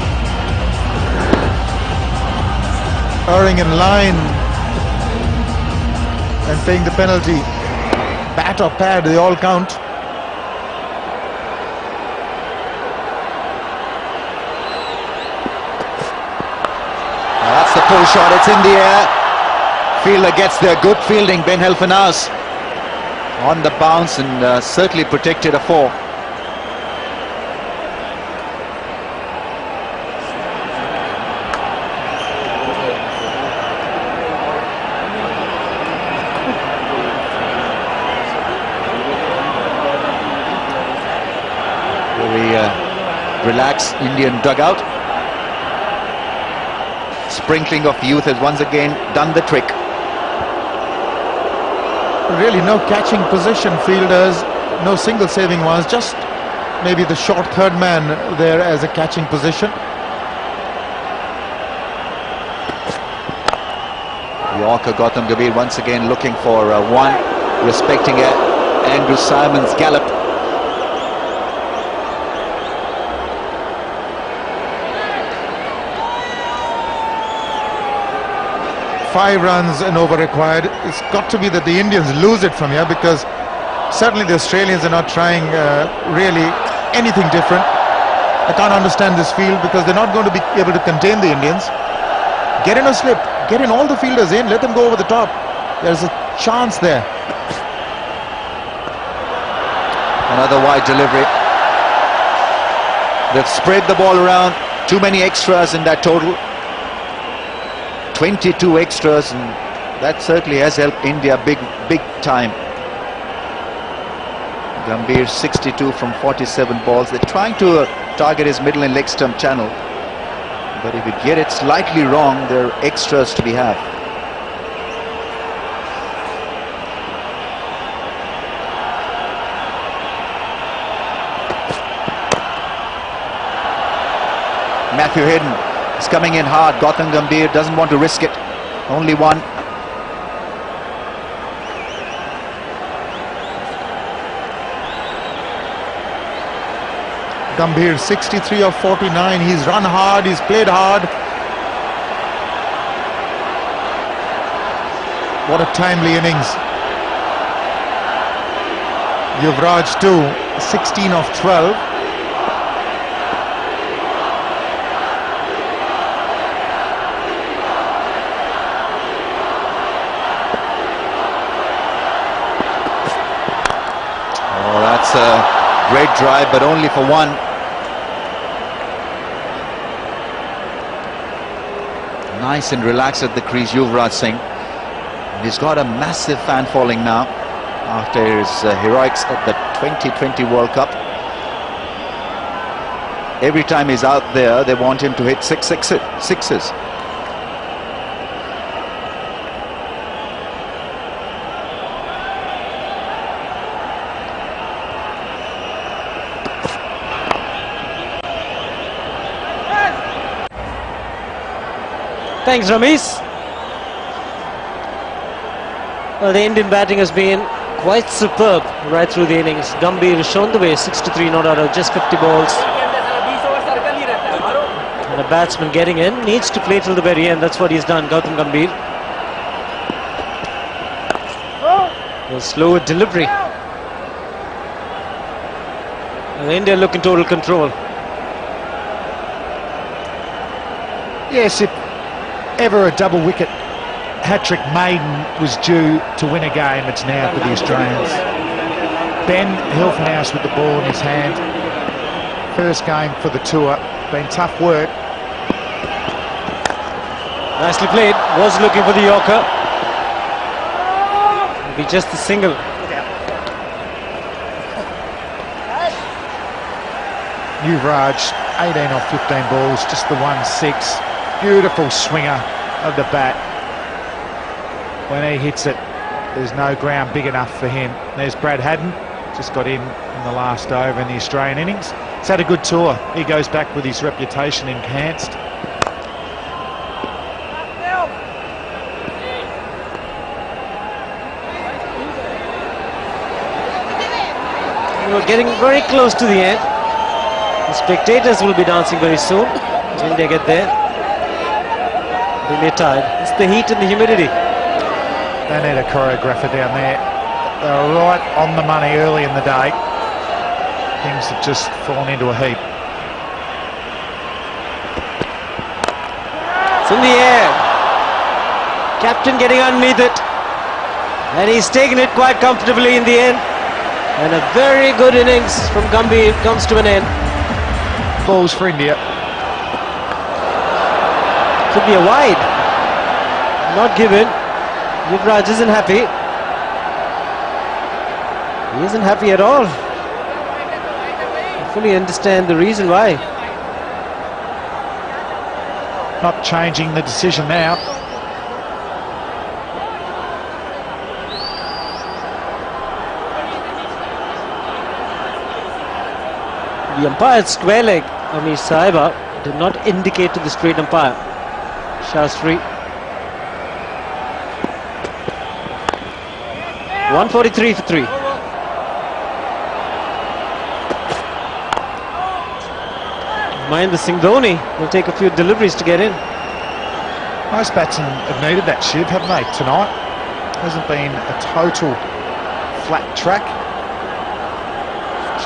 Erring in line and paying the penalty. Bat or pad, they all count. That's the pull shot, it's in the air. Fielder gets there, good fielding, Ben Helfenhaus on the bounce and certainly protected a 4. Very relaxed Indian dugout. Sprinkling of youth has once again done the trick. Really no catching position fielders, no single saving ones, just maybe the short third man there as a catching position. Yorker Gautam Gambhir once again looking for 1, respecting Andrew Symonds' gallop. Five runs and over required. It's got to be that the Indians lose it from here, because certainly the Australians are not trying really anything different. I can't understand this field because they're not going to be able to contain the Indians. Get in a slip, get in all the fielders in, let them go over the top. There's a chance there. Another wide delivery. They've spread the ball around. Too many extras in that total. 22 extras, and that certainly has helped India big time. Gambhir 62 from 47 balls. They're trying to target his middle and leg stump channel, but if you get it slightly wrong, there are extras to be had. Matthew Hayden is coming in hard. Gautam Gambhir doesn't want to risk it. Only 1. Gambhir 63 of 49. He's run hard, he's played hard. What a timely innings. Yuvraj too, 16 of 12. That's a great drive, but only for 1. Nice and relaxed at the crease, Yuvraj Singh. And he's got a massive fan following now. after his heroics at the 2020 World Cup. Every time he's out there, they want him to hit sixes. Thanks, Ramesh. Well, the Indian batting has been quite superb right through the innings. Gambhir has shown the way, 63 not out of just 50 balls. And a batsman getting in needs to play till the very end. That's what he's done, Gautam Gambhir. A slow delivery. And India look in total control. Yes, if ever a double wicket hat-trick maiden was due to win a game, it's now for the Australians. Ben Hilfenhaus with the ball in his hand. First game for the tour. Been tough work. Nicely played. Was looking for the Yorker. It'll be just a single. Yuvraj, 18 off 15 balls, just the 1-6. Beautiful swinger of the bat. When he hits it, there's no ground big enough for him. There's Brad Haddon, just got in the last over in the Australian innings. He's had a good tour. He goes back with his reputation enhanced. We're getting very close to the end. The spectators will be dancing very soon when they get there. They may tide. It's the heat and the humidity. They need a choreographer down there. They were right on the money early in the day. Things have just fallen into a heap. It's in the air. Captain getting underneath it. And he's taken it quite comfortably in the end. And a very good innings from Gambhir comes to an end. Balls for India. Could be a wide. Not given. Yuvraj isn't happy. He isn't happy at all. I fully understand the reason why. Not changing the decision now. The umpire's square leg, Amish Sahiba, did not indicate to the straight umpire. Shastri. 143 for 3. Mahendra Singh Dhoni will take a few deliveries to get in. Most batsmen have needed that, Shiv, haven't they, tonight? Hasn't been a total flat track.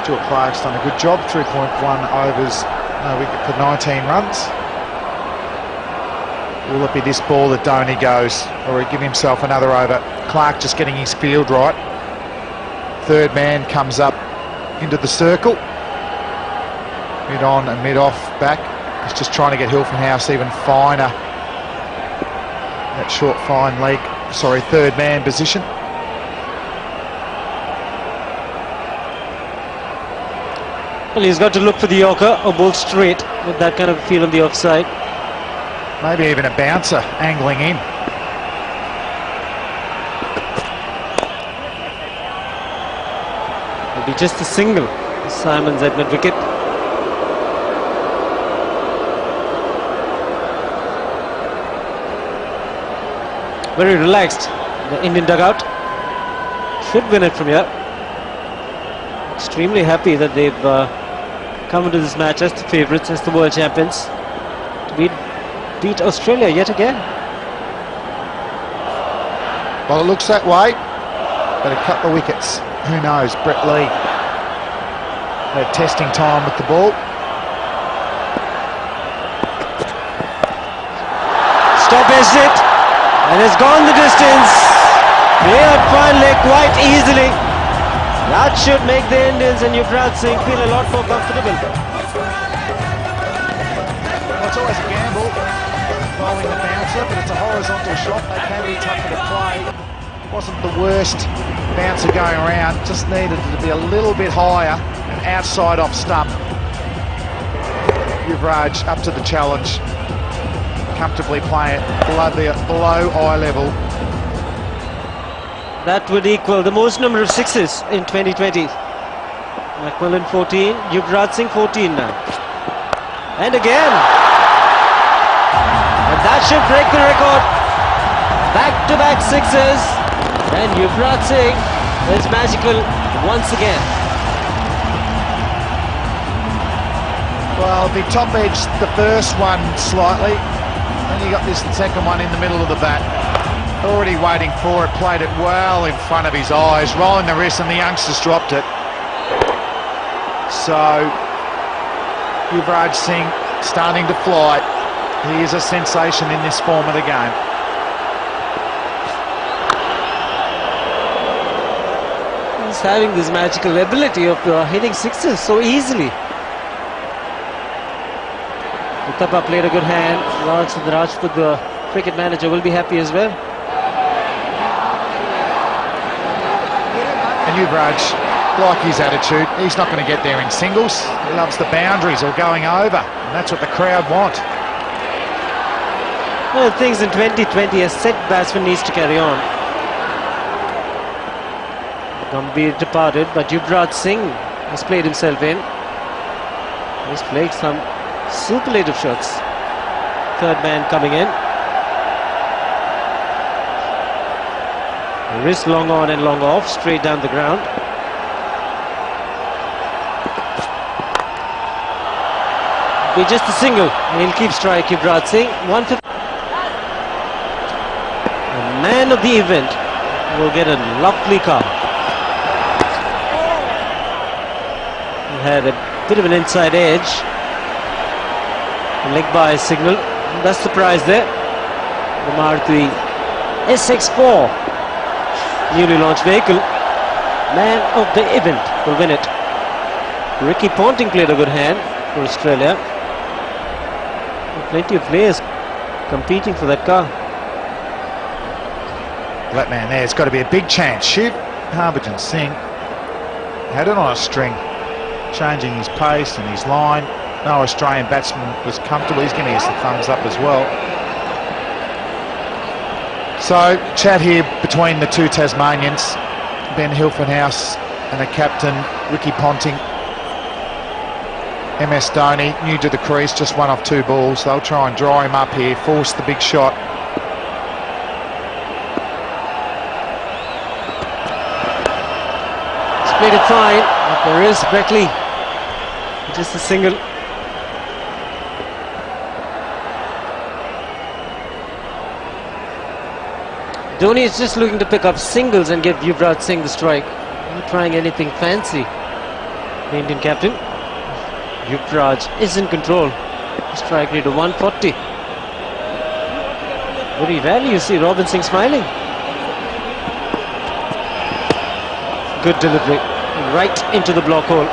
Stuart Clark's done a good job, 3.1 overs, no wicket for 19 runs. Will it be this ball that Dhoni goes, or he give himself another over? Clark just getting his field right. Third man comes up into the circle. Mid on and mid off back. He's just trying to get Hilfenhaus even finer. That short fine leg, sorry, third man position. Well, he's got to look for the Yorker or bowl straight with that kind of feel on the offside. Maybe even a bouncer angling in. It'll be just a single. Simon's at mid-wicket. Very relaxed. The Indian dugout should win it from here. Extremely happy that they've come into this match as the favourites, as the world champions, to beat Australia yet again. Well, it looks that way, but a couple of wickets, who knows? Brett Lee had testing time with the ball. Stop is it, and it's gone the distance. Cleared fine leg quite easily. That should make the Indians and Yuvraj Singh feel a lot more comfortable. Well, it's always a gamble bowling the bouncer, but it's a horizontal shot. They can be tougher to play. Wasn't the worst bouncer going around, just needed to be a little bit higher and outside off stump. Yuvraj up to the challenge, comfortably playing it below eye level. That would equal the most number of sixes in 2020. Macmillan 14, Yuvraj Singh 14 now. And again. And that should break the record. Back-to-back sixes. And Yuvraj Singh is magical once again. Well, the top edge, the first one slightly. Then you got this second one in the middle of the bat. Already waiting for it, played it well in front of his eyes, rolling the wrist, and the youngsters dropped it. So, Yuvraj Singh starting to fly. He is a sensation in this form of the game. He's having this magical ability of hitting sixes so easily. Uthappa played a good hand. Rajput, the cricket manager, will be happy as well. And Yuvraj, like his attitude, he's not going to get there in singles. He loves the boundaries or going over, and that's what the crowd want. Well, things in 2020, a set batsman needs to carry on. Gambhir departed, but Yuvraj Singh has played himself in. He's played some superlative shots. Third man coming in. Wrist long on and long off, straight down the ground. Be just a single. He'll keep strike, Yuvraj Singh. 150. The man of the event will get a lovely car. He had a bit of an inside edge. Leg by signal. That's the prize there. The Maruti SX4. Newly launched vehicle. Man of the event will win it. Ricky Ponting played a good hand for Australia. Plenty of players competing for that car. That man there's got to be a big chance. Shiv Harbhajan Singh had it on a string, changing his pace and his line. No Australian batsman was comfortable. He's giving us the thumbs up as well. So, chat here between the two Tasmanians, Ben Hilfenhaus and the captain, Ricky Ponting. MS Dhoni, new to the crease, just one off 2 balls. They'll try and draw him up here, force the big shot. He's played it fine, but there is Beckley. Just a single. Dhoni is just looking to pick up singles and give Yuvraj Singh the strike. Not trying anything fancy. The Indian captain. Yuvraj is in control. Strike rate of 140. Very rarely you see Robin Singh smiling. Good delivery. Right into the block hole.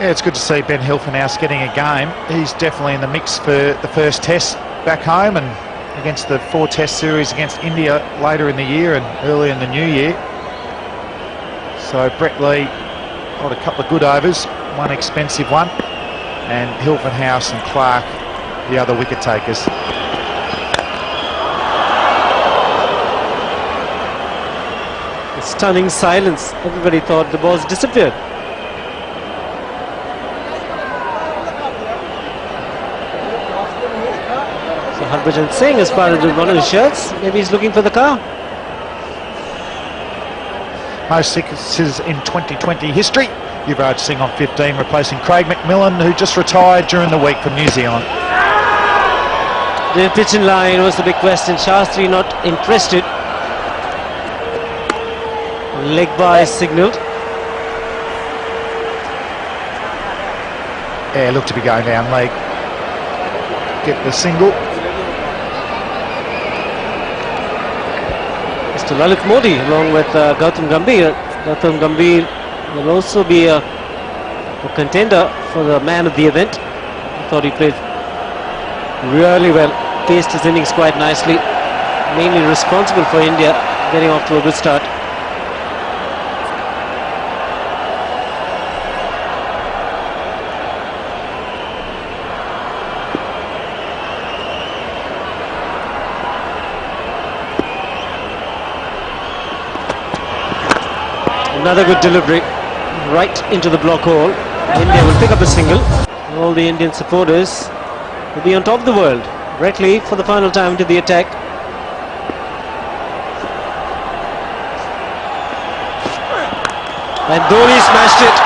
Yeah, it's good to see Ben Hilfenhaus getting a game. He's definitely in the mix for the first test back home and against the 4 test series against India later in the year and early in the new year. So Brett Lee got a couple of good overs, one expensive one, and Hilfenhaus and Clark the other wicket takers. A stunning silence. Everybody thought the balls disappeared. Harbhajan Singh has spotted one of his shirts. Maybe he's looking for the car. Most sixes in 2020 history. Yuvraj Singh on 15, replacing Craig McMillan, who just retired during the week from New Zealand. The pitch in line was the big question. Shastri not interested. Leg by signalled. Yeah, looked to be going down leg. Get the single. Mr. Lalit Modi along with Gautam Gambhir. Gautam Gambhir will also be a contender for the man of the event. I thought he played really well, paced his innings quite nicely, mainly responsible for India getting off to a good start. Another good delivery right into the block hole. India will pick up a single. All the Indian supporters will be on top of the world. Brett Lee for the final time into the attack. And Dhoni smashed it.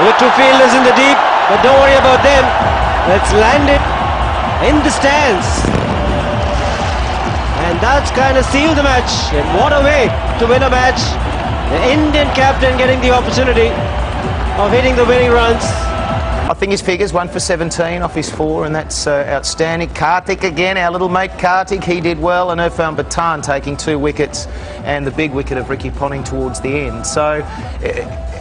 Over two fielders in the deep, but don't worry about them. Let's land it in the stands. And that's kind of sealed the match. And what a way to win a match. The Indian captain getting the opportunity of hitting the winning runs. I think his figures 1 for 17 off his 4, and that's outstanding. Karthik again, our little mate Karthik, he did well, and Irfan Pathan taking 2 wickets and the big wicket of Ricky Ponting towards the end. So,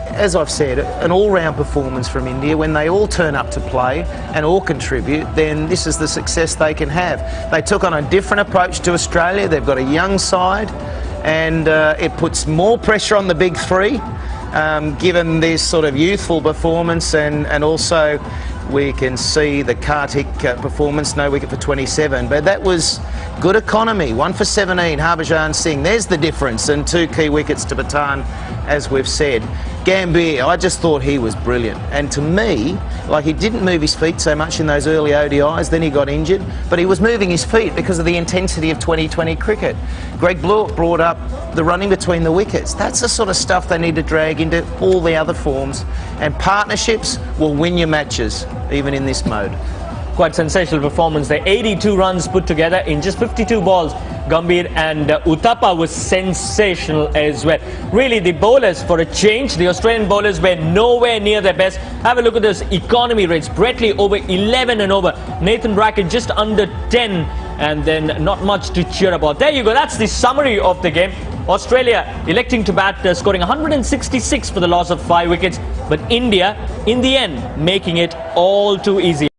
as I've said, an all-round performance from India. When they all turn up to play and all contribute, then this is the success they can have. They took on a different approach to Australia. They've got a young side, and it puts more pressure on the big 3. Given this sort of youthful performance, and also we can see the Karthik performance, no wicket for 27, but that was good economy. 1 for 17, Harbhajan Singh, there's the difference, and 2 key wickets to Pathan, as we've said. Gambhir, I just thought he was brilliant, and to me, like, he didn't move his feet so much in those early ODIs, then he got injured, but he was moving his feet because of the intensity of 2020 cricket. Greg Blewett brought up the running between the wickets. That's the sort of stuff they need to drag into all the other forms, and partnerships will win your matches, even in this mode. Quite sensational performance there. 82 runs put together in just 52 balls. Gambhir and Uthappa was sensational as well. Really, the bowlers, for a change, the Australian bowlers were nowhere near their best. Have a look at those economy rates. Brett Lee over 11 and over. Nathan Brackett just under 10, and then not much to cheer about. There you go. That's the summary of the game. Australia electing to bat, scoring 166 for the loss of 5 wickets. But India, in the end, making it all too easy.